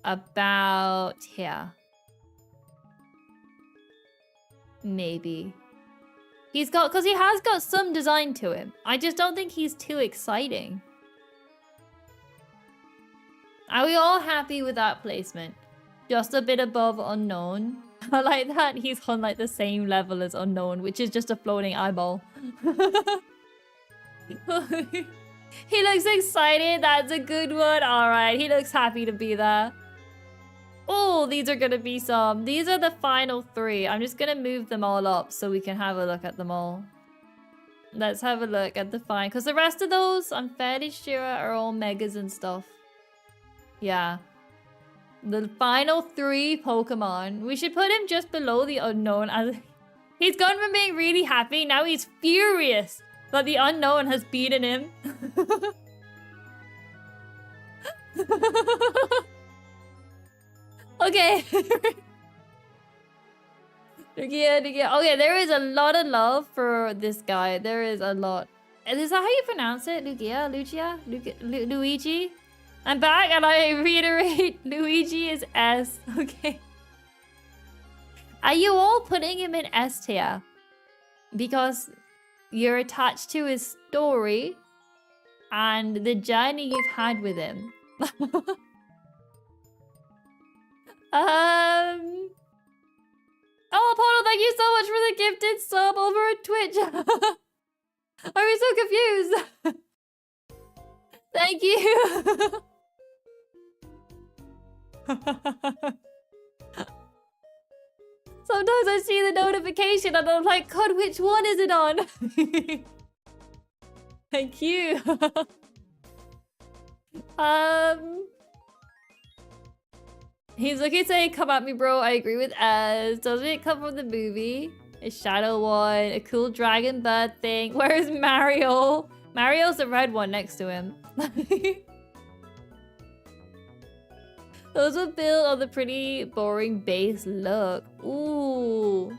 about here? Maybe. He's got... Because he has got some design to him. I just don't think he's too exciting. Are we all happy with that placement? Just a bit above Unknown. I like that he's on like the same level as Unknown, which is just a floating eyeball. He looks excited. That's a good one. All right, he looks happy to be there. Oh, these are gonna be some. These are the final 3. I'm just gonna move them all up so we can have a look at them all. Let's have a look at the final, because the rest of those I'm fairly sure are all megas and stuff. Yeah. The final 3 Pokemon. We should put him just below the Unknown. As he's gone from being really happy, now he's furious that the Unknown has beaten him. Okay. Okay, there is a lot of love for this guy. There is a lot. Is that how you pronounce it? Luigi? I'm back and I reiterate, Luigi is S. Okay. Are you all putting him in S tier? Because you're attached to his story and the journey you've had with him. Oh, Portal, thank you so much for the gifted sub over at Twitch. Are we so confused? Thank you. Sometimes I see the notification and I'm like, God, which one is it on? Thank you. He's looking to say, come at me, bro. I agree with Az. Doesn't it come from the movie? A shadow one, a cool dragon bird thing. Where is Mario? Mario's the red one next to him. Those were built on the pretty boring base look. Ooh.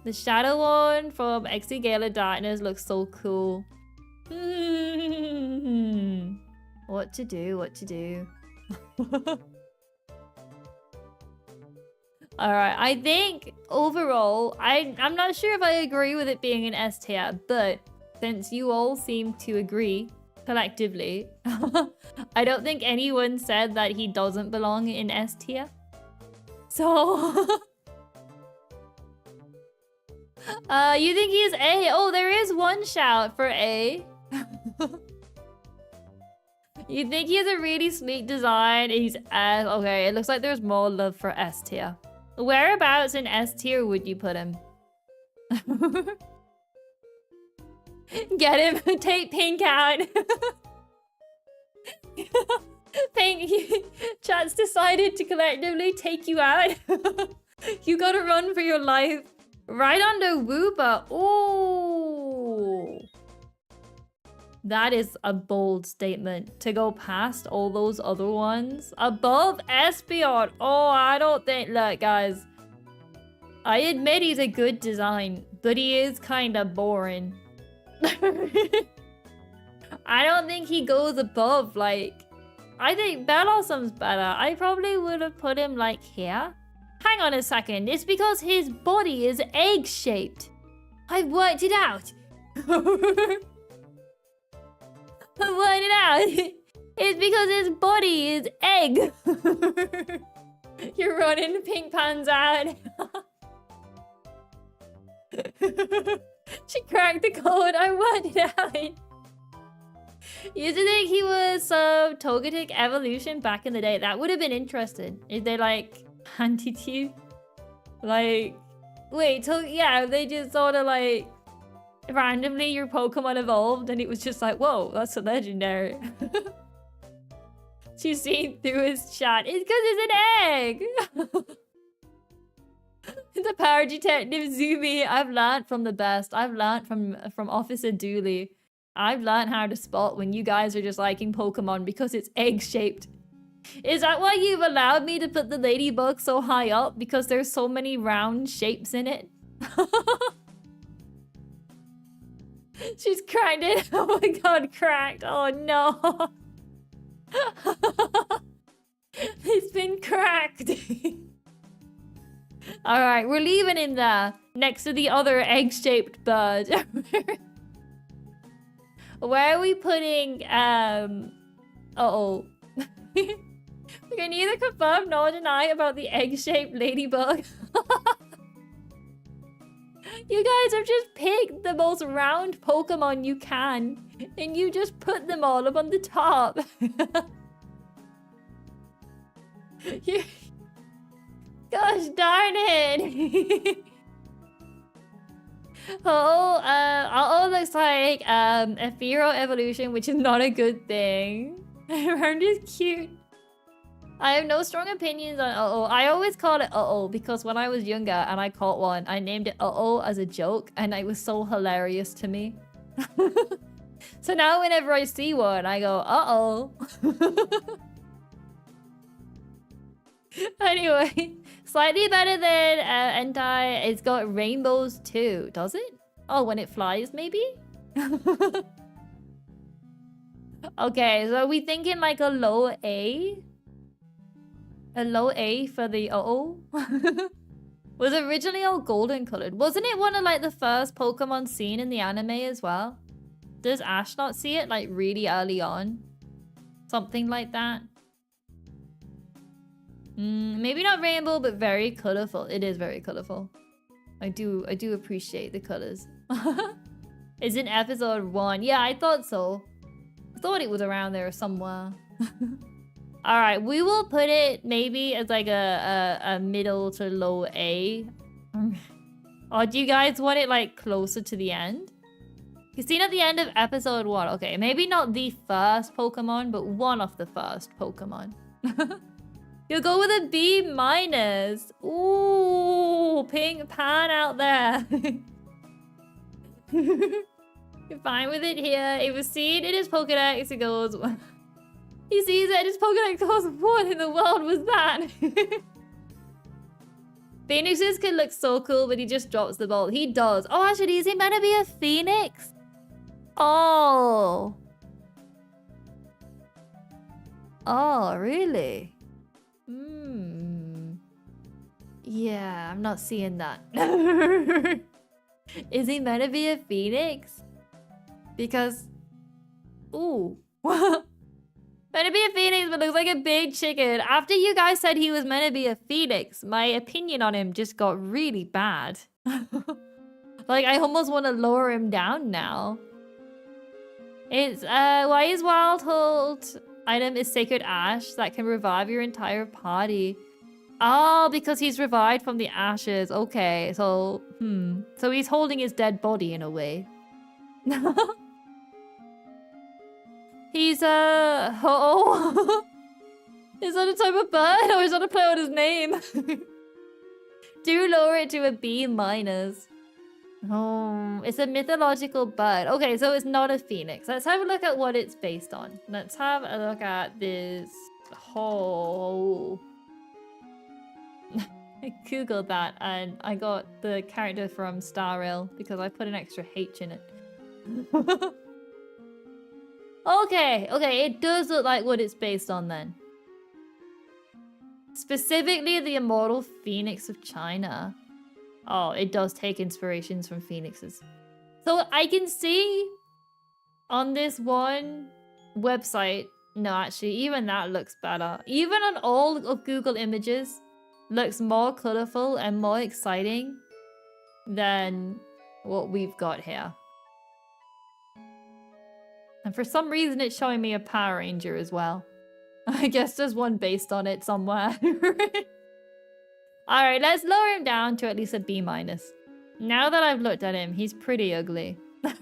The shadow one from XD Gala Darkness looks so cool. What to do, what to do. Alright, I think overall, I'm not sure if I agree with it being an S tier, but since you all seem to agree collectively, I don't think anyone said that he doesn't belong in S tier. So... you think he's A? Oh, there is one shout for A. You think he has a really sleek design? He's S. Okay, it looks like there's more love for S tier. Whereabouts in S tier would you put him? Get him. Take Pink out. Pink, chat's decided to collectively take you out. You gotta run for your life. Right under Wooper. Ooh. That is a bold statement to go past all those other ones. Above Espeon. Oh, I don't think... Look, guys. I admit he's a good design, but he is kind of boring. I don't think he goes above, like... I think Bellossum's better. I probably would have put him, like, here. Hang on a second. It's because his body is egg-shaped. I've worked it out. I worked it out. It's because his body is egg. You're running Pink Pan's out. She cracked the code. I worked it out. Used to think he was some Togetic evolution back in the day. That would have been interesting if they like handed you like wait, yeah, they just sort of like randomly your Pokemon evolved and it was just like, whoa, that's a legendary. She's seen through his chat. It's because it's an egg. The power detective Zumi. I've learned from the best. I've learned from Officer Dooley. I've learned how to spot when you guys are just liking Pokemon because it's egg-shaped. Is that why you've allowed me to put the ladybug so high up? Because there's so many round shapes in it? She's cracked it. Oh my god, cracked. Oh no. It's been cracked. Alright, we're leaving him there. Next to the other egg-shaped bird. Where are we putting, uh-oh. We can neither confirm nor deny about the egg-shaped ladybug. You guys have just picked the most round Pokemon you can, and you just put them all up on the top. Gosh darn it. Oh, looks like a Fearow evolution, which is not a good thing. Round is cute. I have no strong opinions on uh-oh. I always call it uh-oh because when I was younger and I caught one, I named it uh-oh as a joke and it was so hilarious to me. So now whenever I see one, I go, uh-oh. Anyway, slightly better than Entei. It's got rainbows too, does it? Oh, when it flies, maybe? Okay, so are we thinking like a low A? A low A for the uh-oh? Was originally all golden colored. Wasn't it one of like the first Pokemon seen in the anime as well? Does Ash not see it like really early on? Something like that. Maybe not rainbow, but very colorful. It is very colorful. I do appreciate the colors. It's in episode 1. Yeah, I thought so. thought it was around there somewhere. Alright, we will put it maybe as like a middle to low A. Or do you guys want it like closer to the end? You've seen at the end of episode 1. Okay, maybe not the first Pokemon, but one of the first Pokemon. You'll go with a B minus. Ooh, pink pan out there. You're fine with it here. If you see it in his Pokedex, it goes... He sees it in his Pokedex, goes, what in the world was that? Phoenixes can look so cool, but he just drops the ball. He does. Oh, actually, is he meant to be a phoenix? Oh. Oh, really? Hmm. Yeah, I'm not seeing that. Is he meant to be a phoenix? Because... Ooh. Meant to be a phoenix, but looks like a big chicken. After you guys said he was meant to be a phoenix, my opinion on him just got really bad. Like, I almost want to lower him down now. It's, why is Wild Hold item is Sacred Ash that can revive your entire party? Oh, because he's revived from the ashes. Okay, so, So he's holding his dead body in a way. He's, oh. Is that a type of bird or is that a play on his name? Do lower it to a B minus. Oh, it's a mythological bird. Okay, so it's not a phoenix. Let's have a look at what it's based on. Let's have a look at this whole... I googled that and I got the character from Star Rail because I put an extra H in it. Okay, it does look like what it's based on then. Specifically the immortal phoenix of China. Oh, it does take inspirations from phoenixes. So I can see on this one website, no, actually, even that looks better. Even on all of Google Images, looks more colorful and more exciting than what we've got here. And for some reason, it's showing me a Power Ranger as well. I guess there's one based on it somewhere. Alright, let's lower him down to at least a B minus. Now that I've looked at him, he's pretty ugly. Now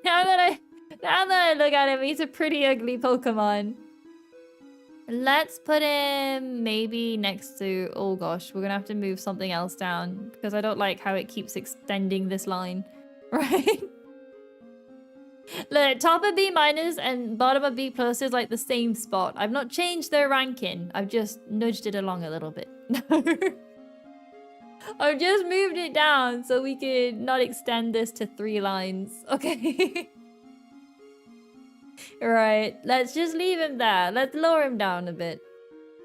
that I look at him, he's a pretty ugly Pokemon. Let's put him maybe next to... Oh gosh, we're gonna have to move something else down because I don't like how it keeps extending this line. Right? Look, top of B minus and bottom of B plus is like the same spot. I've not changed their ranking. I've just nudged it along a little bit. I've just moved it down so we could not extend this to 3 lines. Okay. Right, let's just leave him there. Let's lower him down a bit.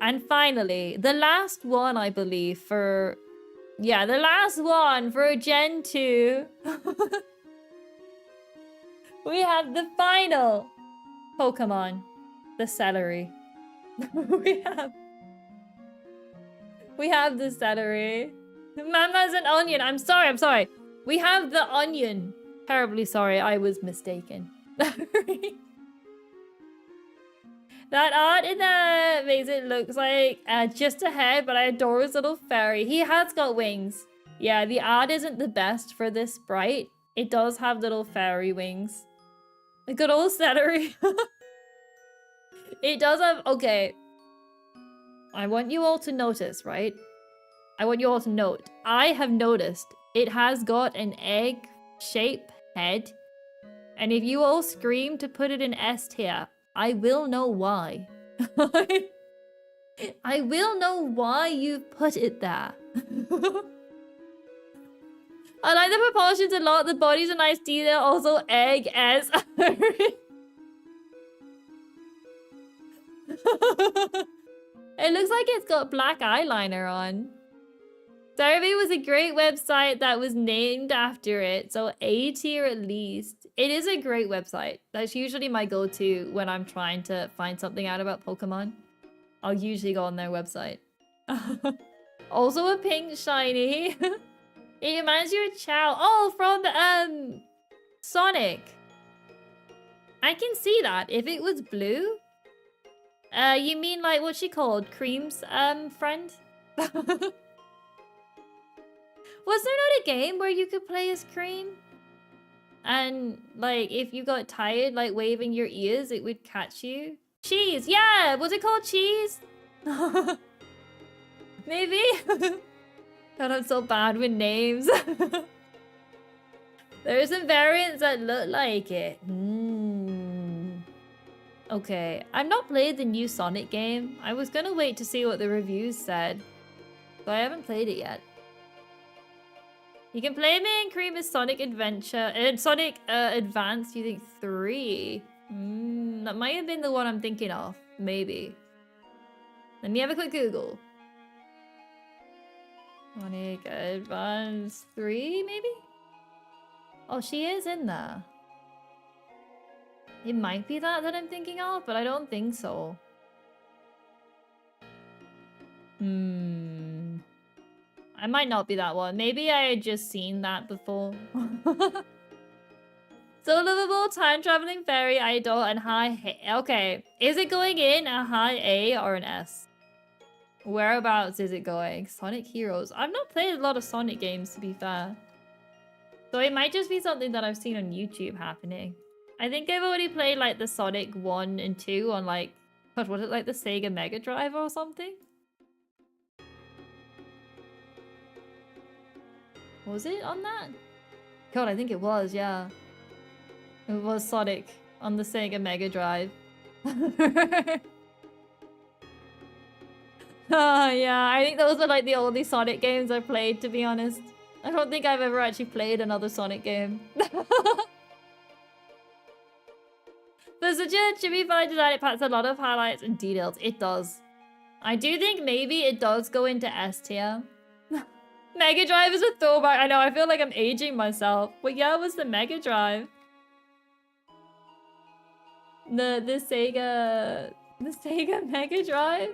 And finally, the last one, I believe, for... Yeah, the last one for Gen 2. We have the final Pokemon, the celery. we have the celery. Mama's an onion. I'm sorry. We have the onion. Terribly sorry, I was mistaken. That art in the Mason looks like just a head, but I adore his little fairy. He has got wings. Yeah, the art isn't the best for this sprite. It does have little fairy wings. A good old celery. It does have... Okay. I want you all to notice, right? I want you all to note. I have noticed it has got an egg-shaped head. And if you all scream to put it in S tier, I will know why. I will know why you've put it there. I like the proportions a lot. The body's a nice detail. Also, egg as. It looks like it's got black eyeliner on. Survey was a great website that was named after it, so A tier at least. It is a great website. That's usually my go-to when I'm trying to find something out about Pokemon. I'll usually go on their website. Also a pink shiny. It reminds you of Chow. Oh, from Sonic. I can see that. If it was blue? You mean like what's she called? Cream's friend? Was there not a game where you could play as Cream? And like if you got tired like waving your ears, it would catch you? Cheese, yeah! Was it called Cheese? Maybe? God, I'm so bad with names. There are some variants that look like it. Okay, I've not played the new Sonic game. I was gonna wait to see what the reviews said, but I haven't played it yet. You can play me and Cream as Sonic Adventure, Sonic Advance, you think 3? That might have been the one I'm thinking of, maybe. Let me have a quick Google. Sonic Advance 3, maybe? Oh, she is in there. It might be that I'm thinking of, but I don't think so. I might not be that one. Maybe I had just seen that before. So lovable, time-traveling fairy, idol, and high... Okay, is it going in a high A or an S? Whereabouts is it going? Sonic Heroes. I've not played a lot of Sonic games, to be fair. So it might just be something that I've seen on YouTube happening. I think I've already played like the Sonic 1 and 2 on like... God, was it like the Sega Mega Drive or something? Was it on that? God, I think it was, yeah. It was Sonic on the Sega Mega Drive. Oh, yeah, I think those are like the only Sonic games I've played, to be honest. I don't think I've ever actually played another Sonic game. But such a chibi fine design, it packs a lot of highlights and details. It does. I do think maybe it does go into S tier. Mega Drive is a throwback. I know, I feel like I'm aging myself. But yeah, it was the Mega Drive. The Sega Mega Drive.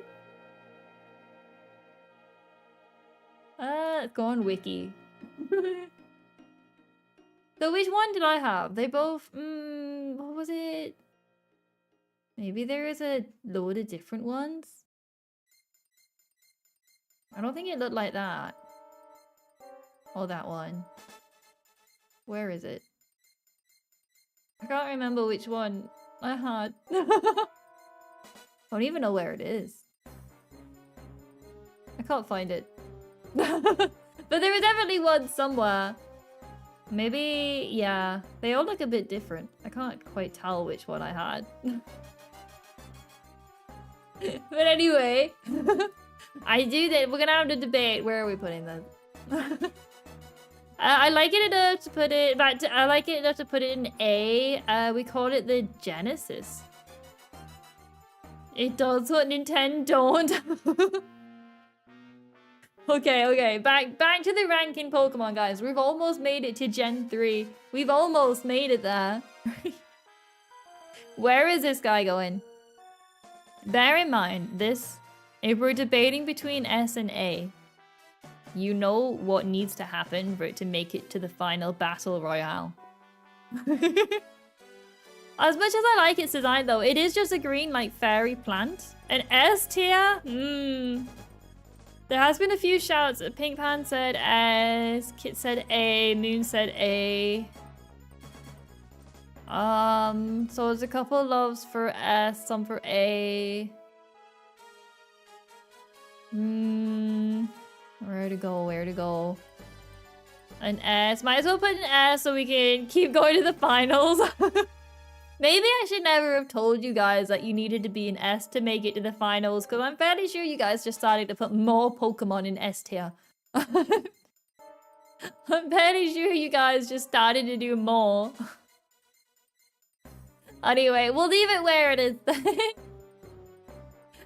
Go on Wiki. So which one did I have? They both, what was it? Maybe there is a load of different ones. I don't think it looked like that. Oh, that one. Where is it? I can't remember which one I had. I don't even know where it is. I can't find it. But there is definitely one somewhere. Maybe, yeah. They all look a bit different. I can't quite tell which one I had. But anyway, I do that. We're gonna have a debate. Where are we putting them? I like it enough to put it back. I like it enough to put it in A. We called it the Genesis. It does what Nintendo don't. Okay. Back to the ranking Pokemon, guys. We've almost made it to Gen 3. We've almost made it there. Where is this guy going? Bear in mind, this, if we're debating between S and A, you know what needs to happen for it to make it to the final battle royale. As much as I like its design though, it is just a green like fairy plant. An S tier? There has been a few shouts. Pink Pan said S, Kit said A, Moon said A. So there's a couple loves for S, some for A. Where to go? An S. Might as well put an S so we can keep going to the finals. Maybe I should never have told you guys that you needed to be an S to make it to the finals, because I'm fairly sure you guys just started to put more Pokemon in S tier. I'm fairly sure you guys just started to do more. Anyway, we'll leave it where it is.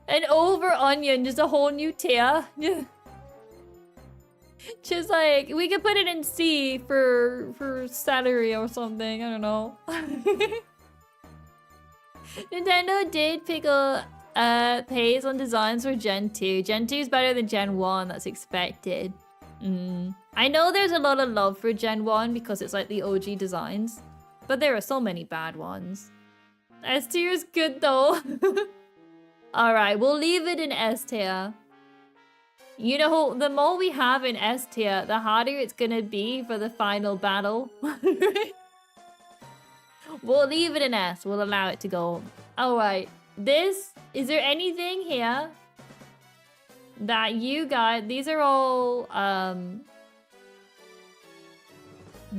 An over onion, just a whole new tier. Just like, we could put it in C for celery or something, I don't know. Nintendo did pick a pays on designs for Gen 2. Gen 2 is better than Gen 1, that's expected. I know there's a lot of love for Gen 1 because it's like the OG designs, but there are so many bad ones. S tier is good though. Alright, we'll leave it in S tier. You know, the more we have in S tier, the harder it's gonna be for the final battle. We'll leave it in S. We'll allow it to go. Alright, is there anything here that you guys... These are all, I'm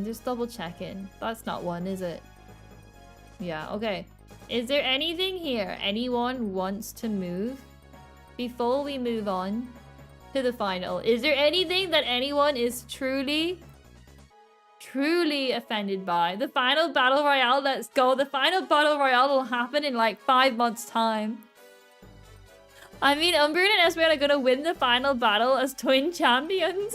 just double checking. That's not one, is it? Yeah, okay. Is there anything here anyone wants to move before we move on to the final? Is there anything that anyone is truly offended by? The final battle royale, let's go. The final battle royale will happen in like 5 months' time. I mean, Umbreon and Esmeralda are gonna win the final battle as twin champions.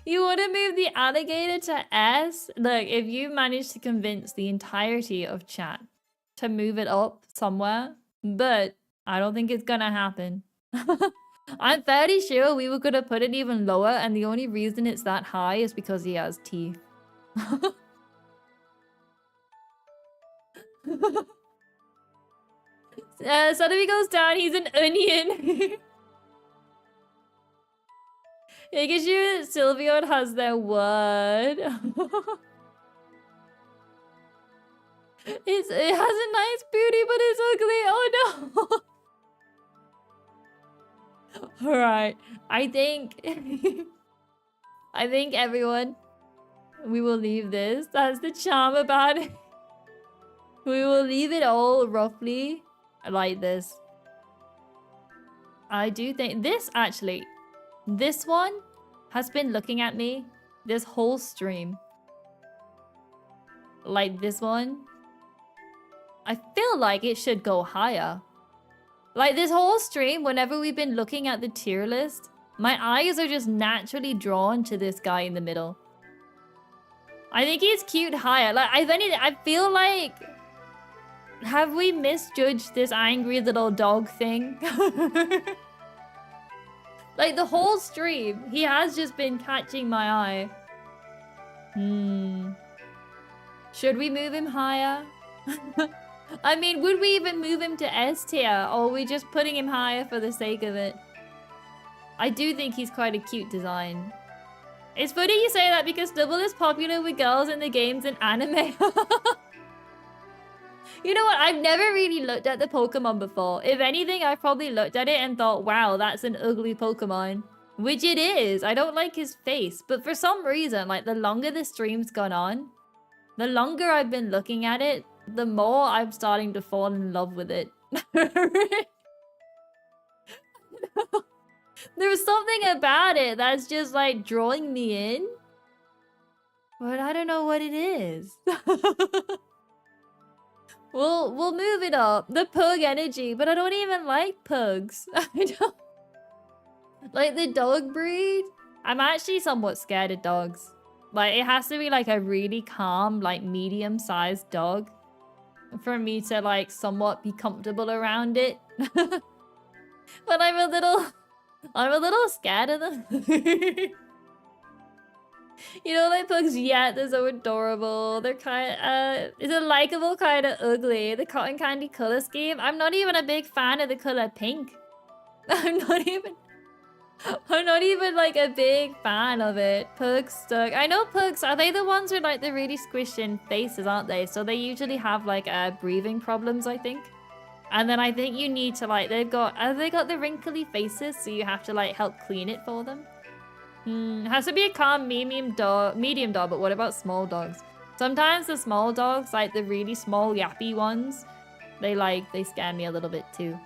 You want to move the alligator to S? Look, if you manage to convince the entirety of chat to move it up somewhere, but I don't think it's gonna happen. I'm fairly sure we were gonna put it even lower, and the only reason it's that high is because he has teeth. Suddenly goes down, he's an onion. Pikachu and Sylveon has their word. It has a nice beauty, but it's ugly. Oh no. Alright. I think everyone, we will leave this. That's the charm about it. We will leave it all roughly like this. I do think this actually, this one has been looking at me this whole stream. Like this one. I feel like it should go higher. Like this whole stream, whenever we've been looking at the tier list, my eyes are just naturally drawn to this guy in the middle. I think he's cute higher. Like, if anything, I feel like... Have we misjudged this angry little dog thing? Like, the whole stream, he has just been catching my eye. Should we move him higher? I mean, would we even move him to S tier? Or are we just putting him higher for the sake of it? I do think he's quite a cute design. It's funny you say that because Double is popular with girls in the games and anime. You know what? I've never really looked at the Pokemon before. If anything, I've probably looked at it and thought, wow, that's an ugly Pokemon. Which it is. I don't like his face. But for some reason, like the longer the stream's gone on, the longer I've been looking at it, the more I'm starting to fall in love with it. There's something about it that's just like drawing me in. But I don't know what it is. We'll move it up. The pug energy, but I don't even like pugs. I don't like the dog breed. I'm actually somewhat scared of dogs. Like it has to be like a really calm, like medium-sized dog for me to like somewhat be comfortable around it. But I'm a little scared of them. You know, like pugs, yeah, they're so adorable. They're kind of, it's a likable kind of ugly. The cotton candy color scheme. I'm not even a big fan of the color pink. I'm not even like a big fan of it. Pugs stuck. I know pugs, are they the ones with like the really squished faces, aren't they? So they usually have like breathing problems, I think. And then I think you need to like, have they got the wrinkly faces? So you have to like help clean it for them. Has to be a calm medium dog, but what about small dogs? Sometimes the small dogs, like the really small yappy ones, they scare me a little bit too.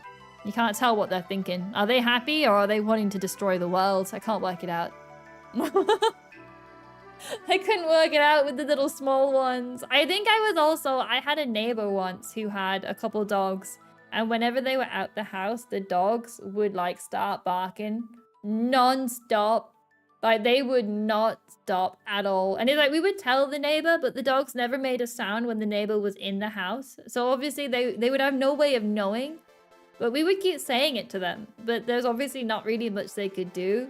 You can't tell what they're thinking. Are they happy or are they wanting to destroy the world? I can't work it out. I couldn't work it out with the little small ones. I think I had a neighbor once who had a couple dogs, and whenever they were out the house, the dogs would like start barking non-stop. Like, they would not stop at all. And it's like, we would tell the neighbor, but the dogs never made a sound when the neighbor was in the house. So obviously, they would have no way of knowing. But we would keep saying it to them. But there's obviously not really much they could do.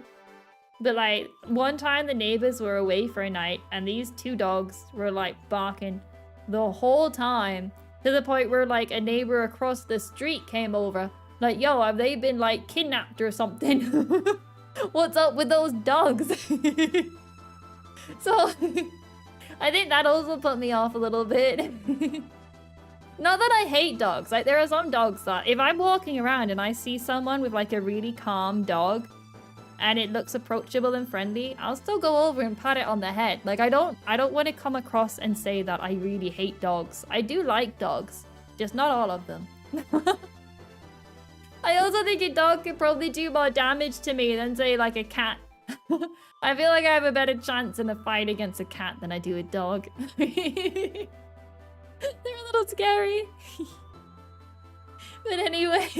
But like, one time the neighbors were away for a night, and these two dogs were like barking the whole time. To the point where, like, a neighbor across the street came over. Like, yo, have they been, like, kidnapped or something? What's up with those dogs? So, I think that also put me off a little bit. Not that I hate dogs. Like, there are some dogs that if I'm walking around and I see someone with, like, a really calm dog and it looks approachable and friendly, I'll still go over and pat it on the head. Like, I don't want to come across and say that I really hate dogs. I do like dogs, just not all of them. I also think a dog could probably do more damage to me than, say, like a cat. I feel like I have a better chance in a fight against a cat than I do a dog. They're a little scary. But anyway,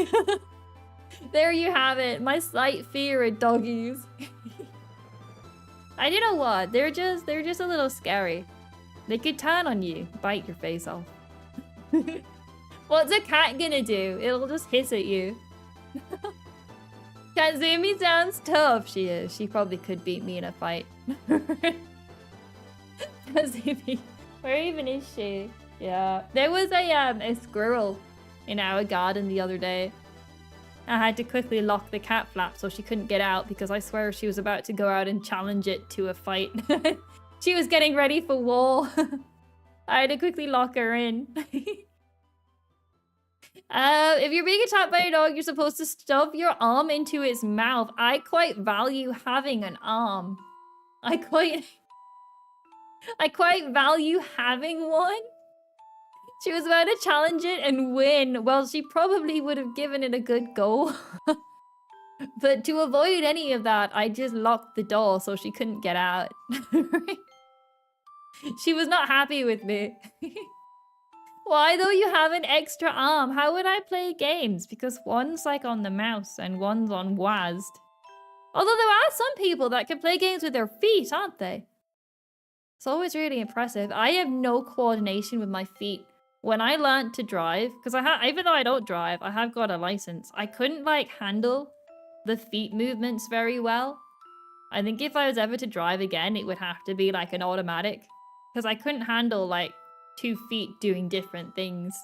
there you have it. My slight fear of doggies. And you know what? They're just a little scary. They could turn on you, bite your face off. What's a cat gonna do? It'll just hiss at you. Kitzumii sounds tough. She is. She probably could beat me in a fight. Kitzumii, where even is she? Yeah. There was a squirrel in our garden the other day. I had to quickly lock the cat flap so she couldn't get out because I swear she was about to go out and challenge it to a fight. She was getting ready for war. I had to quickly lock her in. If you're being attacked by a dog, you're supposed to stuff your arm into its mouth. I quite value having an arm. I quite value having one. She was about to challenge it and win. Well, she probably would have given it a good go. But to avoid any of that, I just locked the door so she couldn't get out. She was not happy with me. Why though you have an extra arm? How would I play games? Because one's like on the mouse and one's on WASD. Although there are some people that can play games with their feet, aren't they? It's always really impressive. I have no coordination with my feet. When I learned to drive, because even though I don't drive, I have got a license. I couldn't like handle the feet movements very well. I think if I was ever to drive again, it would have to be like an automatic. Because I couldn't handle like 2 feet doing different things.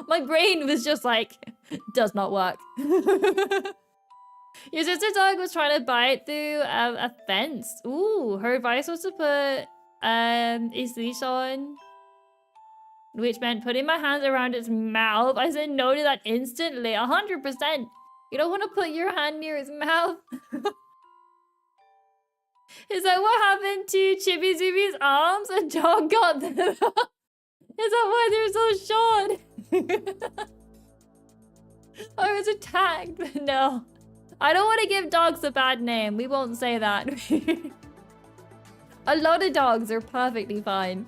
My brain was just like, does not work. Your sister's dog was trying to bite through a fence. Ooh, her advice was to put his leash on, which meant putting my hands around its mouth. I said no to that instantly, 100%. You don't want to put your hand near its mouth. Is that what happened to Chibi Zubi's arms? A dog got them. Is that why they're so short? I was attacked. No. I don't want to give dogs a bad name. We won't say that. A lot of dogs are perfectly fine.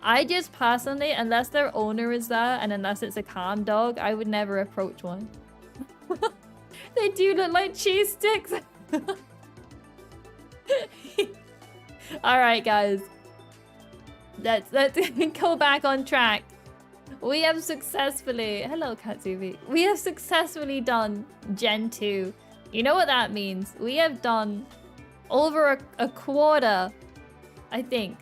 I just personally, unless their owner is there and unless it's a calm dog, I would never approach one. They do look like cheese sticks. Alright guys, let's go back on track. We have successfully, hello Kitzumii, we have successfully done Gen 2. You know what that means? We have done over a quarter, I think.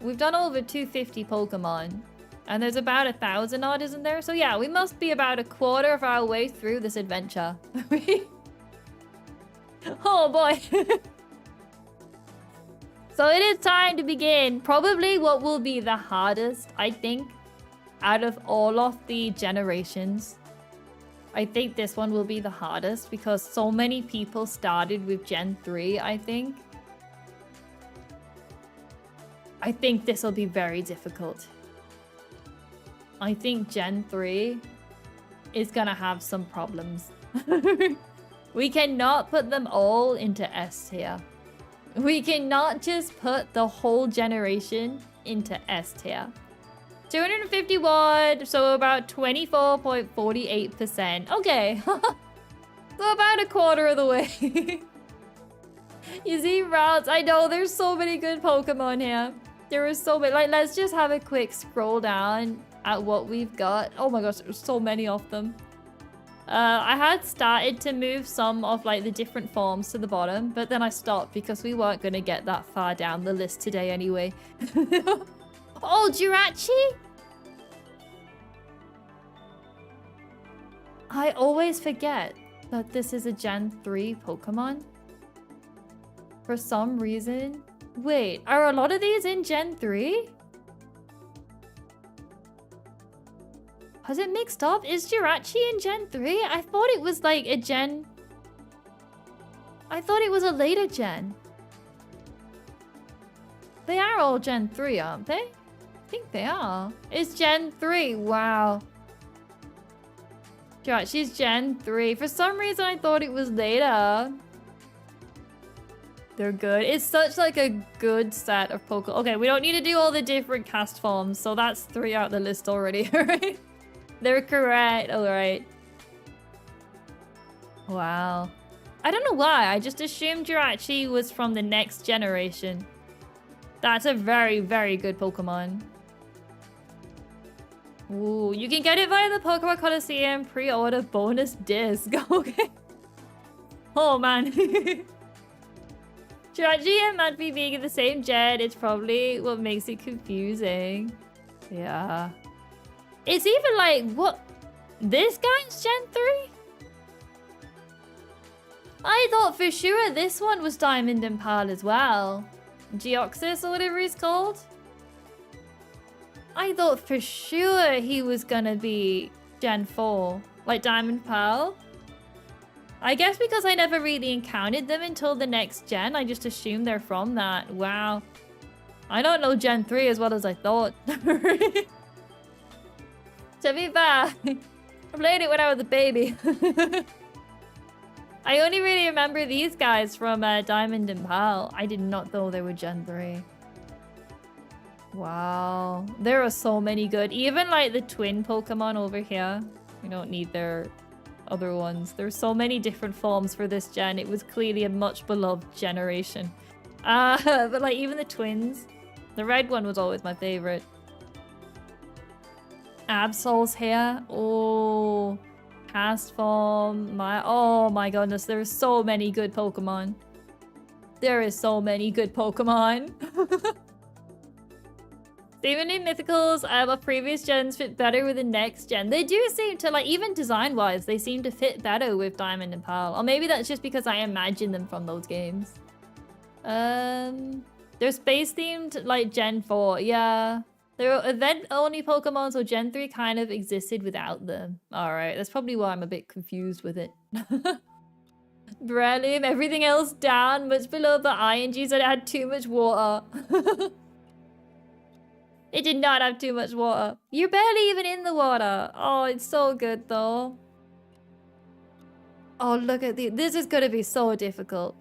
We've done over 250 Pokemon. And there's about 1,000 odd, isn't there? So yeah, we must be about a quarter of our way through this adventure. Oh boy. So it is time to begin probably what will be the hardest, I think, out of all of the generations. I think this one will be the hardest because so many people started with Gen 3, I think. I think this will be very difficult. I think Gen 3 is gonna have some problems. We cannot put them all into S tier. We cannot just put the whole generation into S tier. 250 watt, so about 24.48%. Okay. So about a quarter of the way. You see routes? I know there's so many good Pokemon here. There are so many. Like, let's just have a quick scroll down at what we've got. Oh my gosh, there's so many of them. I had started to move some of like the different forms to the bottom, but then I stopped because we weren't going to get that far down the list today anyway. Oh, Jirachi? I always forget that this is a Gen 3 Pokemon. For some reason. Wait, are a lot of these in Gen 3? Has it mixed up? Is Jirachi in Gen 3? I thought it was like a Gen... I thought it was a later Gen. They are all Gen 3, aren't they? I think they are. It's Gen 3. Wow. Jirachi's Gen 3. For some reason, I thought it was later. They're good. It's such like a good set of Pokemon. Okay, we don't need to do all the different cast forms, so that's 3 out the list already, right? They're correct. All right. Wow. I don't know why. I just assumed Jirachi was from the next generation. That's a very, very good Pokemon. Ooh, you can get it via the Pokemon Coliseum pre-order bonus disc. Okay. Oh, man. Jirachi and Manphy being in the same gen, it's probably what makes it confusing. Yeah. It's even like, what? This guy's Gen 3? I thought for sure this one was Diamond and Pearl as well. Geoxys or whatever he's called. I thought for sure he was gonna be Gen 4. Like Diamond Pearl. I guess because I never really encountered them until the next gen, I just assumed they're from that. Wow. I don't know Gen 3 as well as I thought. To be fair, I played it when I was a baby. I only really remember these guys from Diamond and Pearl. I did not know they were Gen 3. Wow. There are so many good. Even like the twin Pokemon over here. We don't need their other ones. There's so many different forms for this gen. It was clearly a much beloved generation. But like even the twins. The red one was always my favorite. Absol's here. Oh, cast form. Oh my goodness, there's so many good Pokemon. There is so many good Pokemon. Even in Mythicals, of previous gens fit better with the next gen. They do seem to, like, even design-wise, they seem to fit better with Diamond and Pearl. Or maybe that's just because I imagine them from those games. They're space-themed, like, Gen 4. Yeah. They're event-only Pokemon, so Gen 3 kind of existed without them. Alright, that's probably why I'm a bit confused with it. Brelim, everything else down, much below the INGs that had too much water. It did not have too much water. You're barely even in the water. Oh, it's so good though. Oh, look at this is gonna be so difficult.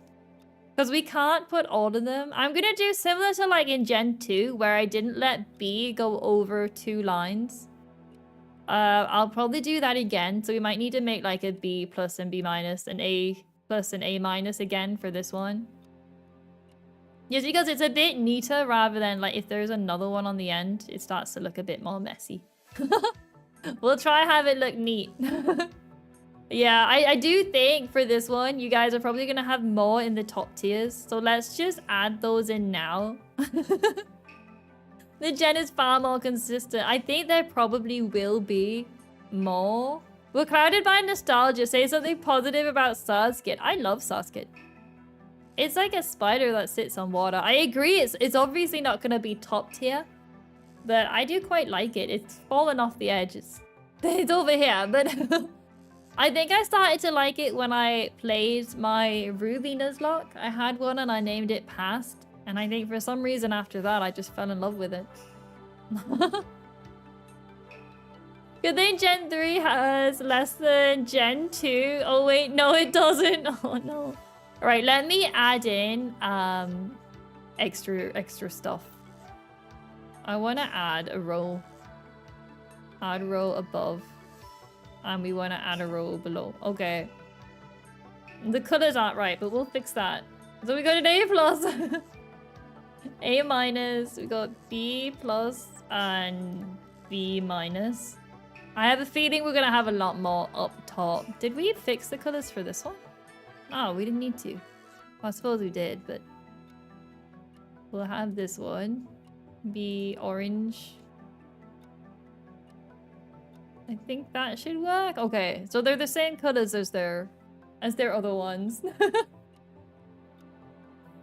Because we can't put all of them. I'm gonna do similar to like in Gen 2, where I didn't let B go over 2 lines. I'll probably do that again. So we might need to make like a B plus and B minus, an A plus and A minus again for this one. Just because it's a bit neater rather than like if there's another one on the end, it starts to look a bit more messy. We'll try have it look neat. Yeah, I do think for this one, you guys are probably going to have more in the top tiers. So let's just add those in now. The gen is far more consistent. I think there probably will be more. We're clouded by nostalgia. Say something positive about Surskit. I love Surskit. It's like a spider that sits on water. I agree, it's obviously not going to be top tier. But I do quite like it. It's fallen off the edges. It's over here, but... I think I started to like it when I played my Ruby Nuzlocke. I had one and I named it Past. And I think for some reason after that, I just fell in love with it. Good thing Gen 3 has less than Gen 2. Oh wait, no it doesn't. Oh no. Alright, let me add in extra stuff. I want to add a row. Add row above. And we want to add a row below. Okay. The colors aren't right, but we'll fix that. So we got an A plus. A minus. We got B plus and B minus. I have a feeling we're going to have a lot more up top. Did we fix the colors for this one? Oh, we didn't need to. Well, I suppose we did, but... We'll have this one. Be orange. I think that should work. Okay, so they're the same colors as their other ones.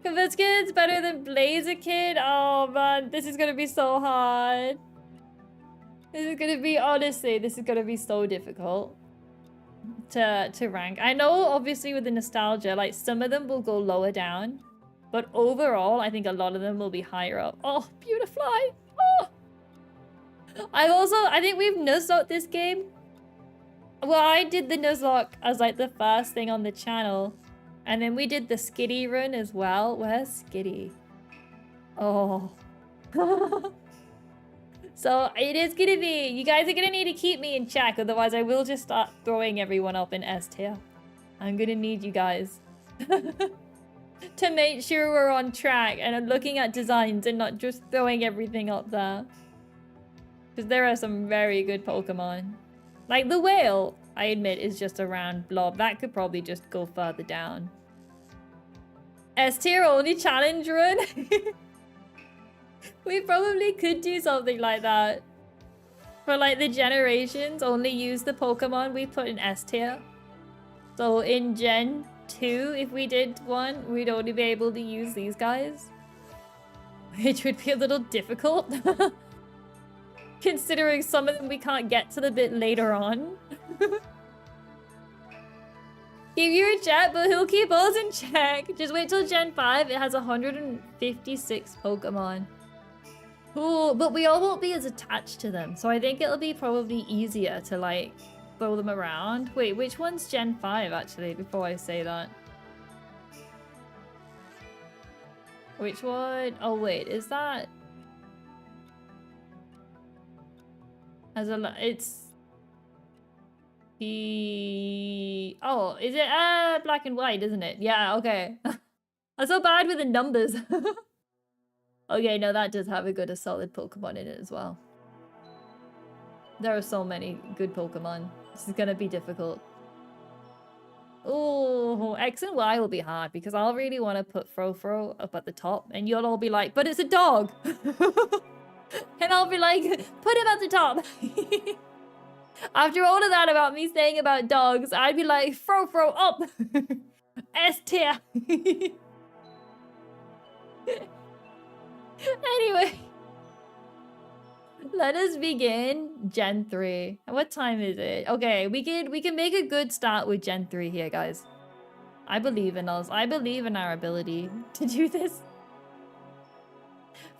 Convince Kid's better than Blazer Kid. Oh man, this is gonna be so hard. This is gonna be, honestly, this is gonna be so difficult to rank. I know, obviously, with the nostalgia, like, some of them will go lower down. But overall, I think a lot of them will be higher up. Oh, Beautifly! Oh! I think we've Nuzlocke this game. Well, I did the Nuzlocke as, like, the first thing on the channel. And then we did the Skitty run as well. Where's Skitty? Oh. So it is gonna be, you guys are gonna need to keep me in check, otherwise I will just start throwing everyone up in S tier. I'm gonna need you guys to make sure we're on track and looking at designs and not just throwing everything up there. Because there are some very good Pokemon. Like the whale, I admit, is just a round blob. That could probably just go further down. S tier only challenge run? We probably could do something like that. For like the generations, only use the Pokemon we put in S tier. So in Gen 2, if we did one, we'd only be able to use these guys. Which would be a little difficult. Considering some of them we can't get to the bit later on. Give you a chat, but he'll keep us in check. Just wait till Gen 5, it has 156 Pokemon. Ooh, but we all won't be as attached to them, so I think it'll be probably easier to, like, throw them around. Wait, which one's Gen 5, actually, before I say that? Which one? Oh, wait, is that... It's... Oh, is it black and white, isn't it? Yeah, okay. I'm so bad with the numbers. Okay, no, that does have a good, solid Pokemon in it as well. There are so many good Pokemon. This is gonna be difficult. Oh, X and Y will be hard because I'll really want to put Fro up at the top and you'll all be like, but it's a dog! And I'll be like, put him at the top! After all of that about me saying about dogs, I'd be like, Fro up! S tier! Anyway, let us begin Gen 3. What time is it? Okay, we can make a good start with Gen 3 here, guys. I believe in us. I believe in our ability to do this.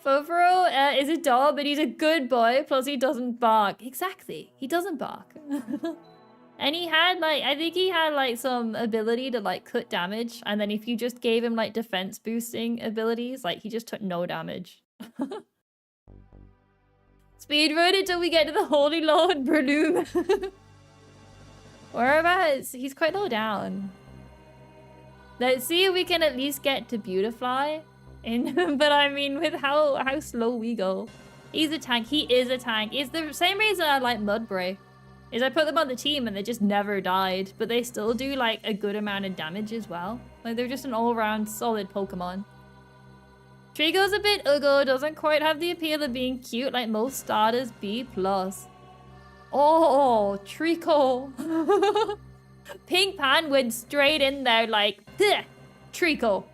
Foforo is a dog, but he's a good boy. Plus, he doesn't bark. Exactly. He doesn't bark. And he had, like, I think he had, like, some ability to, like, cut damage. And then if you just gave him, like, defense boosting abilities, like, he just took no damage. Speedrun until we get to the Holy Lord Breloom. Whereabouts? He's quite low down. Let's see if we can at least get to Beautifly. But I mean, with how slow we go. He's a tank. He is a tank. It's the same reason I like Mudbray. Is I put them on the team and they just never died. But they still do like a good amount of damage as well. Like they're just an all-around solid Pokemon. Trico's a bit ugly. Doesn't quite have the appeal of being cute like most starters. B+. Oh, Trico. Pink Pan went straight in there like, Trico.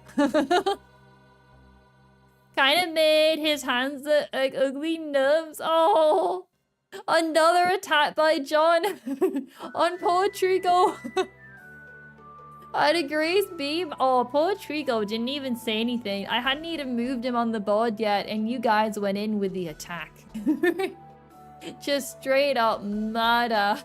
Kind of made his hands like ugly nubs. Oh, another attack by John on poor Trico. I'd agree, Beam. Oh, poor Trico didn't even say anything. I hadn't even moved him on the board yet, and you guys went in with the attack. Just straight up murder.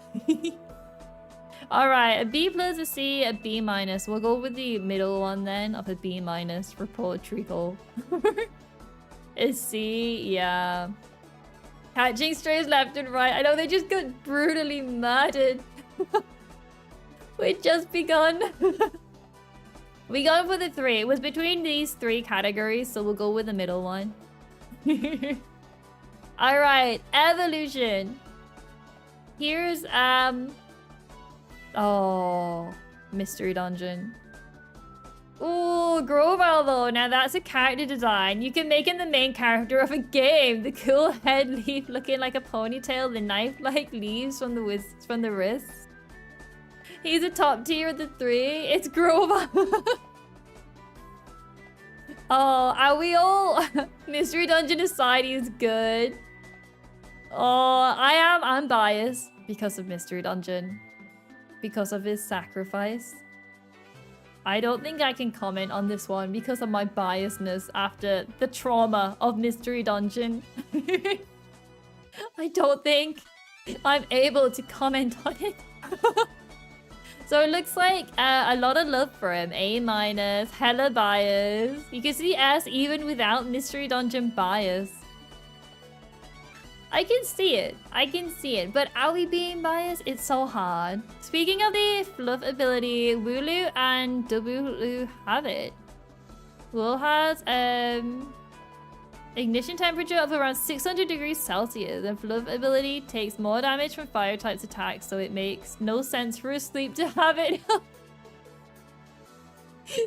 Alright, a B+, a C, a B-. We'll go with the middle one then, of a B- for poor Trico. A C, yeah. Catching strays left and right. I know they just got brutally murdered. We've just begun. We going for the 3. It was between these 3 categories, so we'll go with the middle one. Alright, evolution. Here's, oh, mystery dungeon. Ooh, Groval though. Now that's a character design. You can make him the main character of a game. The cool head leaf looking like a ponytail, the knife-like leaves from the wrists. He's a top tier of the three. It's Groval. Oh, are we all? Mystery Dungeon aside, he's good. Oh, I'm biased because of Mystery Dungeon. Because of his sacrifice. I don't think I can comment on this one because of my biasness after the trauma of Mystery Dungeon. I don't think I'm able to comment on it. So it looks like a lot of love for him. A-, hella bias. You can see S even without Mystery Dungeon bias. I can see it. I can see it. But are we being biased? It's so hard. Speaking of the fluff ability, Wooloo and Wulu have it. Wool has ignition temperature of around 600 degrees Celsius. And fluff ability takes more damage from fire types attacks, so it makes no sense for a sleep to have it.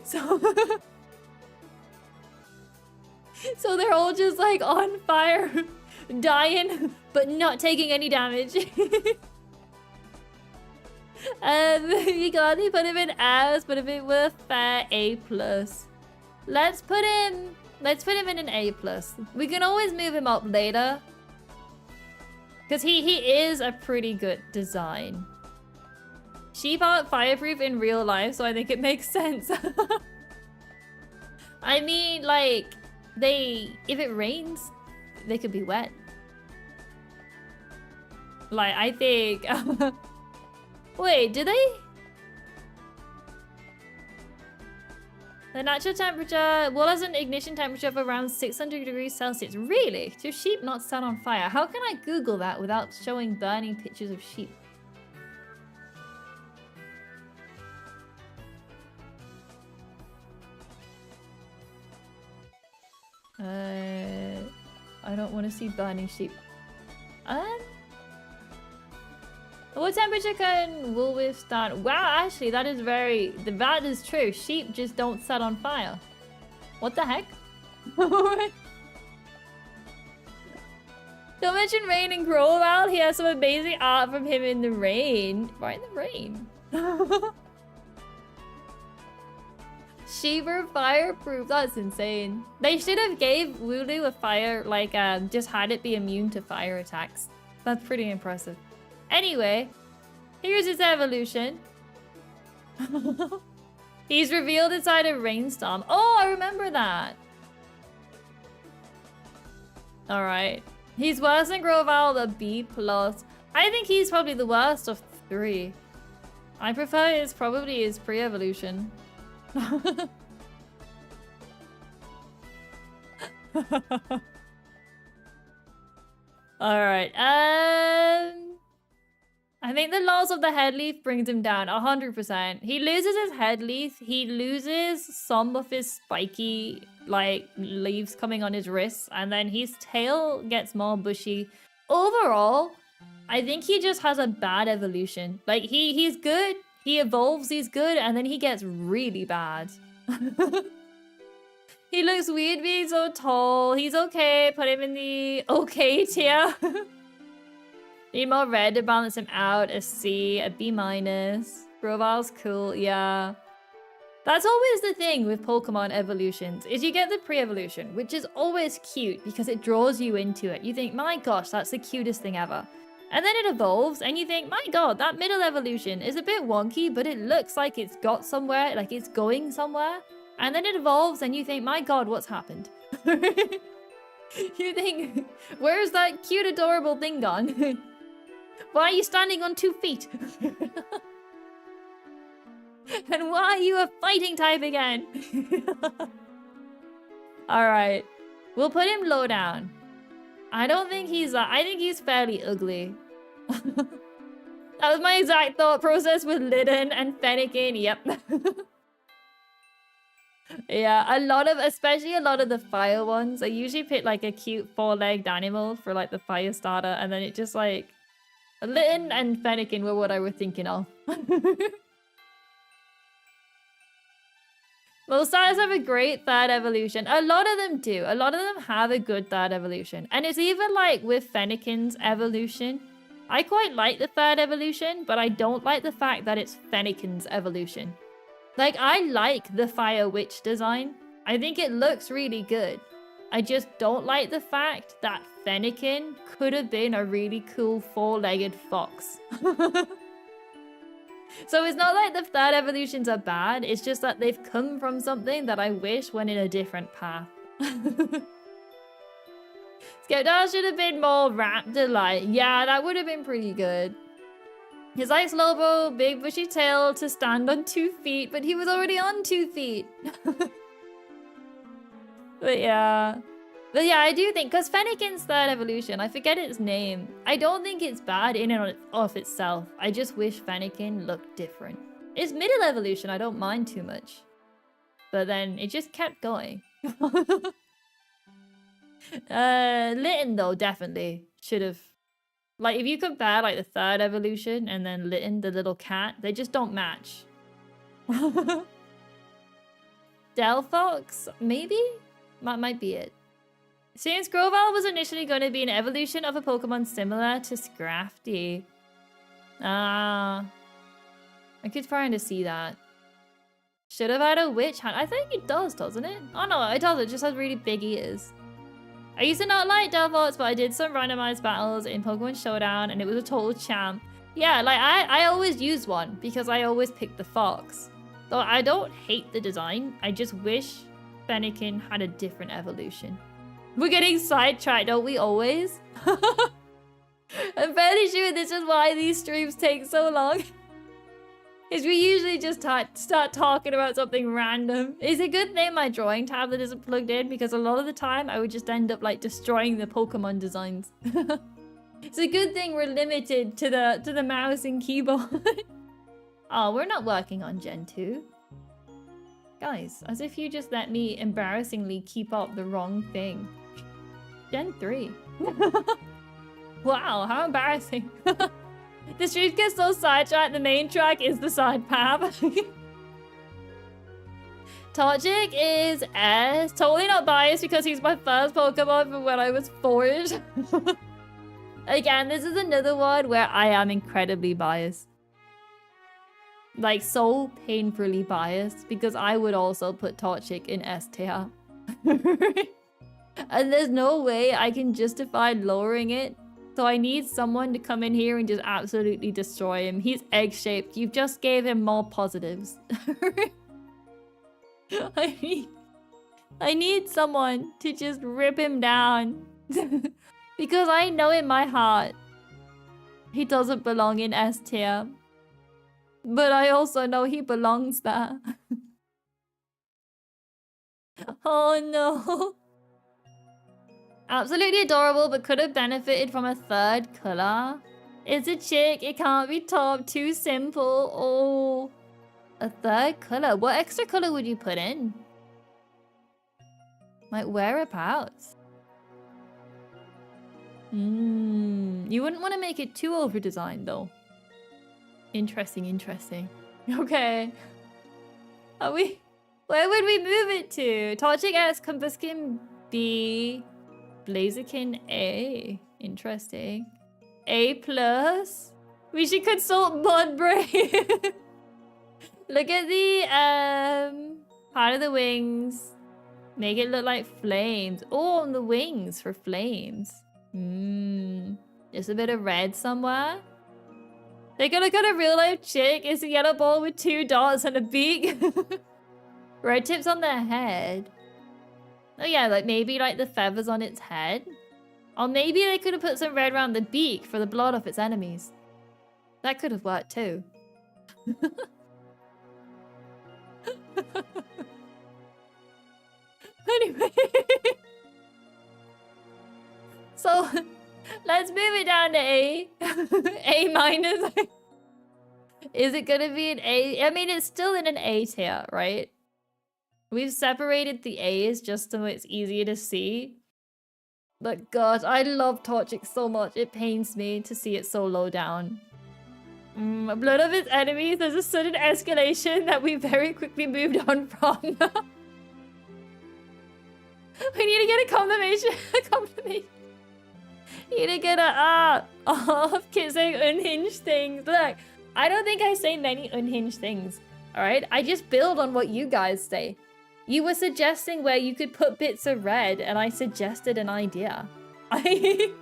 So they're all just like on fire. Dying, but not taking any damage. You gladly put him in S, but if it were fair, A+. Let's put him in an A+. We can always move him up later. Because he is a pretty good design. Sheep aren't fireproof in real life, so I think it makes sense. I mean, like, if it rains, they could be wet. Like, I think... Wait, do they? The natural temperature... Wool has an ignition temperature of around 600 degrees Celsius. Really? Do sheep not set on fire? How can I Google that without showing burning pictures of sheep? I don't want to see burning sheep. What temperature can wool withstand? Wow, actually, that is true. Sheep just don't set on fire. What the heck? Don't mention rain and Groval. He has some amazing art from him in the rain. Why in the rain? Sheep are fireproof. That's insane. They should have gave Wooloo a fire, like, just had it be immune to fire attacks. That's pretty impressive. Anyway, here's his evolution. He's revealed inside a rainstorm. Oh, I remember that. Alright. He's worse than Groval, the B+. I think he's probably the worst of three. I prefer probably his pre-evolution. Alright, I think the loss of the head leaf brings him down 100%. He loses his head leaf. He loses some of his spiky, like, leaves coming on his wrists. And then his tail gets more bushy. Overall, I think he just has a bad evolution. Like, he's good. He evolves, he's good. And then he gets really bad. He looks weird being so tall. He's okay. Put him in the okay tier. Need more red to balance him out. A C, a B-. Groval's cool, yeah. That's always the thing with Pokemon evolutions, is you get the pre-evolution, which is always cute because it draws you into it. You think, my gosh, that's the cutest thing ever. And then it evolves and you think, my god, that middle evolution is a bit wonky, but it looks like it's got somewhere, like it's going somewhere. And then it evolves and you think, my god, what's happened? You think, where's that cute, adorable thing gone? Why are you standing on 2 feet? And why are you a fighting type again? Alright. We'll put him low down. I don't think he's... I think he's fairly ugly. That was my exact thought process with Lydon and Fennekin. Yep. Yeah, especially a lot of the fire ones. I usually pick like a cute 4-legged animal for like the fire starter. And then it just like... Lydon and Fennekin were what I was thinking of. Most styles have a great third evolution. A lot of them do. A lot of them have a good third evolution. And it's even like with Fennekin's evolution. I quite like the third evolution, but I don't like the fact that it's Fennekin's evolution. Like, I like the Fire Witch design. I think it looks really good. I just don't like the fact that Fennekin could have been a really cool four-legged fox. So it's not like the third evolutions are bad, it's just that they've come from something that I wish went in a different path. Skeptar should have been more raptor-like. Yeah, that would have been pretty good. His like Slowbro, big bushy tail to stand on 2 feet, but he was already on 2 feet. But yeah, I do think, because Fennekin's third evolution, I forget its name. I don't think it's bad in and of itself. I just wish Fennekin looked different. Its middle evolution, I don't mind too much. But then it just kept going. Litten, though, definitely should have. Like, if you compare, like, the third evolution and then Litten, the little cat, they just don't match. Delphox, maybe? That might be it. Since Grovyle was initially going to be an evolution of a Pokemon similar to Scrafty. I keep trying to see that. Should have had a witch hand. I think it does, doesn't it? Oh no, it does. It just has really big ears. I used to not like Delphox, but I did some randomized battles in Pokemon Showdown and it was a total champ. Yeah, like I always use one because I always pick the fox. Though I don't hate the design. I just wish Fennekin had a different evolution. We're getting sidetracked, don't we always? I'm fairly sure this is why these streams take so long. Is we usually just start talking about something random. It's a good thing my drawing tablet isn't plugged in because a lot of the time I would just end up like destroying the Pokemon designs. It's a good thing we're limited to the mouse and keyboard. Oh, we're not working on Gen 2. Guys, as if you just let me embarrassingly keep up the wrong thing. Gen 3. Wow, how embarrassing. The stream gets so sidetracked, the main track is the side path. Torchic is S. Totally not biased because he's my first Pokemon from when I was 4. Again, this is another one where I am incredibly biased. Like, so painfully biased because I would also put Torchic in S tier. And there's no way I can justify lowering it. So I need someone to come in here and just absolutely destroy him. He's egg-shaped. You just gave him more positives. I need someone to just rip him down. Because I know in my heart he doesn't belong in S tier. But I also know he belongs there. Oh no. Absolutely adorable, but could have benefited from a third color. It's a chick, it can't be top, too simple. Oh, a third color. What extra color would you put in? Like whereabouts? You wouldn't want to make it too over-designed though. Interesting, interesting. Okay. Are we... Where would we move it to? Torchic S, Combuskin B... Blaziken A. Interesting. A+. We should consult Mudbray. Look at the part of the wings. Make it look like flames. Oh, on the wings for flames. Just a bit of red somewhere. Take a look at a real life chick. It's a yellow ball with 2 dots and a beak. Red tips on their head. Oh yeah, like maybe like the feathers on its head. Or maybe they could have put some red around the beak for the blood off its enemies. That could have worked too. Anyway. So, let's move it down to A. A minus. Is it gonna be an A? I mean, it's still in an A tier, right? We've separated the A's just so it's easier to see. But God, I love Torchic so much. It pains me to see it so low down. Blood of its enemies. There's a sudden escalation that we very quickly moved on from. We need to get a confirmation. You need to get a of kissing unhinged things. Look, I don't think I say many unhinged things. Alright? I just build on what you guys say. You were suggesting where you could put bits of red, and I suggested an idea. I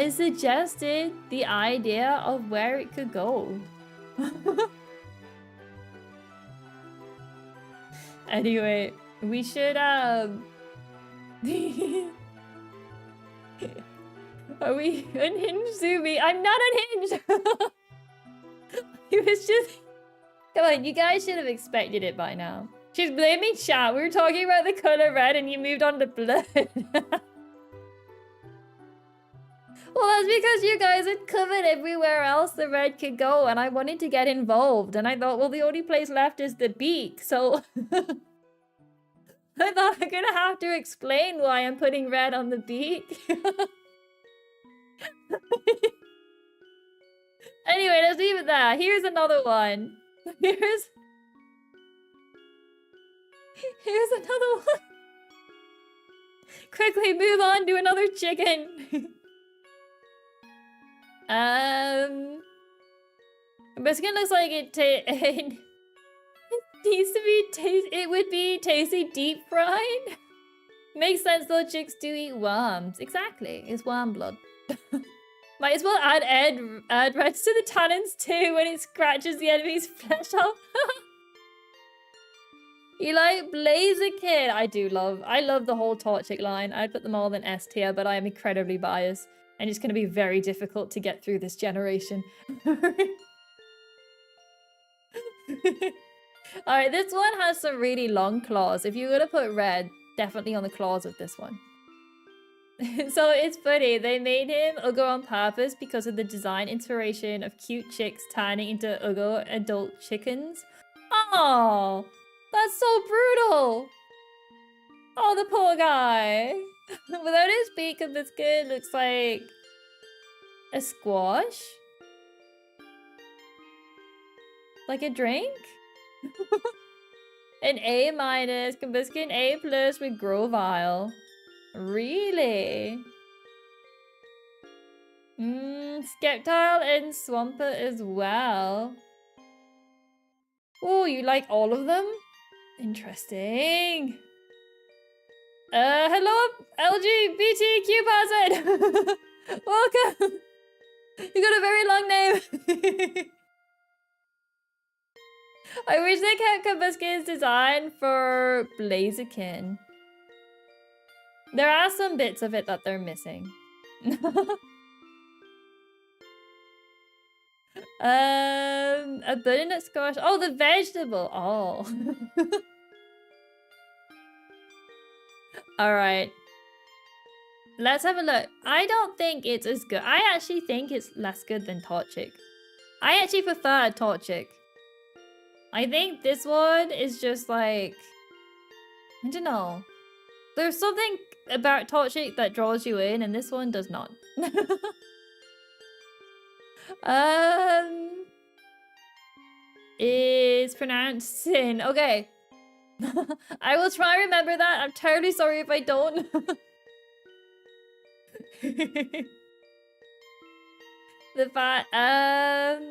suggested the idea of where it could go. Anyway, we should Are we unhinged, Zumi? I'm not unhinged! It was just... Come on, you guys should have expected it by now. She's blaming chat. We were talking about the color red and you moved on to blood. Well, that's because you guys had covered everywhere else the red could go, and I wanted to get involved, and I thought, well, the only place left is the beak, so... I thought I'm gonna have to explain why I'm putting red on the beak. Anyway, let's leave it there. Here's another one. Here's another one. Quickly move on to another chicken. Biscuit looks like it needs to be it would be tasty deep fried. Makes sense though, chicks do eat worms. Exactly, it's worm blood. Might as well add reds to the tannins too when it scratches the enemy's flesh off. You like Blaziken? I love the whole Torchic line. I'd put them all in S tier, but I am incredibly biased. And it's going to be very difficult to get through this generation. Alright, this one has some really long claws. If you're going to put red, definitely on the claws of this one. So it's funny, they made him Ugo on purpose because of the design inspiration of cute chicks turning into Ugo adult chickens. Oh, that's so brutal. Oh, the poor guy. Without his beak of this kid, looks like a squash? Like a drink? An A minus, Kambiskin A plus with Grovile. Really? Skeptile and Swampert as well. Oh, you like all of them? Interesting. Hello, LGBTQ person! Welcome! You got a very long name. I wish they kept Kambiskin's design for Blaziken. There are some bits of it that they're missing. A butternut squash. Oh, the vegetable. Oh. Alright. Let's have a look. I don't think it's as good. I actually think it's less good than Torchic. I actually prefer Torchic. I think this one is just like... I don't know. There's something about Torchic that draws you in, and this one does not. It's pronounced Sin. Okay. I will try to remember that. I'm terribly sorry if I don't. The fat,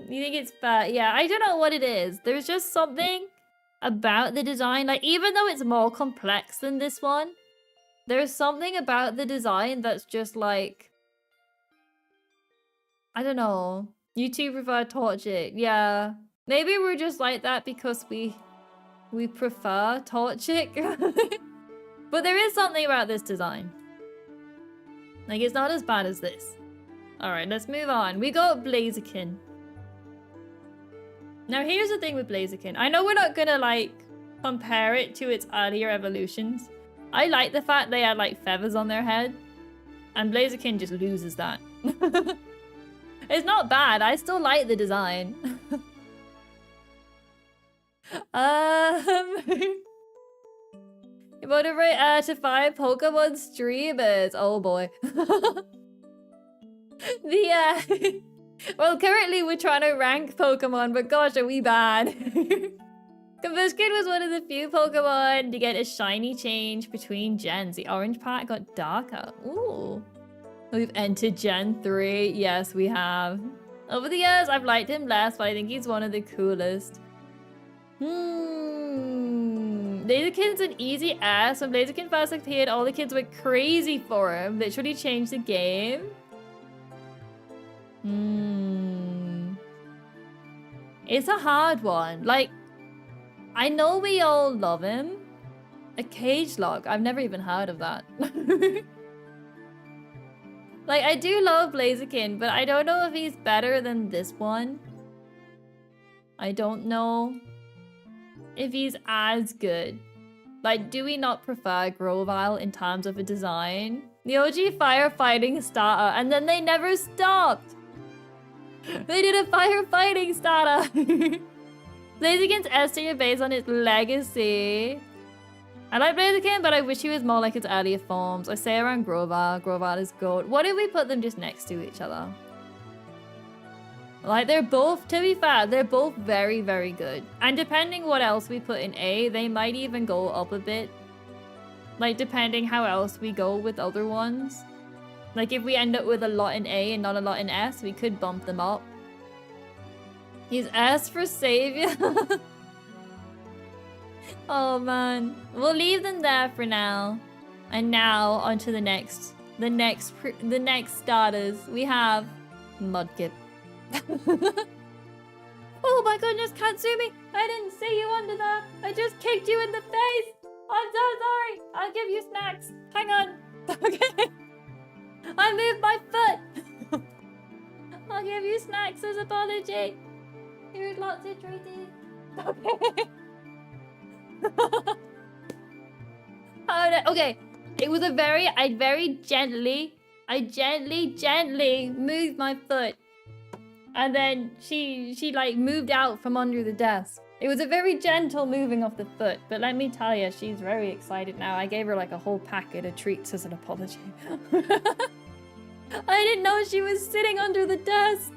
you think it's fat? Yeah, I don't know what it is. There's just something about the design. Like, even though it's more complex than this one, there's something about the design that's just like... I don't know. You two prefer Torchic. Yeah. Maybe we're just like that because we prefer Torchic. But there is something about this design. Like, it's not as bad as this. Alright, let's move on. We got Blaziken. Now, here's the thing with Blaziken. I know we're not gonna, like, compare it to its earlier evolutions. I like the fact they had, like, feathers on their head. And Blaziken just loses that. It's not bad. I still like the design. You motivate to 5 Pokemon streamers. Oh boy. The Well, currently we're trying to rank Pokemon, but gosh, are we bad. Converskid was one of the few Pokemon to get a shiny change between gens. The orange part got darker. Ooh. We've entered Gen 3. Yes, we have. Over the years, I've liked him less, but I think he's one of the coolest. Blaziken's an easy ass. When Blaziken first appeared, all the kids went crazy for him. Literally changed the game. It's a hard one. Like, I know we all love him. A cage lock. I've never even heard of that. Like, I do love Blaziken, but I don't know if he's better than this one. I don't know if he's as good. Like, do we not prefer Grovyle in terms of a design? The OG firefighting starter, and then they never stopped. They did a firefighting starter. Blaziken's S tier based on its legacy. I like Blaziken, but I wish he was more like his earlier forms. I say around Grovyle. Grovyle is gold. What if we put them just next to each other? Like, they're both, to be fair, they're both very, very good. And depending what else we put in A, they might even go up a bit. Like, depending how else we go with other ones. Like, if we end up with a lot in A and not a lot in S, we could bump them up. He's S for Savior. Oh, man. We'll leave them there for now. And now, onto the next starters. We have Mudkip. Oh my goodness, Kitzumii! I didn't see you under there! I just kicked you in the face! I'm so sorry! I'll give you snacks! Hang on! Okay! I moved my foot! I'll give you snacks as apology! Here's lots of treaties! Okay! Oh no, okay! It was a I gently moved my foot. And then she like moved out from under the desk. It was a very gentle moving of the foot, but let me tell you, she's very excited now. I gave her like a whole packet of treats as an apology. I didn't know she was sitting under the desk.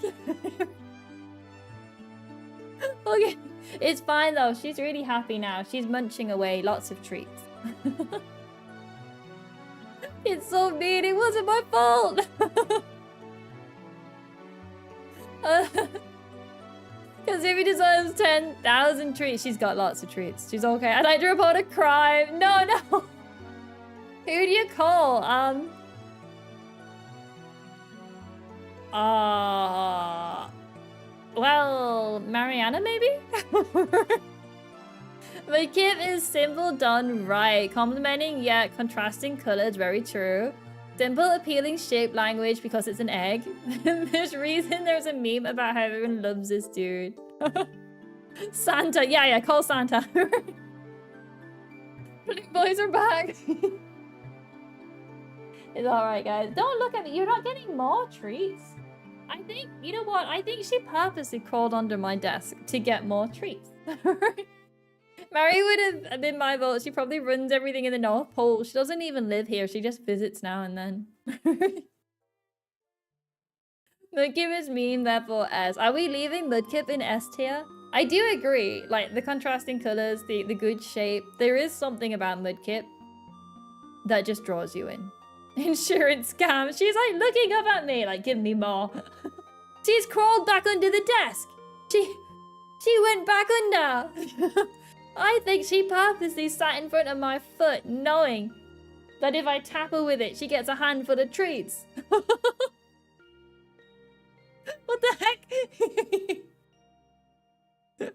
Okay, it's fine though. She's really happy now. She's munching away lots of treats. It's so mean. It wasn't my fault. Because if he deserves 10,000 treats, she's got lots of treats. She's okay. I'd like to report a crime. No, no. Who do you call? Well, Mariana maybe? My kit is simple done right. Complimenting yet contrasting colors, very true. Simple, appealing shape language because it's an egg. There's reason there's a meme about how everyone loves this dude. Santa, yeah, call Santa. Blue boys are back. It's alright, guys. Don't look at me. You're not getting more treats. I think, you know what? I think she purposely crawled under my desk to get more treats. Mary would have been my vote. She probably runs everything in the North Pole. She doesn't even live here. She just visits now and then. Mudkip is mean, therefore S. Are we leaving Mudkip in S tier? I do agree. Like, the contrasting colors, the good shape. There is something about Mudkip that just draws you in. Insurance scam. She's like looking up at me like, give me more. She's crawled back under the desk. She went back under. I think she purposely sat in front of my foot, knowing that if I tap her with it, she gets a handful of treats. What the heck?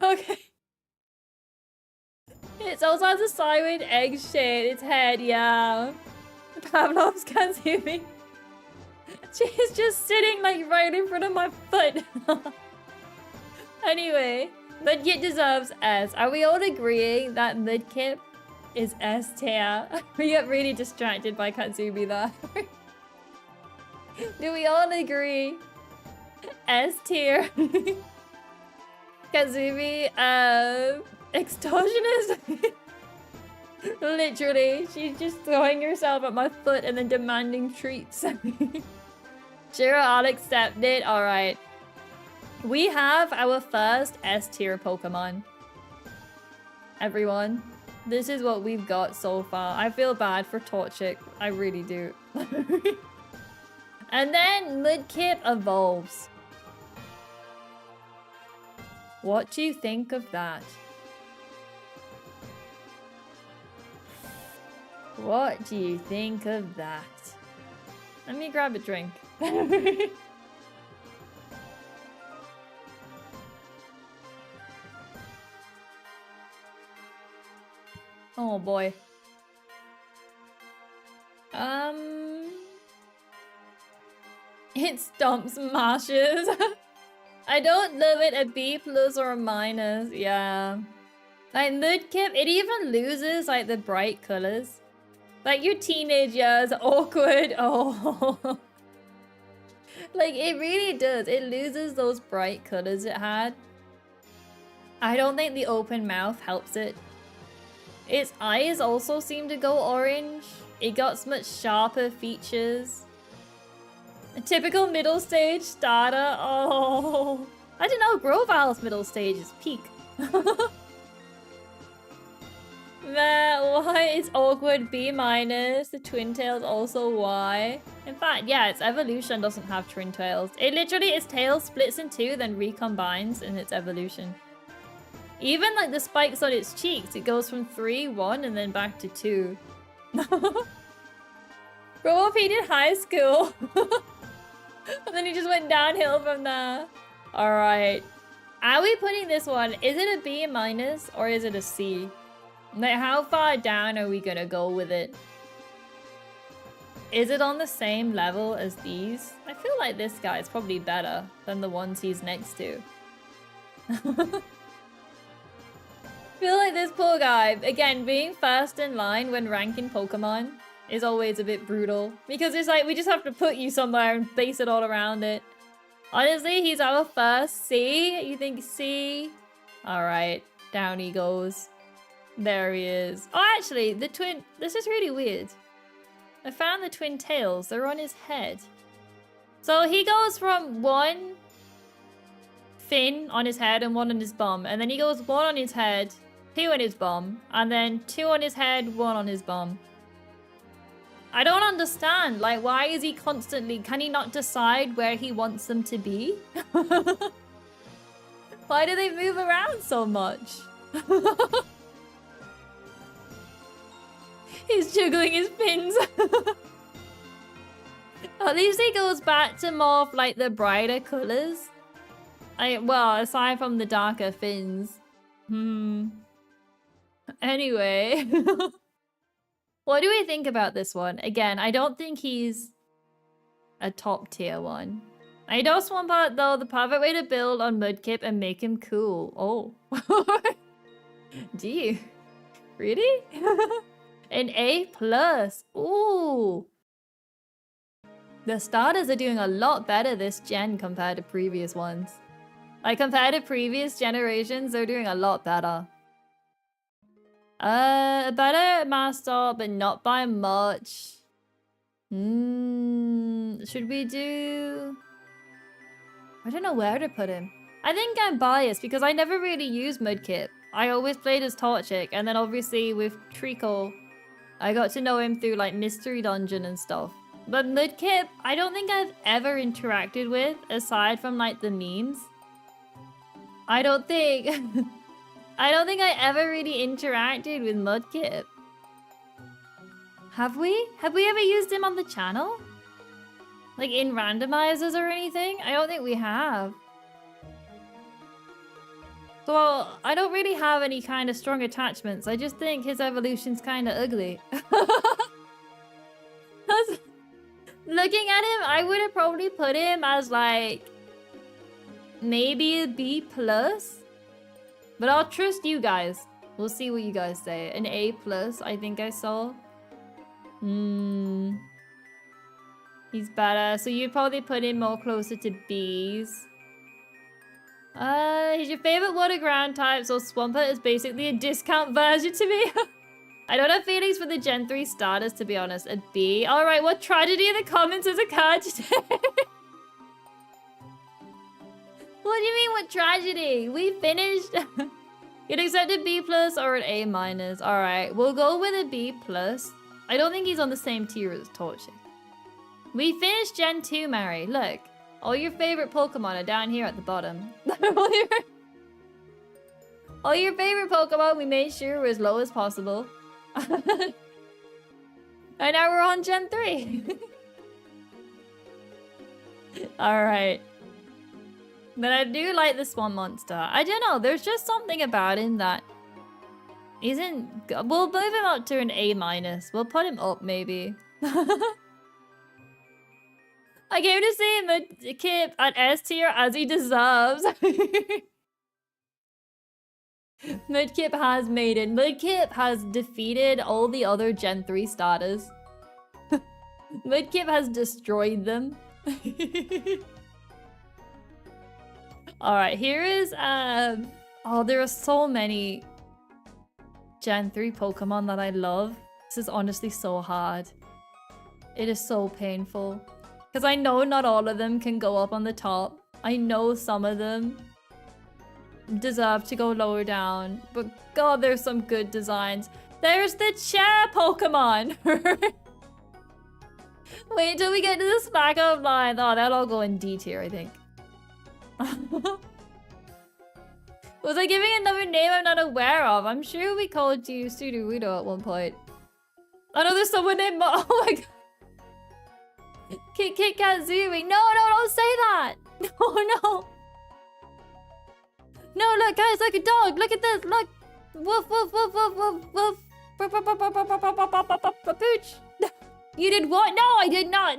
Okay. It's also has a sideways egg shade. Its head, yeah. Pavlov's can't see me. She's just sitting like right in front of my foot. Anyway. Mudkip deserves S. Are we all agreeing that Mudkip is S tier? We got really distracted by Kitzumii there. Do we all agree? S tier. Kitzumii, extortionist? Literally, she's just throwing herself at my foot and then demanding treats. Sure, I'll accept it. Alright. We have our first S tier Pokemon. Everyone, this is what we've got so far. I feel bad for Torchic. I really do. And then Mudkip evolves. What do you think of that? What do you think of that? Let me grab a drink. Oh boy. It stomps marshes. I don't love it. A B plus or a minus. Yeah. Like Mudkip, it even loses like the bright colors. Like your teenage years, awkward. Oh. Like it really does. It loses those bright colors it had. I don't think the open mouth helps it. Its eyes also seem to go orange. It got much sharper features. A typical middle stage starter. Oh, I don't know. Groval's middle stage is peak. That why it's awkward B minus. The twin tails also Y. In fact, yeah, its evolution doesn't have twin tails. It literally its tail splits in two, then recombines in its evolution. Even like the spikes on its cheeks, it goes from 3, 1, and then back to 2. Grow up, he did high school. And then he just went downhill from there. Alright. Are we putting this one? Is it a B minus or is it a C? Like, how far down are we gonna go with it? Is it on the same level as these? I feel like this guy is probably better than the ones he's next to. I feel like this poor guy, again, being first in line when ranking Pokemon is always a bit brutal. Because it's like, we just have to put you somewhere and base it all around it. Honestly, he's our first C. You think C? Alright, down he goes. There he is. Oh, actually, the twin... This is really weird. I found the twin tails. They're on his head. So he goes from 1 fin on his head and 1 on his bum. And then he goes 1 on his head, 2 on his bum, and then 2 on his head, 1 on his bum. I don't understand. Like, why is he constantly... Can he not decide where he wants them to be? Why do they move around so much? He's juggling his pins. At least he goes back to more of like the brighter colors. Well, aside from the darker fins. Anyway. What do we think about this one? Again, I don't think he's a top tier one. I do Swampert though, the perfect way to build on Mudkip and make him cool. Oh. Do you? Really? An A+. Ooh. The starters are doing a lot better this gen compared to previous ones. Like, compared to previous generations, they're doing a lot better. Better master, but not by much. Should we do... I don't know where to put him. I think I'm biased because I never really used Mudkip. I always played as Torchic, and then obviously with Treacle, I got to know him through like Mystery Dungeon and stuff. But Mudkip, I don't think I've ever interacted with, aside from like the memes. I don't think I ever really interacted with Mudkip. Have we? Have we ever used him on the channel? Like in randomizers or anything? I don't think we have. So I don't really have any kind of strong attachments. I just think his evolution's kind of ugly. Looking at him, I would have probably put him as like maybe a B+. But I'll trust you guys. We'll see what you guys say. An A+, I think I saw. He's better. So you'd probably put him more closer to B's. He's your favorite water ground type, so Swampert is basically a discount version to me. I don't have feelings for the Gen 3 starters, to be honest. A B. Alright, what tragedy in the comments has occurred today? What do you mean what tragedy? We finished. You'd accept a B plus or an A minus. All right, we'll go with a B plus. I don't think he's on the same tier as Torchic. We finished Gen 2, Mary. Look, all your favorite Pokemon are down here at the bottom. All your favorite Pokemon we made sure were as low as possible. And now we're on Gen 3. Alright. But I do like the Swamp Monster. I don't know, there's just something about him that isn't... We'll move him up to an A minus. We'll put him up, maybe. I came to see Mudkip at S tier as he deserves. Mudkip has made it. Mudkip has defeated all the other Gen 3 starters. Mudkip has destroyed them. Alright, here is oh, there are so many Gen 3 Pokemon that I love. This is honestly so hard. It is so painful. Because I know not all of them can go up on the top. I know some of them deserve to go lower down. But god, there's some good designs. There's the chair Pokemon! Wait until we get to the Smack Up line. Oh, that'll all go in D tier, I think. Was I giving another name I'm not aware of? I'm sure we called you Sudowoodo at one point. I know there's someone named oh my god. Kitzumii. No, don't say that! No. No, look, guys, like a dog. Look at this, look. Woof, woof, woof, woof, woof, woof. Pooch. You did what? No, I did not.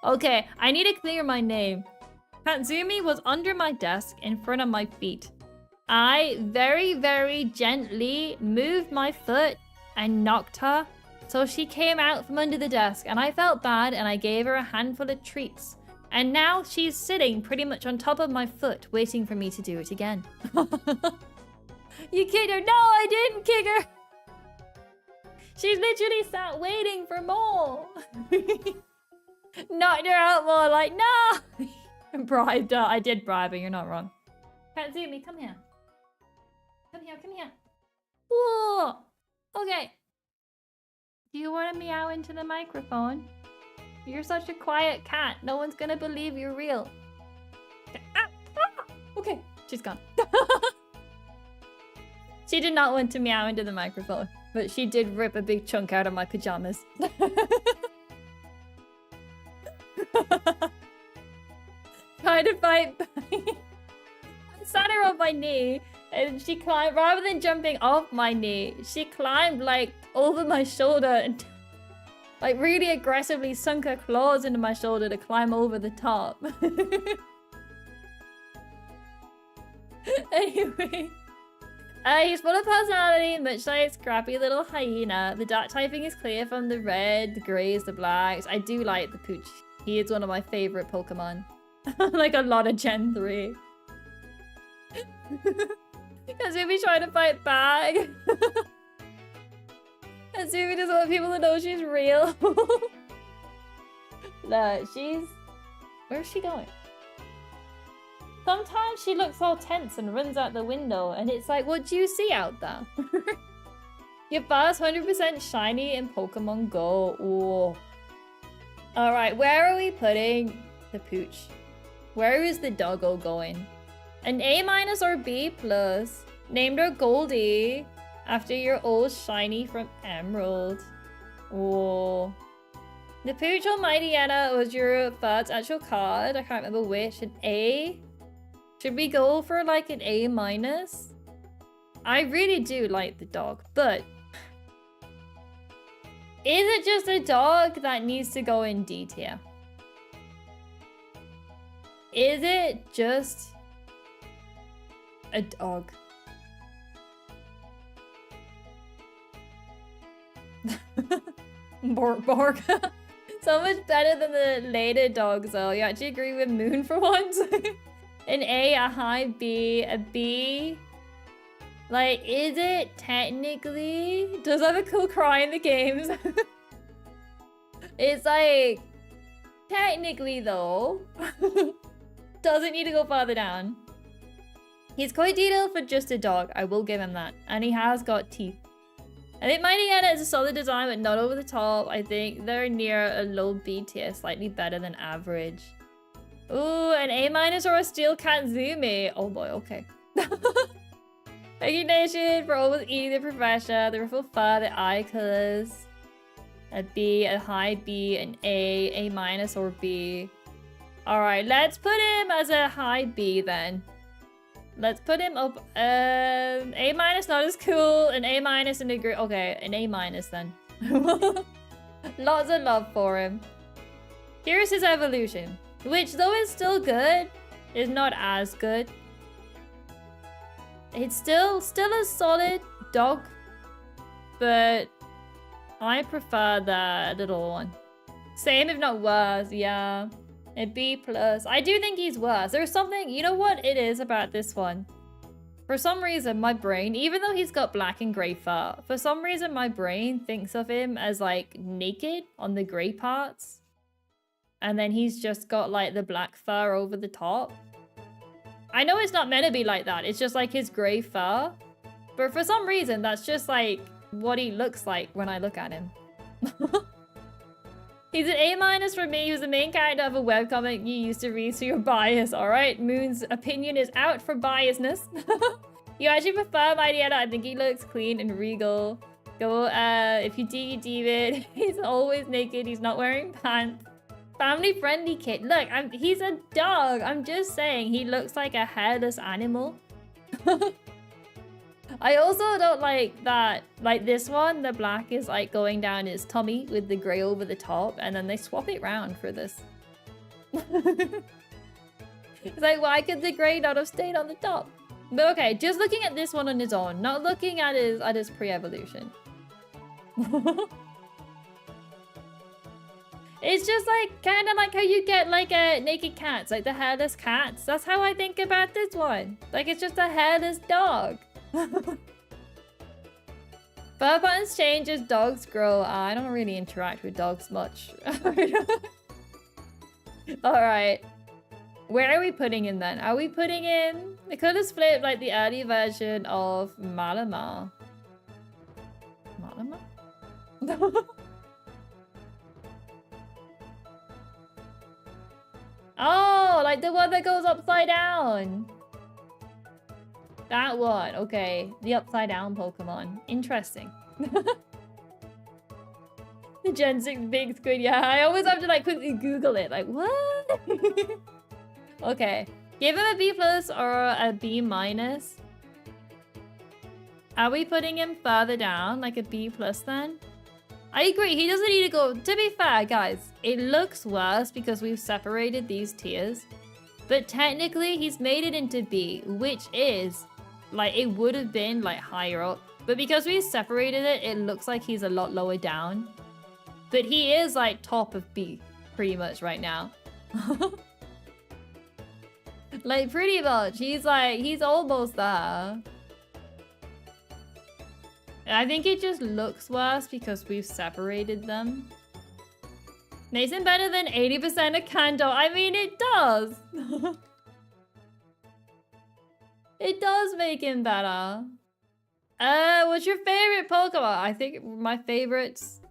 Okay, I need to clear my name. Kitzumii was under my desk in front of my feet. I very, very gently moved my foot and knocked her. So she came out from under the desk and I felt bad and I gave her a handful of treats. And now she's sitting pretty much on top of my foot waiting for me to do it again. You kicked her. No, I didn't kick her. She's literally sat waiting for more. Knocked her out more like, no. Bribed her. I did bribe her, you're not wrong. Kitzumii, come here. Come here. Whoa. Okay. Do you want to meow into the microphone? You're such a quiet cat. No one's gonna believe you're real. Okay, she's gone. She did not want to meow into the microphone, but she did rip a big chunk out of my pajamas. Trying to fight back. I sat her on my knee and she climbed, rather than jumping off my knee, she climbed like over my shoulder and like really aggressively sunk her claws into my shoulder to climb over the top. Anyway. He's full of personality, much like a scrappy little hyena. The dark typing is clear from the red, the greys, the blacks. I do like the Pooch. He is one of my favorite Pokemon. Like a lot of Gen 3. Kitzumii trying to fight back. Kitzumii doesn't want people to know she's real. No, she's... Where's she going? Sometimes she looks all tense and runs out the window, and it's like, what do you see out there? Your bar's 100% shiny in Pokemon Go. Ooh. Alright, where are we putting the Pooch? Where is the doggo going? An A minus or B plus. Named her Goldie after your old shiny from Emerald. Ooh. The Pooch Almighty Anna was your first actual card. I can't remember which. An A? Should we go for like an A minus? I really do like the dog, but is it just a dog that needs to go in D tier? Is it just a dog? Bork bork. So much better than the later dogs though. You actually agree with Moon for once? An A, a high B, a B. Like, is it technically? Does have a cool cry in the games? It's like, technically though, doesn't need to go farther down. He's quite detailed for just a dog, I will give him that. And he has got teeth. I think Mighty Anna is a solid design, but not over the top. I think they're near a low B tier, slightly better than average. Ooh, an A- or a steel Kitzumii. Oh boy, okay. Recognition for always eating the professor, the ruffled fur, the eye colors. A B, a high B, an A- or B. Alright, let's put him as a high B then. Let's put him up. A- not as cool. An A- and a great. Okay, an A- then. Lots of love for him. Here's his evolution, which though is still good, is not as good. It's still a solid dog, but I prefer the little one. Same if not worse, yeah. A B+. I do think he's worse. There's something, you know what it is about this one? For some reason, my brain, even though he's got black and grey fur, for some reason my brain thinks of him as like naked on the grey parts. And then he's just got like the black fur over the top. I know it's not meant to be like that. It's just like his grey fur. But for some reason, that's just like what he looks like when I look at him. He's an A- for me. He was the main character of a webcomic you used to read, so you're biased, alright? Moon's opinion is out for biasness. You actually prefer Mighty Anna. I think he looks clean and regal. Go, if you deep it. He's always naked. He's not wearing pants. Family-friendly kid. Look, he's a dog. I'm just saying, he looks like a hairless animal. I also don't like that, like this one, the black is like going down his tummy with the grey over the top, and then they swap it round for this. It's like, why could the grey not have stayed on the top? But okay, just looking at this one on his own, not looking at his pre-evolution. It's just like, kind of like how you get like a naked cats, like the hairless cats. That's how I think about this one. Like it's just a hairless dog. Fur patterns change as dogs grow. I don't really interact with dogs much. Alright. Where are we putting him then? Are we putting him... The colors flip like the early version of Malama. Malama? Oh, like the one that goes upside down. That one, okay. The upside down Pokemon. Interesting. The Gen 6 big squid, yeah. I always have to like quickly Google it. Like, what? Okay. Give him a B+ or a B-. Are we putting him further down? Like a B+ then? I agree, he doesn't need to go... To be fair, guys, it looks worse because we've separated these tiers. But technically, he's made it into B, which is... Like, it would have been, like, higher up. But because we separated it, it looks like he's a lot lower down. But he is, like, top of B, pretty much right now. Like, pretty much. He's, like, he's almost there. I think it just looks worse because we've separated them. Makes him better than 80% of Kanto. I mean, it does. It does make him better. What's your favorite Pokemon? I think my favorites...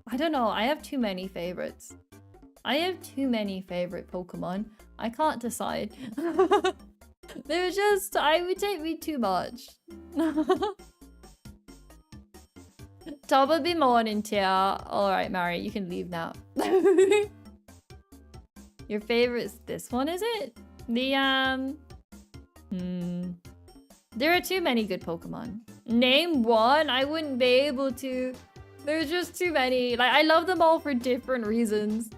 I don't know. I have too many favorites. I have too many favorite Pokemon. I can't decide. They're just... I would take me too much. Top of the morning tier. Alright, Mary, you can leave now. Your favorite's this one, is it? The, There are too many good Pokemon. Name one? I wouldn't be able to. There's just too many. Like, I love them all for different reasons.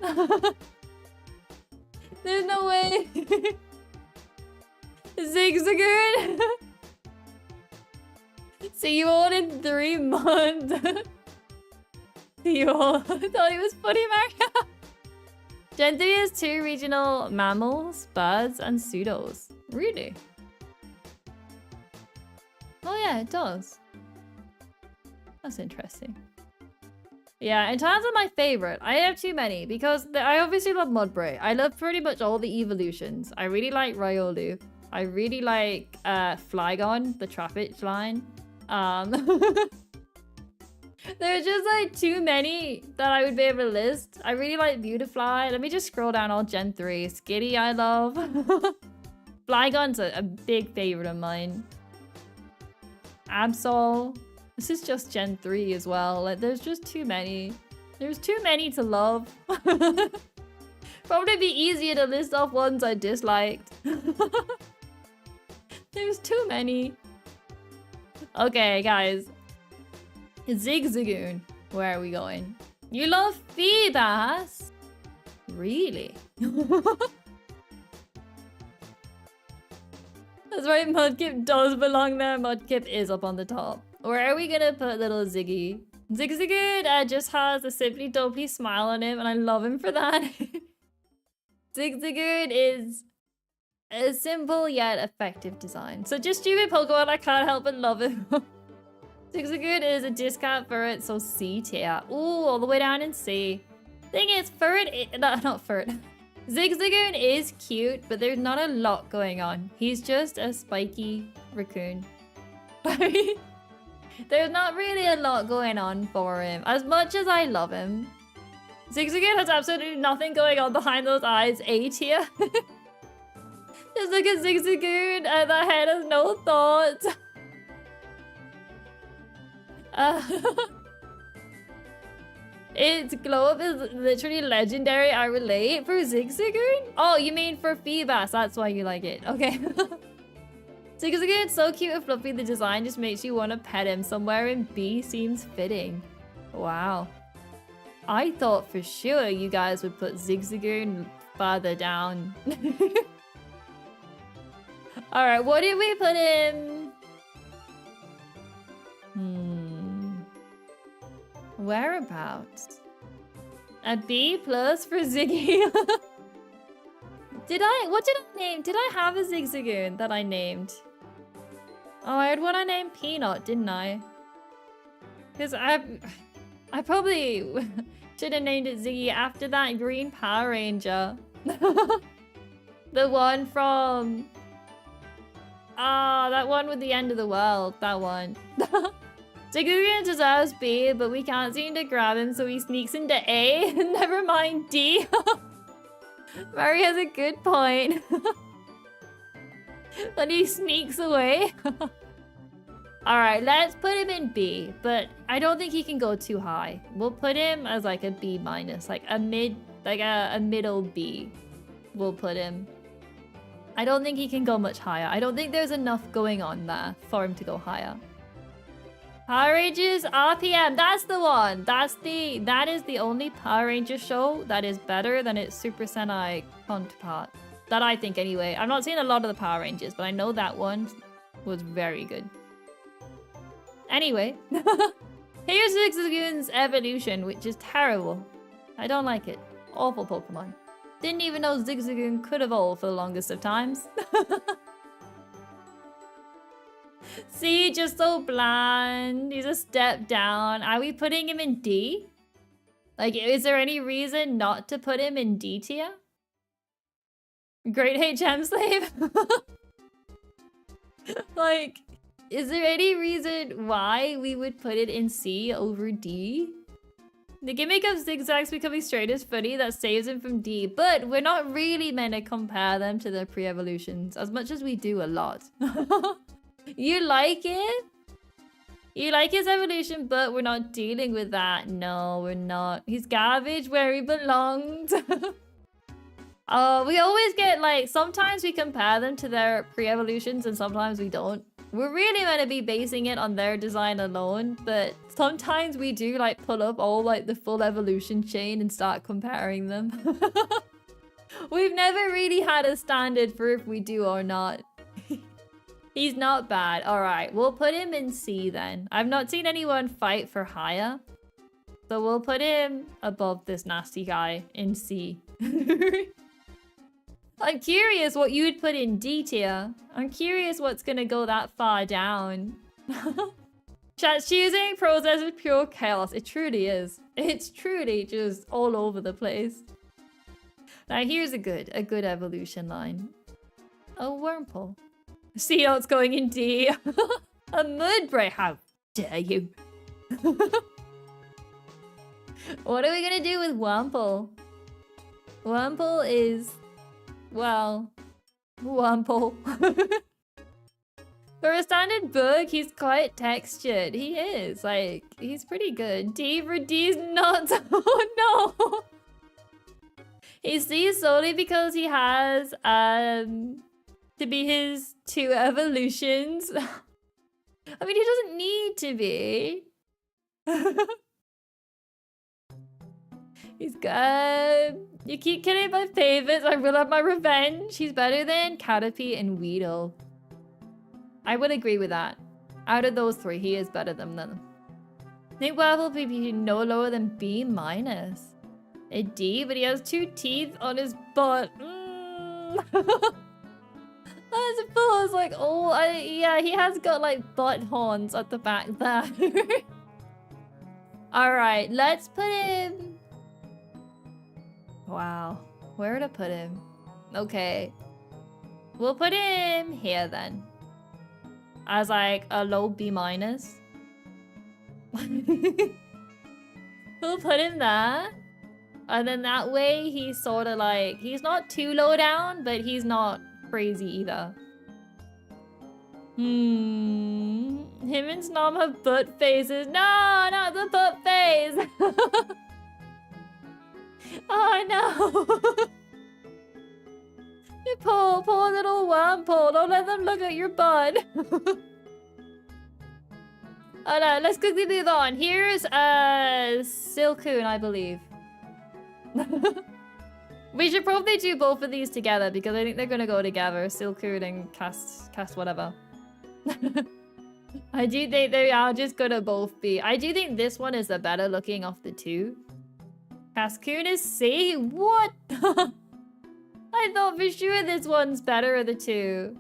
There's no way. Zigzagoon? See you all in 3 months. You all thought he was funny, Mario. Gen 3 has 2 regional mammals, birds, and pseudos. Really? Oh yeah, it does. That's interesting. Yeah, in terms of my favorite, I have too many because I obviously love Mudbray. I love pretty much all the evolutions. I really like Riolu. I really like Flygon, the Trapinch line. There's just like too many that I would be able to list. I really like Beautifly. Let me just scroll down all Gen 3. Skitty I love. Flygon's a big favorite of mine. Absol. This is just Gen 3 as well. Like, there's just too many. There's too many to love. Probably be easier to list off ones I disliked. There's too many. Okay, guys. Zigzagoon. Where are we going? You love Feebas? Really? That's right, Mudkip does belong there. Mudkip is up on the top. Where are we gonna put little Ziggy? Zigzagoon just has a simply dopey smile on him, and I love him for that. Zigzagoon is a simple yet effective design. So just stupid Pokemon, I can't help but love him. Zigzagoon is a discount Furret, so C tier. Ooh, all the way down in C. Thing is, not Furret. Zigzagoon is cute, but there's not a lot going on. He's just a spiky raccoon. There's not really a lot going on for him, as much as I love him. Zigzagoon has absolutely nothing going on behind those eyes. A tier. Just look at Zigzagoon, and that head has no thoughts. Its glow up is literally legendary. I relate. For Zigzagoon? Oh, you mean for Feebas? That's why you like it. Okay. Zigzagoon's so cute and fluffy. The design just makes you want to pet him. Somewhere in B seems fitting. Wow. I thought for sure you guys would put Zigzagoon farther down. Alright, what did we put in? Whereabouts? A B plus for Ziggy. What did I name? Did I have a Zigzagoon that I named? Oh, I had one I named Peanut, didn't I? Because I probably should have named it Ziggy after that green Power Ranger. The one from... Ah, that one with the end of the world. That one. Zigzagoon deserves B, but we can't seem to grab him, so he sneaks into A. Never mind D. Murray has a good point. Then he sneaks away. Alright, let's put him in B, but I don't think he can go too high. We'll put him as like a B minus, like a middle B. We'll put him. I don't think he can go much higher. I don't think there's enough going on there for him to go higher. Power Rangers RPM, that's the one. That is the only Power Ranger show that is better than its Super Sentai counterpart. That I think anyway. I've not seen a lot of the Power Rangers, but I know that one was very good. Anyway, here's Zigzagoon's evolution, which is terrible. I don't like it. Awful Pokemon. Didn't even know Zigzagoon could evolve for the longest of times. See, just so bland. He's a step down. Are we putting him in D? Like, is there any reason not to put him in D tier? Great HM Slave? Like, is there any reason why we would put it in C over D? The gimmick of Zigzags becoming straight is funny. That saves him from D. But we're not really meant to compare them to their pre-evolutions, as much as we do a lot. You like it? You like his evolution, but we're not dealing with that. No, we're not. He's garbage where he belongs. We always get, like, sometimes we compare them to their pre-evolutions and sometimes we don't. We're really meant to be basing it on their design alone, but sometimes we do, like, pull up all, like, the full evolution chain and start comparing them. We've never really had a standard for if we do or not. He's not bad. Alright, we'll put him in C then. I've not seen anyone fight for higher. So we'll put him above this nasty guy in C. I'm curious what you would put in D tier. I'm curious what's gonna go that far down. Chat's choosing process is pure chaos. It truly is. It's truly just all over the place. Now here's a good evolution line. A wormhole. Sea oats going in D. A mudbray. How dare you? What are we gonna do with Wample? Wample is, well, Wample. For a standard book, he's quite textured. He is, like, he's pretty good. D for D's nuts. Oh no! He sees solely because he has, to be his 2 evolutions. I mean, he doesn't need to be. He's good. You keep killing my favorites. I will have my revenge. He's better than Caterpie and Weedle. I would agree with that. Out of those 3, he is better than them. I think Waffle will be no lower than B-. A D, but he has 2 teeth on his butt. I suppose, like, oh, yeah, he has got, like, butt horns at the back there. Alright, let's put him... Wow. Where to put him? Okay. We'll put him here, then. As, like, a low B-. We'll put him there. And then that way, he's sort of, like... He's not too low down, but he's not... crazy either. Him and Snom have butt faces. No, not the butt face. Oh no. You poor little Wample. Don't let them look at your butt. Oh no, let's quickly move on. Here's Silcoon, I believe. We should probably do both of these together because I think they're gonna go together. Silcoon and cast whatever. I do think they are just gonna both be. I do think this one is the better looking of the 2. Cascoon is C? What? I thought for sure this one's better of the 2.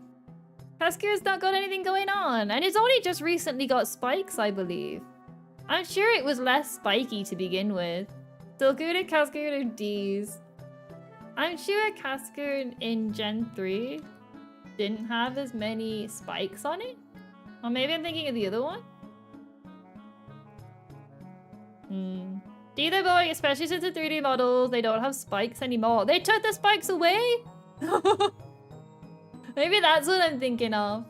Cascoon's not got anything going on. And it's only just recently got spikes, I believe. I'm sure it was less spiky to begin with. Silcoon and Cascoon are D's. I'm sure Cascoon in Gen 3 didn't have as many spikes on it. Or maybe I'm thinking of the other one. Either boy, especially since the 3D models, they don't have spikes anymore. They took the spikes away? Maybe that's what I'm thinking of.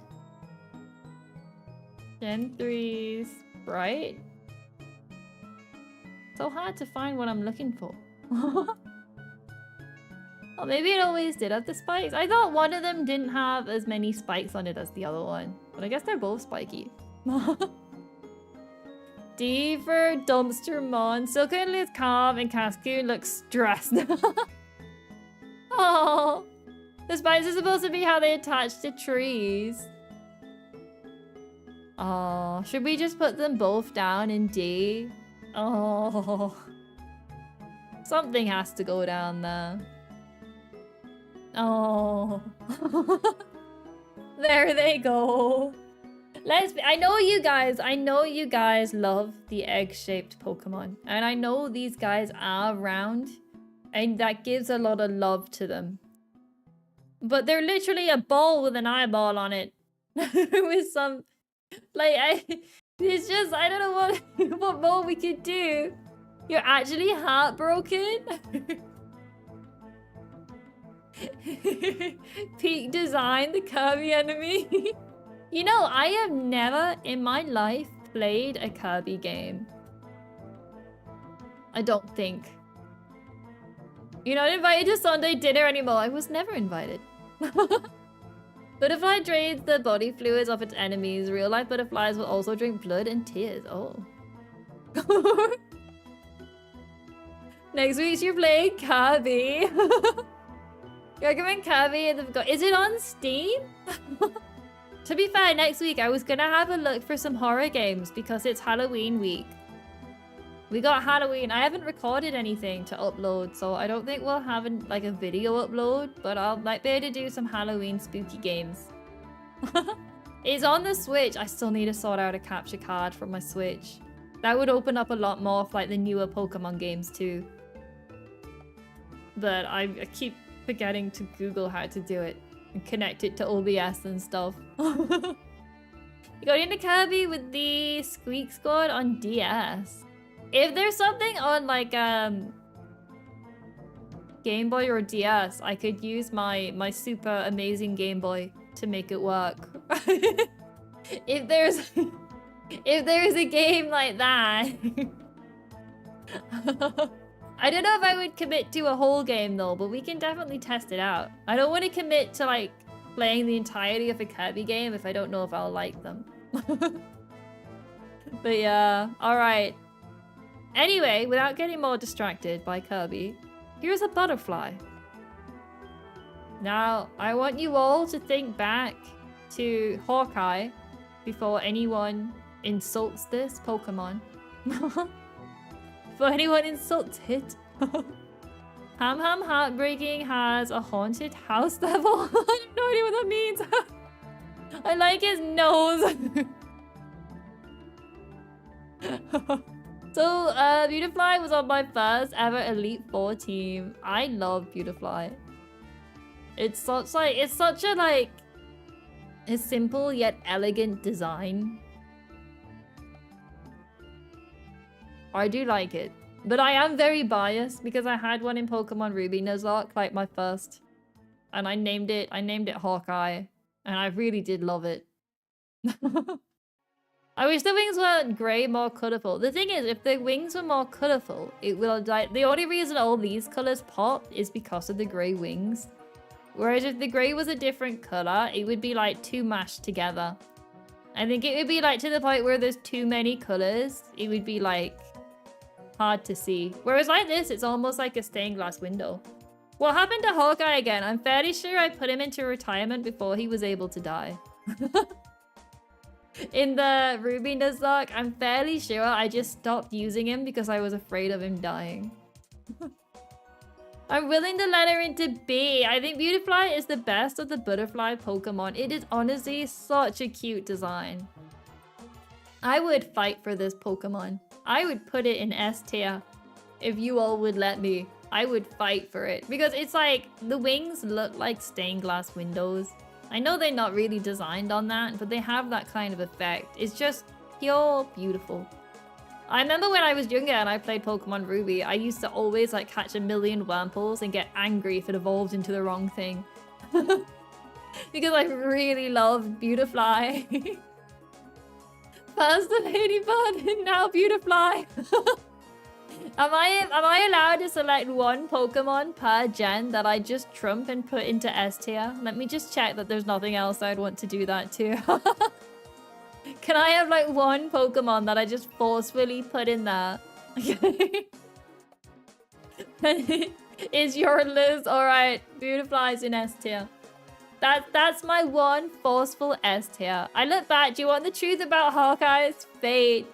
Gen 3's Sprite. So hard to find what I'm looking for. Oh, maybe it always did have the spikes. I thought one of them didn't have as many spikes on it as the other one. But I guess they're both spiky. D for Dumpster Mon. Silcoon looks calm and Cascoon looks stressed. Oh, the spikes are supposed to be how they attach to trees. Oh, should we just put them both down in D? Oh, something has to go down there. Oh, there they go. I know you guys love the egg-shaped Pokemon. And I know these guys are round. And that gives a lot of love to them. But they're literally a ball with an eyeball on it. With some... Like, it's just... I don't know what more we could do. You're actually heartbroken? Peak design, the Kirby enemy. You know, I have never in my life played a Kirby game. I don't think. You're not invited to Sunday dinner anymore. I was never invited. Butterfly drains the body fluids of its enemies. Real life butterflies will also drink blood and tears. Oh. Next week you're playing Kirby. You recommend Kirby? Is it on Steam? To be fair, next week I was gonna have a look for some horror games because it's Halloween week. We got Halloween. I haven't recorded anything to upload, so I don't think we'll have like a video upload, but I might be able to do some Halloween spooky games. It's on the Switch. I still need to sort out a capture card for my Switch. That would open up a lot more for like the newer Pokemon games too. But I keep forgetting to Google how to do it and connect it to OBS and stuff. You got into Kirby with the Squeak Squad on DS. If there's something on like Game Boy or DS, I could use my super amazing Game Boy to make it work. if there's a game like that. I don't know if I would commit to a whole game though, but we can definitely test it out. I don't want to commit to like playing the entirety of a Kirby game if I don't know if I'll like them. But yeah, alright. Anyway, without getting more distracted by Kirby, here's a butterfly. Now, I want you all to think back to Hawkeye before anyone insults this Pokemon. Before anyone insults it. Ham Ham Heartbreaking has a haunted house level. I have no idea what that means. I like his nose. So, Beautifly was on my first ever Elite Four team. I love Beautifly. It's such a simple yet elegant design. I do like it. But I am very biased because I had one in Pokemon Ruby Nuzlocke, like my first. And I named it Hawkeye. And I really did love it. I wish the wings were grey, more colourful. The thing is, if the wings were more colourful, it will die. The only reason all these colours pop is because of the grey wings. Whereas if the grey was a different colour, it would be like too mashed together. I think it would be like to the point where there's too many colours. It would be like hard to see. Whereas like this, it's almost like a stained glass window. What happened to Hawkeye again? I'm fairly sure I put him into retirement before he was able to die. In the Ruby Nuzlocke, I'm fairly sure I just stopped using him because I was afraid of him dying. I'm willing to let her into B. I think Beautifly is the best of the butterfly Pokemon. It is honestly such a cute design. I would fight for this Pokemon. I would put it in S tier if you all would let me. I would fight for it because it's like the wings look like stained glass windows. I know they're not really designed on that, but they have that kind of effect. It's just pure beautiful. I remember when I was younger and I played Pokemon Ruby, I used to always like catch a million Wurmples and get angry if it evolved into the wrong thing. Because I really loved Beautifly. First the Ladybird and now Beautifly. Am I allowed to select one Pokemon per gen that I just trump and put into S tier? Let me just check that there's nothing else I'd want to do that to. Can I have like one Pokemon that I just forcefully put in there? Is your Liz alright? Beautifly's in S tier. That's my one forceful S tier. I look back. Do you want the truth about Hawkeye's fate?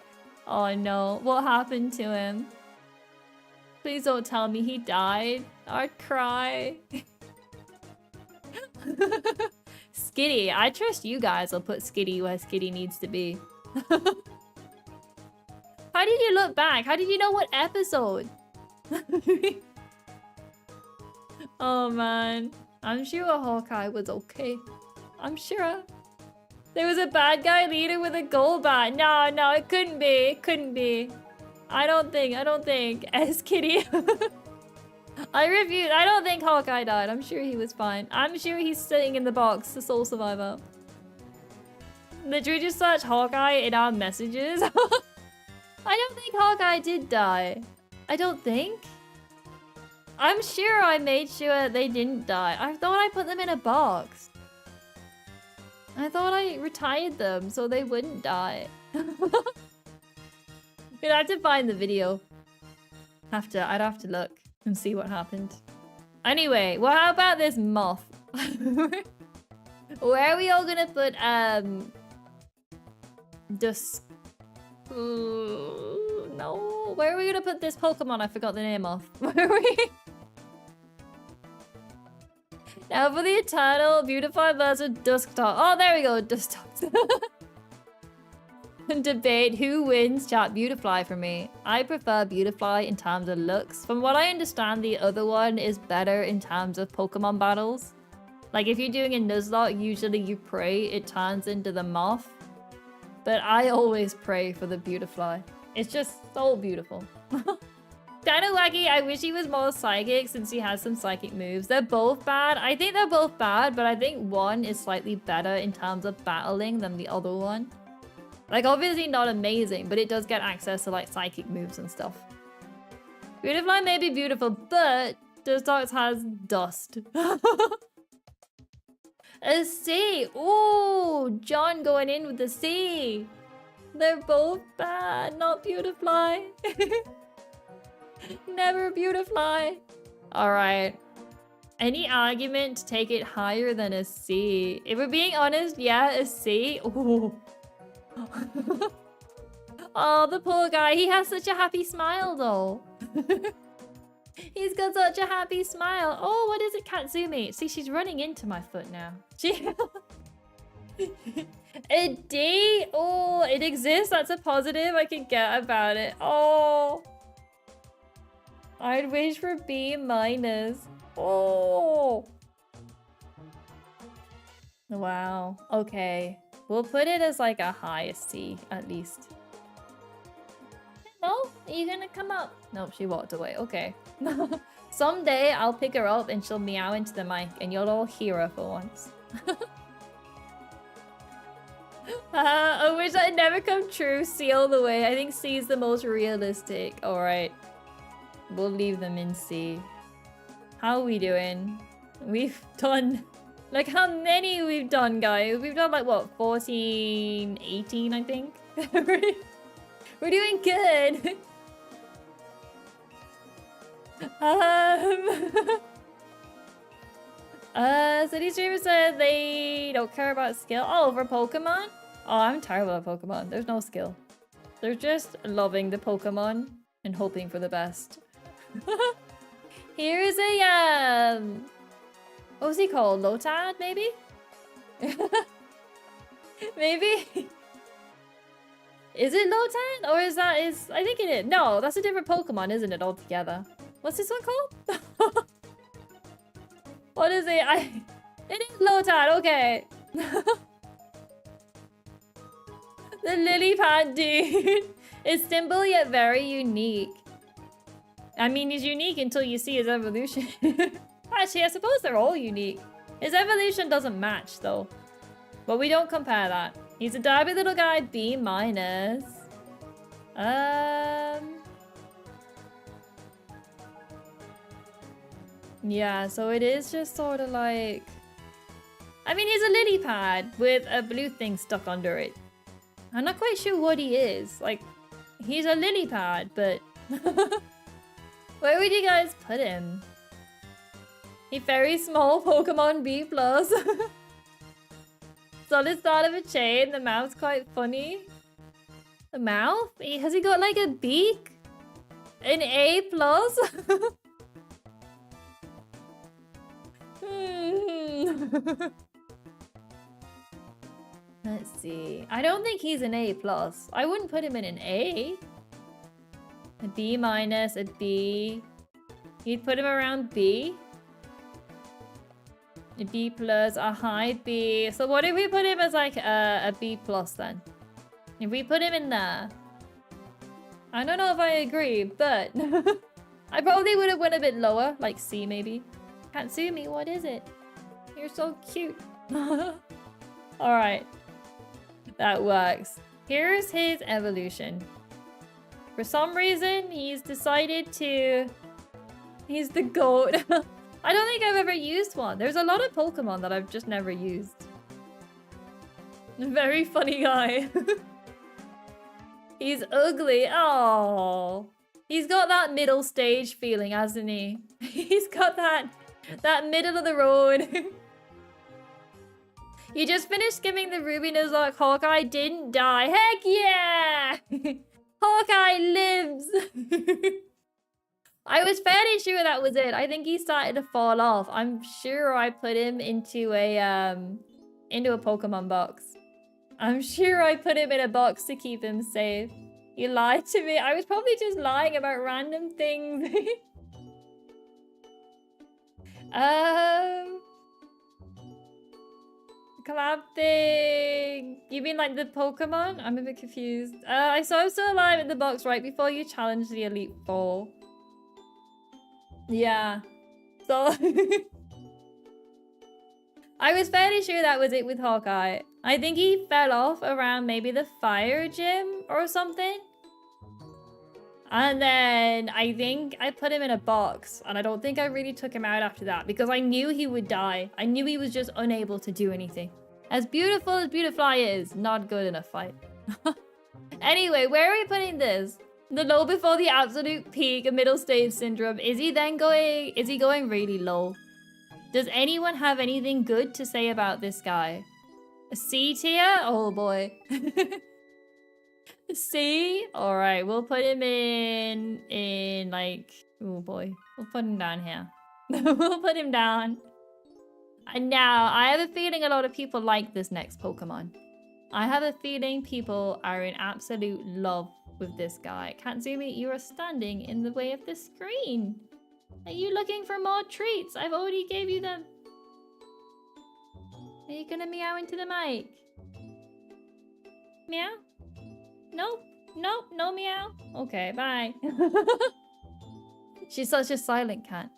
Oh no, what happened to him? Please don't tell me he died. I'd cry. Skitty. I trust you guys will put Skitty where Skitty needs to be. How did you look back? How did you know what episode? Oh man. I'm sure Hawkeye was okay. I'm sure. There was a bad guy leader with a gold bat. No, it couldn't be. It couldn't be. I don't think. S Kitty. I refuse. I don't think Hawkeye died. I'm sure he was fine. I'm sure he's sitting in the box, the sole survivor. Literally just search Hawkeye in our messages. I don't think Hawkeye did die. I don't think. I'm sure I made sure they didn't die. I thought I put them in a box. I thought I retired them so they wouldn't die. You'd have to find the video. I'd have to look and see what happened. Anyway, well, how about this moth? Where are we all gonna put no. Where are we gonna put this Pokemon? I forgot the name of. Where are we? Now for the eternal beautify versus Dusktalk. Oh, there we go, Dusktalk. Debate who wins chat Beautifly for me. I prefer Beautifly in terms of looks. From what I understand, the other one is better in terms of Pokemon battles. Like if you're doing a Nuzlocke, usually you pray it turns into the moth. But I always pray for the Beautifly. It's just so beautiful. Kinda wacky. I wish he was more psychic since he has some psychic moves. They're both bad. I think they're both bad, but I think one is slightly better in terms of battling than the other one. Like obviously not amazing, but it does get access to like psychic moves and stuff. Beautifly may be beautiful, but Dustox has dust. A C. Ooh, John going in with the C. They're both bad, not Beautifly. Never Beautifly. Alright. Any argument to take it higher than a C? If we're being honest, yeah, a C. Ooh. Oh, the poor guy. He has such a happy smile, though. He's got such a happy smile. Oh, what is it, Kitzumii? See, she's running into my foot now. She... A D? Oh, it exists. That's a positive I can get about it. Oh. I'd wish for B minus. Oh. Wow. Okay. We'll put it as like a high C at least. No? Are you gonna come up? Nope, she walked away. Okay. Someday I'll pick her up and she'll meow into the mic and you'll all hear her for once. I wish that had never come true. C all the way. I think C is the most realistic. Alright. We'll leave them in C. How are we doing? We've done... Like how many we've done, guys? We've done like what? 14, 18, I think? We're doing good. City Streamer said they don't care about skill. Oh, for Pokemon? Oh, I'm terrible at Pokemon. There's no skill. They're just loving the Pokemon and hoping for the best. Here's a, what was he called? Lotad, maybe? Maybe? Is it Lotad? Or is that I think it is. No, that's a different Pokemon, isn't it, altogether? What's this one called? What is it? It is Lotad, okay. The lily pad dude. It's simple yet very unique. I mean, he's unique until you see his evolution. Actually, I suppose they're all unique. His evolution doesn't match, though. But we don't compare that. He's a derby little guy, B minus. Yeah, so it is just sort of like... I mean, he's a lily pad with a blue thing stuck under it. I'm not quite sure what he is. Like, he's a lily pad, but... Where would you guys put him? A very small Pokemon B+. Solid start of a chain. The mouth's quite funny. The mouth? Has he got like a beak? An A+? Let's see. I don't think he's an A+. I wouldn't put him in an A. A B minus, a B. You'd put him around B. A B plus, a high B. So what if we put him as like a B plus then? If we put him in there. I don't know if I agree, but I probably would have went a bit lower, like C maybe. Kitzumii, what is it? You're so cute. Alright. That works. Here's his evolution. For some reason, he's decided to... He's the goat. I don't think I've ever used one. There's a lot of Pokemon that I've just never used. Very funny guy. He's ugly. Oh, he's got that middle stage feeling, hasn't he? He's got that middle of the road. You just finished giving the Ruby Nuzlocke. Hawkeye didn't die. Heck yeah! Hawkeye lives. I was fairly sure that was it. I think he started to fall off. I'm sure I put him into a Pokemon box. I'm sure I put him in a box to keep him safe. You lied to me. I was probably just lying about random things. Collab thing. You mean like the Pokemon? I'm a bit confused. I saw him still alive in the box right before you challenged the Elite Four. Yeah. So I was fairly sure that was it with Hawkeye. I think he fell off around maybe the fire gym or something. And then I think I put him in a box, and I don't think I really took him out after that because I knew he would die. I knew he was just unable to do anything. As beautiful as Beautifly is, not good in a fight. Anyway, where are we putting this? The low before the absolute peak of middle stage syndrome. Is he going really low? Does anyone have anything good to say about this guy? A C tier? Oh boy. C? Alright, we'll put him in like, oh boy. We'll put him down here. We'll put him down. And now, I have a feeling a lot of people like this next Pokemon. I have a feeling people are in absolute love with this guy. Kitzumii, you are standing in the way of the screen. Are you looking for more treats? I've already gave you them. Are you gonna meow into the mic? Meow? Nope. Nope. No meow. Okay, bye. She's such a silent cat.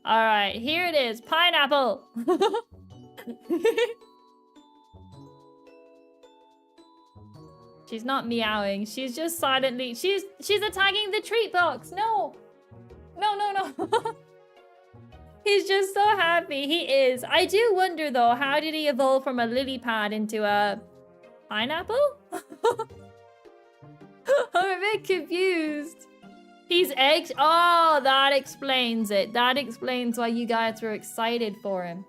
Alright, here it is. Pineapple! She's not meowing. She's just silently... She's attacking the treat box! No! No. He's just so happy. He is. I do wonder, though, how did he evolve from a lily pad into a... pineapple? I'm a bit confused. He's eggs. Oh, that explains it. That explains why you guys were excited for him.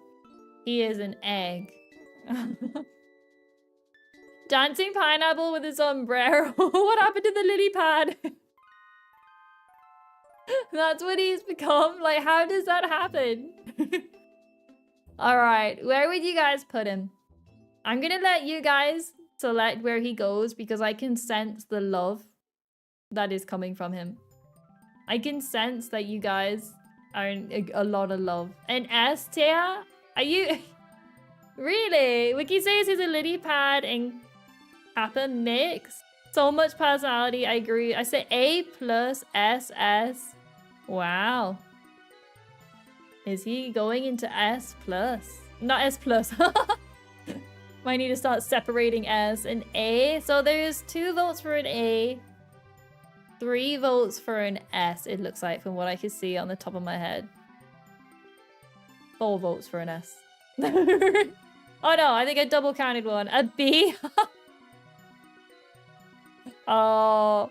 He is an egg. Dancing pineapple with his sombrero. What happened to the lily pad? That's what he's become? Like, how does that happen? Alright, where would you guys put him? I'm gonna let you guys select where he goes because I can sense the love that is coming from him. I can sense that you guys are in a lot of love. An S tier? Are you... Really? Wiki says he's a lily pad and Kappa mix. So much personality, I agree. I say A plus SS. Wow. Is he going into S plus? Not S plus. Might need to start separating S and A. So there's 2 votes for an A. 3 votes for an S, it looks like, from what I can see on the top of my head. 4 votes for an S. Oh no, I think I double counted one. A B? Oh.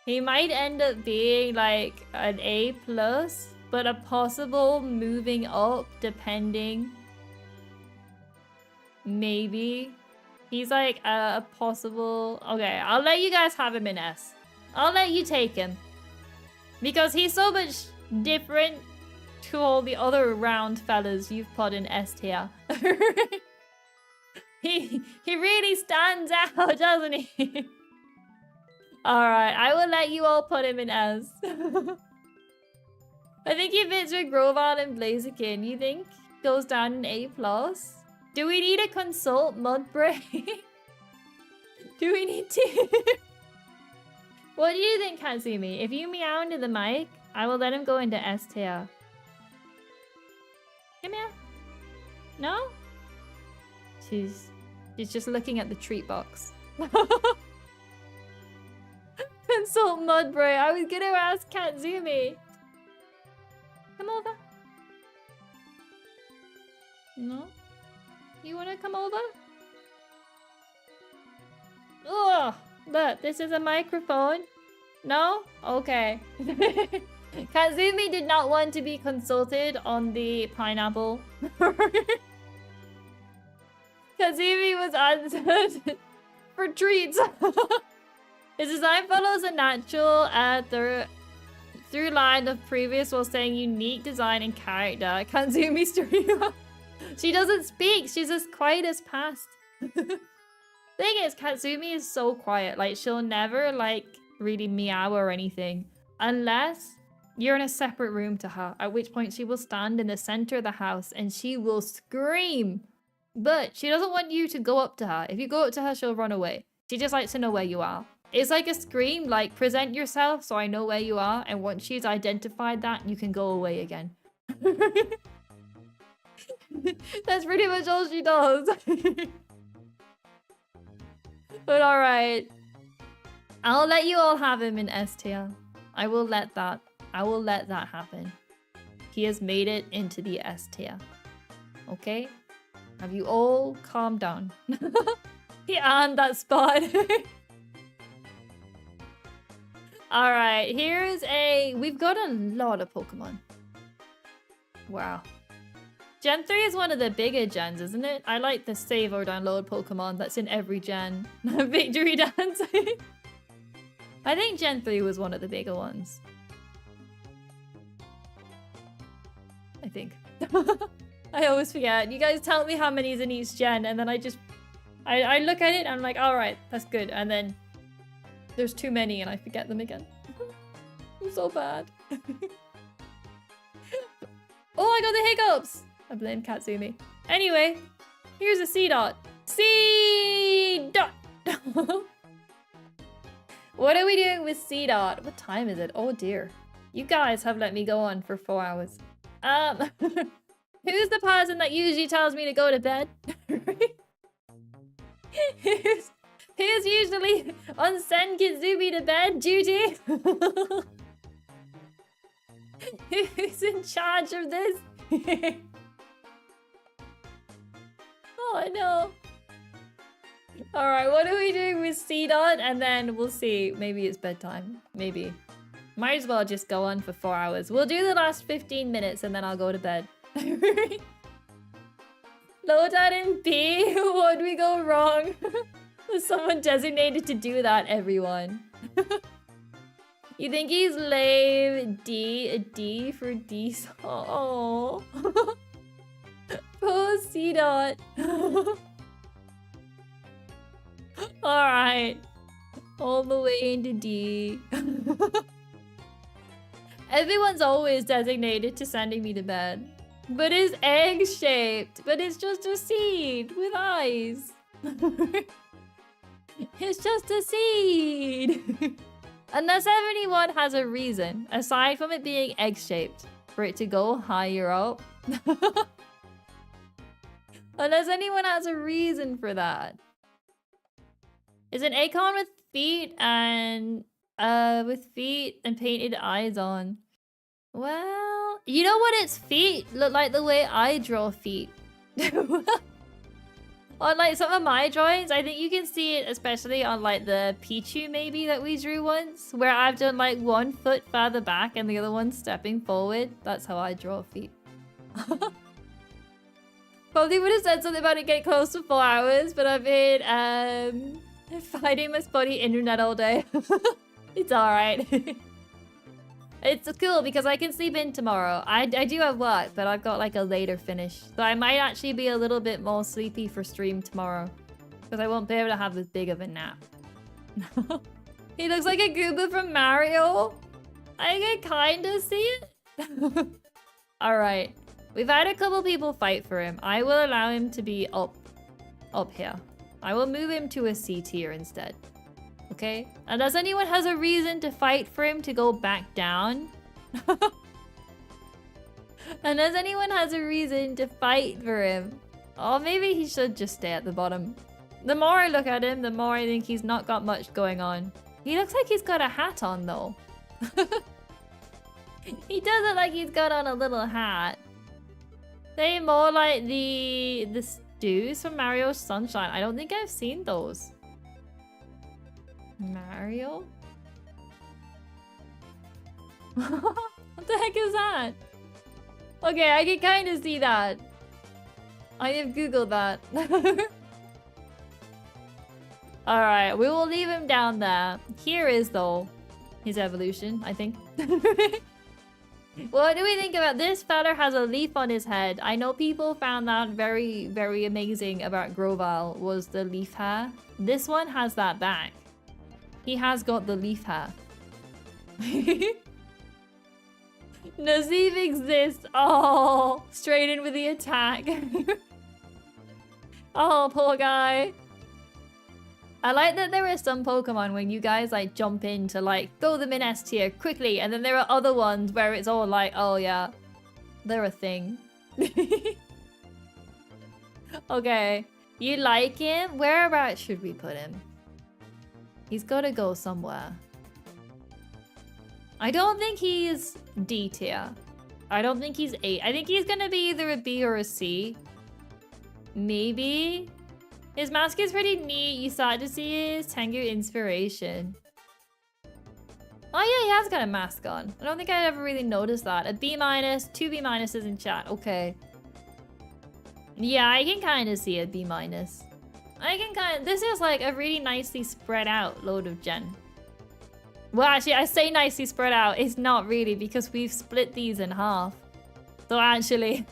He might end up being like an A plus, but a possible moving up depending. Maybe. He's like a possible... Okay, I'll let you guys have him in S. I'll let you take him. Because he's so much different to all the other round fellas you've put in S tier. He really stands out, doesn't he? Alright, I will let you all put him in S. I think he fits with Grovard and Blaziken. You think goes down in A+? Do we need to consult Mudbray? Do we need to? What do you think, Kitzumii? If you meow into the mic, I will let him go into S tier. Come here. No? She's just looking at the treat box. Consult Mudbray. I was gonna ask Kitzumii. Come over. No? You wanna come over? Ugh! Look, this is a microphone. No? Okay. Kitzumii did not want to be consulted on the pineapple. Kitzumii was answered for treats. His design follows a natural through line of previous while saying unique design and character. Kanzumi streamer. She doesn't speak. She's as quiet as past. Thing is, Katsumi is so quiet. Like, she'll never, like, really meow or anything. Unless you're in a separate room to her. At which point she will stand in the center of the house and she will scream. But she doesn't want you to go up to her. If you go up to her, she'll run away. She just likes to know where you are. It's like a scream, like, present yourself so I know where you are. And once she's identified that, you can go away again. That's pretty much all she does. But alright. I'll let you all have him in S tier. I will let that happen. He has made it into the S tier. Okay? Have you all calmed down? He earned that spot. Alright, we've got a lot of Pokemon. Wow. Gen 3 is one of the bigger gens, isn't it? I like the save or download Pokemon that's in every gen. Victory Dance. I think Gen 3 was one of the bigger ones. I think. I always forget. You guys tell me how many is in each gen, and then I look at it and I'm like, alright, that's good. And then there's too many and I forget them again. I'm so bad. Oh, I got the hiccups! I blame Katsumi. Anyway, here's a C-Dot. C-Dot! What are we doing with C-Dot? What time is it? Oh dear. You guys have let me go on for 4 hours. Who's the person that usually tells me to go to bed? Who's usually on send Kitzumii to bed duty? Who's in charge of this? Oh no. Alright, what are we doing with C-Dot? And then we'll see. Maybe it's bedtime. Maybe. Might as well just go on for 4 hours. We'll do the last 15 minutes and then I'll go to bed. Loadout in B? What'd we go wrong? Was someone designated to do that, everyone? You think he's lame? A D for D. Oh. Poor C-Dot. Alright. All the way into D. Everyone's always designated to sending me to bed. But it's egg-shaped. But it's just a seed with eyes. It's just a seed. Unless anyone has a reason, aside from it being egg-shaped, for it to go higher up. Unless anyone has a reason for that. Is an acorn with feet and painted eyes on. Well, you know what its feet look like the way I draw feet. On like some of my drawings, I think you can see it especially on like the Pichu maybe that we drew once, where I've done like 1 foot further back and the other one stepping forward. That's how I draw feet. Probably would have said something about it getting close to 4 hours, but I've been fighting my spotty internet all day. It's alright. It's cool because I can sleep in tomorrow. I do have work, but I've got like a later finish. So I might actually be a little bit more sleepy for stream tomorrow. Because I won't be able to have as big of a nap. He looks like a Goomba from Mario. I can kinda see it. Alright. We've had a couple people fight for him. I will allow him to be up here. I will move him to a C tier instead. Okay? Unless anyone has a reason to fight for him to go back down. Unless anyone has a reason to fight for him. Or maybe he should just stay at the bottom. The more I look at him, the more I think he's not got much going on. He looks like he's got a hat on though. He does look like he's got on a little hat. They more like the stews from Mario Sunshine. I don't think I've seen those. Mario? What the heck is that? Okay, I can kind of see that. I have googled that. Alright, we will leave him down there. Here is, though, his evolution, I think. What do we think about this? Feather has a leaf on his head. I know people found that very, very amazing about Grovyle was the leaf hair. This one has that back. He has got the leaf hair. Nazeeb exists. Oh, straight in with the attack. Oh, poor guy. I like that there are some Pokemon when you guys like jump in to like throw them in S tier quickly, and then there are other ones where it's all like, oh yeah, they're a thing. Okay, you like him? Whereabouts should we put him? He's gotta go somewhere. I don't think he's D tier. I don't think he's 8. I think he's gonna be either a B or a C. Maybe. His mask is pretty neat. You start to see his Tengu inspiration. Oh yeah, he has got a mask on. I don't think I ever really noticed that. A B-, 2 B- in chat. Okay. Yeah, I can kind of see a B-. I can kind of... This is like a really nicely spread out load of gen. Well, actually, I say nicely spread out. It's not really because we've split these in half. So actually,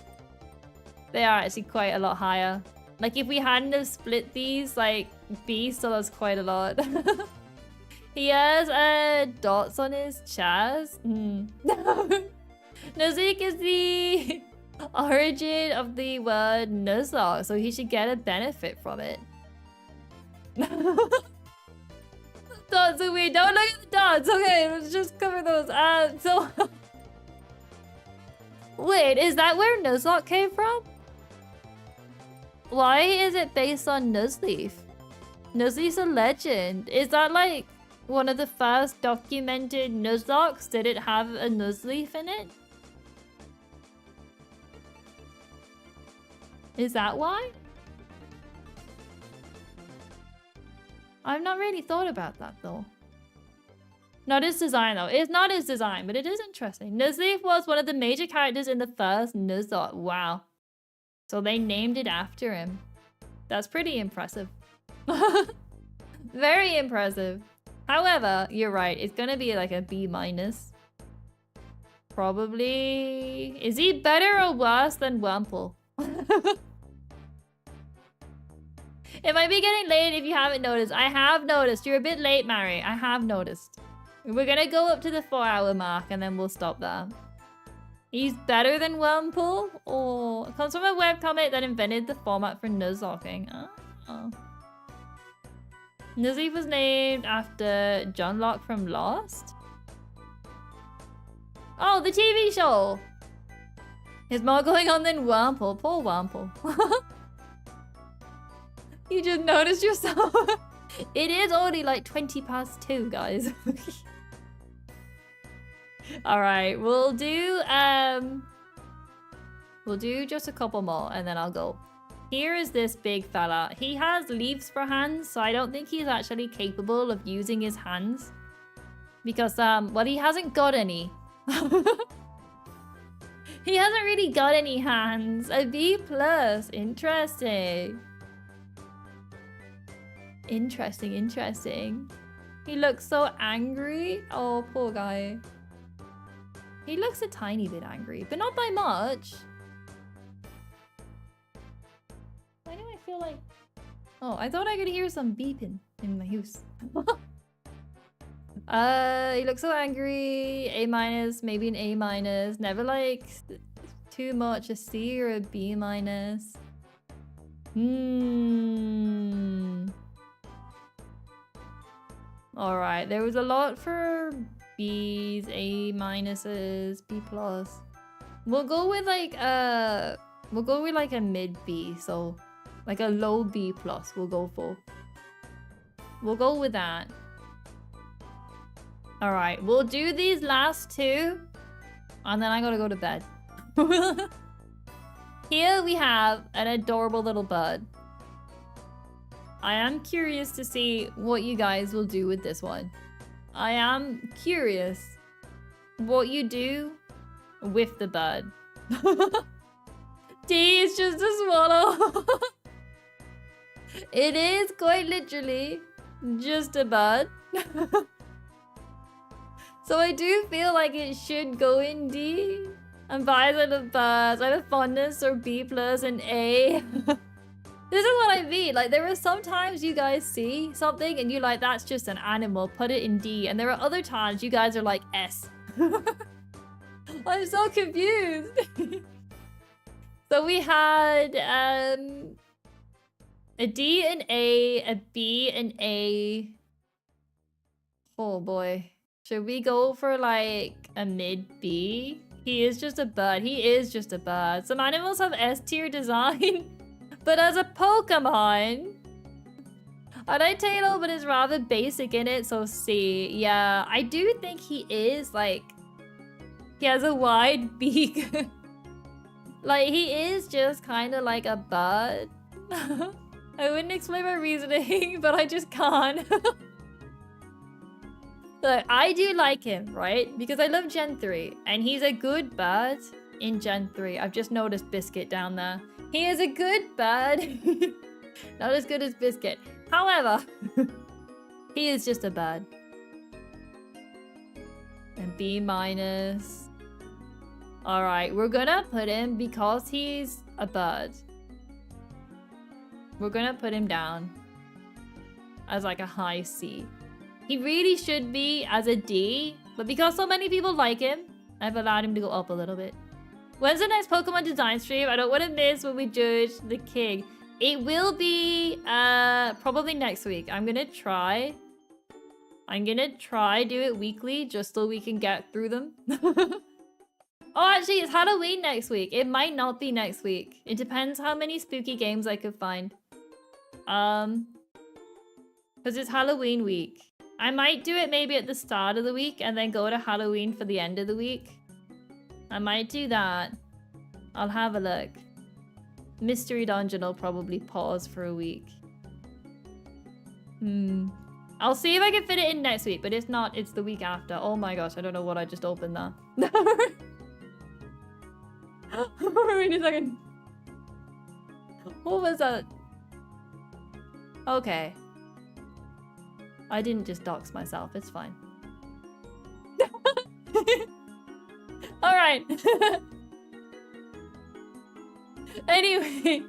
they are actually quite a lot higher. Like, if we hadn't have split these, like, B still has quite a lot. He has dots on his chest. Nuzlocke is the origin of the word Nuzlocke, so he should get a benefit from it. Dots are weird. Don't look at the dots. Okay, let's just cover those. So... Wait, is that where Nuzlocke came from? Why is it based on Nuzleaf? Nuzleaf's a legend. Is that like one of the first documented Nuzlockes? Did it have a Nuzleaf in it? Is that why? I've not really thought about that though. Not his design though. It's not his design, but it is interesting. Nuzleaf was one of the major characters in the first Nuzlocke. Wow. So they named it after him. That's pretty impressive. Very impressive. However, you're right. It's gonna be like a B-. Probably... Is he better or worse than Wurmple? It might be getting late if you haven't noticed. I have noticed. You're a bit late, Mary. I have noticed. We're gonna go up to the 4-hour mark and then we'll stop there. He's better than Wurmple? Oh, it comes from a webcomic that invented the format for Nuzlocking. Oh. Nuzleaf was named after John Locke from Lost? Oh, the TV show! There's more going on than Wurmple. Poor Wurmple. You just noticed yourself. It is only like 2:20, guys. Alright, we'll do just a couple more and then I'll go. Here is this big fella. He has leaves for hands, so I don't think he's actually capable of using his hands. Because, well, he hasn't got any. He hasn't really got any hands. A B+. Interesting. Interesting. He looks so angry. Oh, poor guy. He looks a tiny bit angry, but not by much. Why do I feel like... Oh, I thought I could hear some beeping in my house. He looks so angry. A-, maybe an A-. Never like too much. A C or a B-. Alright, there was a lot for B's, A-, B+. We'll go with like a mid B, so like a low B+. We'll go with that. Alright, we'll do these last two and then I gotta go to bed. Here we have an adorable little bird. I am curious to see what you guys will do with this one. I am curious what you do with the bird. D is just a swallow. It is quite literally. Just a bud. So I do feel like it should go in D. And B's out of birds. Either fondness or B plus and A. This is what I mean. Like, there are some times you guys see something and you're like, that's just an animal. Put it in D. And there are other times you guys are like S. I'm so confused. So we had a D and a B and A. Oh boy. Should we go for like a mid B? He is just a bird. He is just a bird. Some animals have S tier design. But as a Pokemon, I like Taylor, but it's rather basic in it, so C. Yeah, I do think he is, like, he has a wide beak. Like, he is just kind of like a bird. I wouldn't explain my reasoning, but I just can't. Look, I do like him, right? Because I love Gen 3, and he's a good bird in Gen 3. I've just noticed Biscuit down there. He is a good bird. Not as good as Biscuit. However, he is just a bird. And B minus. Alright, we're gonna put him because he's a bird. We're gonna put him down as like a high C. He really should be as a D, but because so many people like him, I've allowed him to go up a little bit. When's the next Pokemon design stream? I don't want to miss when we judge the king. It will be probably next week. I'm gonna try do it weekly just so we can get through them. Oh, actually, it's Halloween next week. It might not be next week. It depends how many spooky games I could find. Because it's Halloween week. I might do it maybe at the start of the week and then go to Halloween for the end of the week. I might do that. I'll have a look. Mystery Dungeon will probably pause for a week. I'll see if I can fit it in next week, but if not, it's the week after. Oh my gosh, I don't know what I just opened there. Wait a second. What was that? Okay. I didn't just dox myself, it's fine. Alright. Anyway.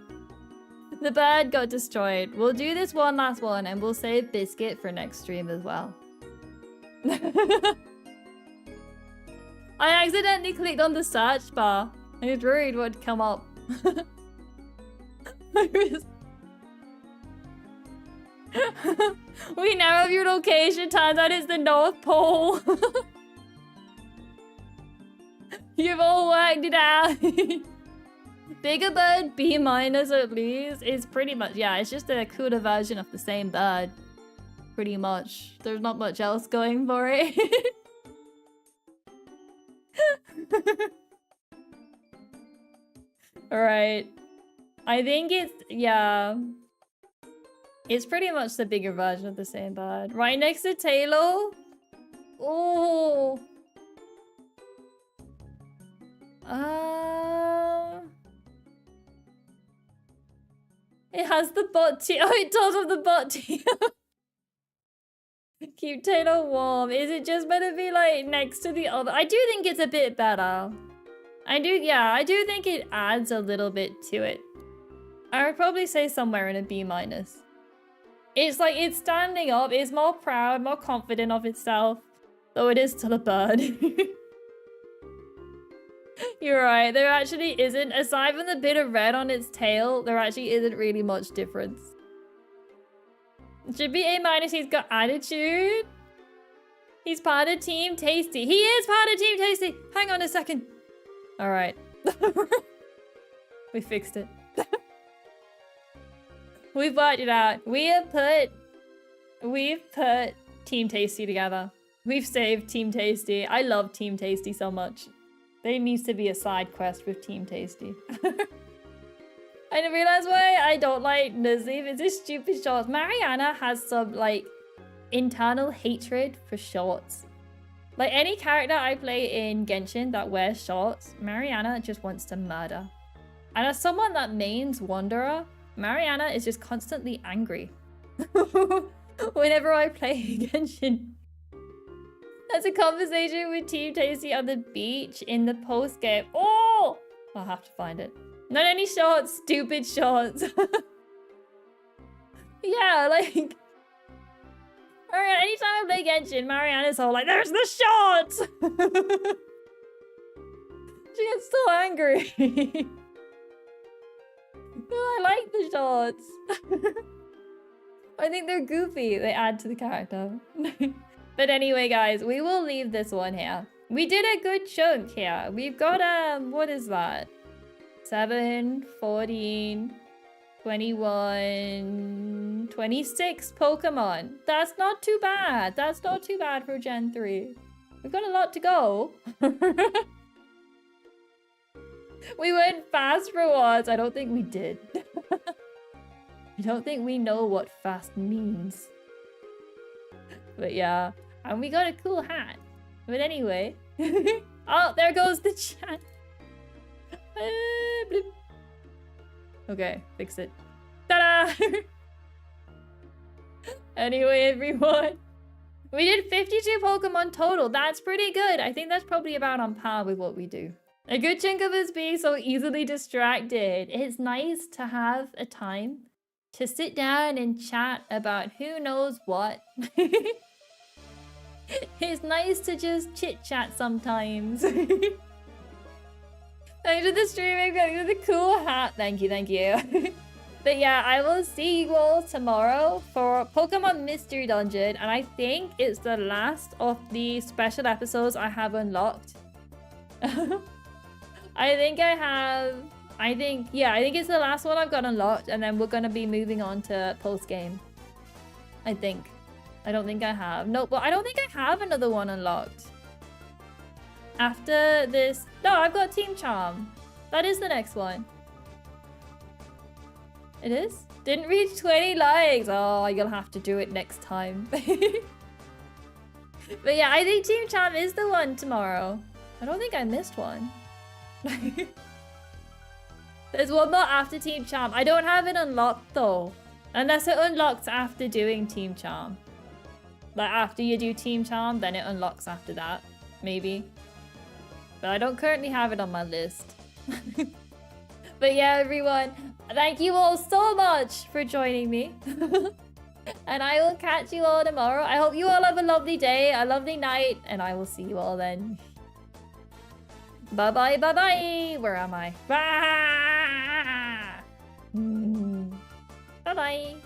The bird got destroyed. We'll do this one last one and we'll save Biscuit for next stream as well. I accidentally clicked on the search bar. I was worried what would come up. We now have your location. Turns out it's the North Pole. You've all worked it out. Bigger bird, B minus at least. It's pretty much, yeah, it's just a cooler version of the same bird. Pretty much. There's not much else going for it. Alright. I think it's, yeah. It's pretty much the bigger version of the same bird. Right next to Taylor. Oh. It has the batte. Oh, it does have the batte. Keep Taylor warm. Is it just better to be like next to the other? I do think it's a bit better. I do think it adds a little bit to it. I would probably say somewhere in a B minus. It's like, it's standing up, it's more proud, more confident of itself. Though it is still a bird. You're right, there actually isn't, aside from the bit of red on its tail, there actually isn't really much difference. It should be A minus, he's got attitude. He's part of Team Tasty. He is part of Team Tasty! Hang on a second. Alright. We fixed it. We've worked it out. We've put Team Tasty together. We've saved Team Tasty. I love Team Tasty so much. There needs to be a side quest with Team Tasty. I didn't realize why I don't like Nazif. It's just stupid shorts. Mariana has some, like, internal hatred for shorts. Like, any character I play in Genshin that wears shorts, Mariana just wants to murder. And as someone that mains Wanderer, Mariana is just constantly angry. Whenever I play Genshin. That's a conversation with Team Tasty on the beach in the post-game. Oh! I'll have to find it. Not any shots, stupid shots. Yeah, like... Alright, anytime I play Genshin, Mariana's all like, there's the shots! She gets so angry. Oh, I like the shots. I think they're goofy. They add to the character. But anyway, guys, we will leave this one here. We did a good chunk here. We've got, what is that? 7, 14, 21, 26 Pokemon. That's not too bad. That's not too bad for Gen 3. We've got a lot to go. We went fast for once. I don't think we did. I don't think we know what fast means. But yeah. And we got a cool hat. But anyway. Oh, there goes the chat. Okay, fix it. Ta-da! Anyway, everyone. We did 52 Pokemon total. That's pretty good. I think that's probably about on par with what we do. A good chunk of us being so easily distracted. It's nice to have a time to sit down and chat about who knows what. It's nice to just chit-chat sometimes. Thanks for the streaming, thanks for the cool hat. Thank you, thank you. But yeah, I will see you all tomorrow for Pokemon Mystery Dungeon. And I think it's the last of the special episodes I have unlocked. I think it's the last one I've got unlocked, and then we're gonna be moving on to post-game. I think. I don't think I have. No, but I don't think I have another one unlocked. After this... No, I've got Team Charm. That is the next one. It is? Didn't reach 20 likes. Oh, you'll have to do it next time. But yeah, I think Team Charm is the one tomorrow. I don't think I missed one. There's one more after Team Charm. I don't have it unlocked though. Unless it unlocks after doing Team Charm. Like after you do Team Charm, then it unlocks after that. Maybe. But I don't currently have it on my list. But yeah, everyone. Thank you all so much for joining me. And I will catch you all tomorrow. I hope you all have a lovely day, a lovely night. And I will see you all then. Bye-bye, bye-bye. Where am I? Bye-bye.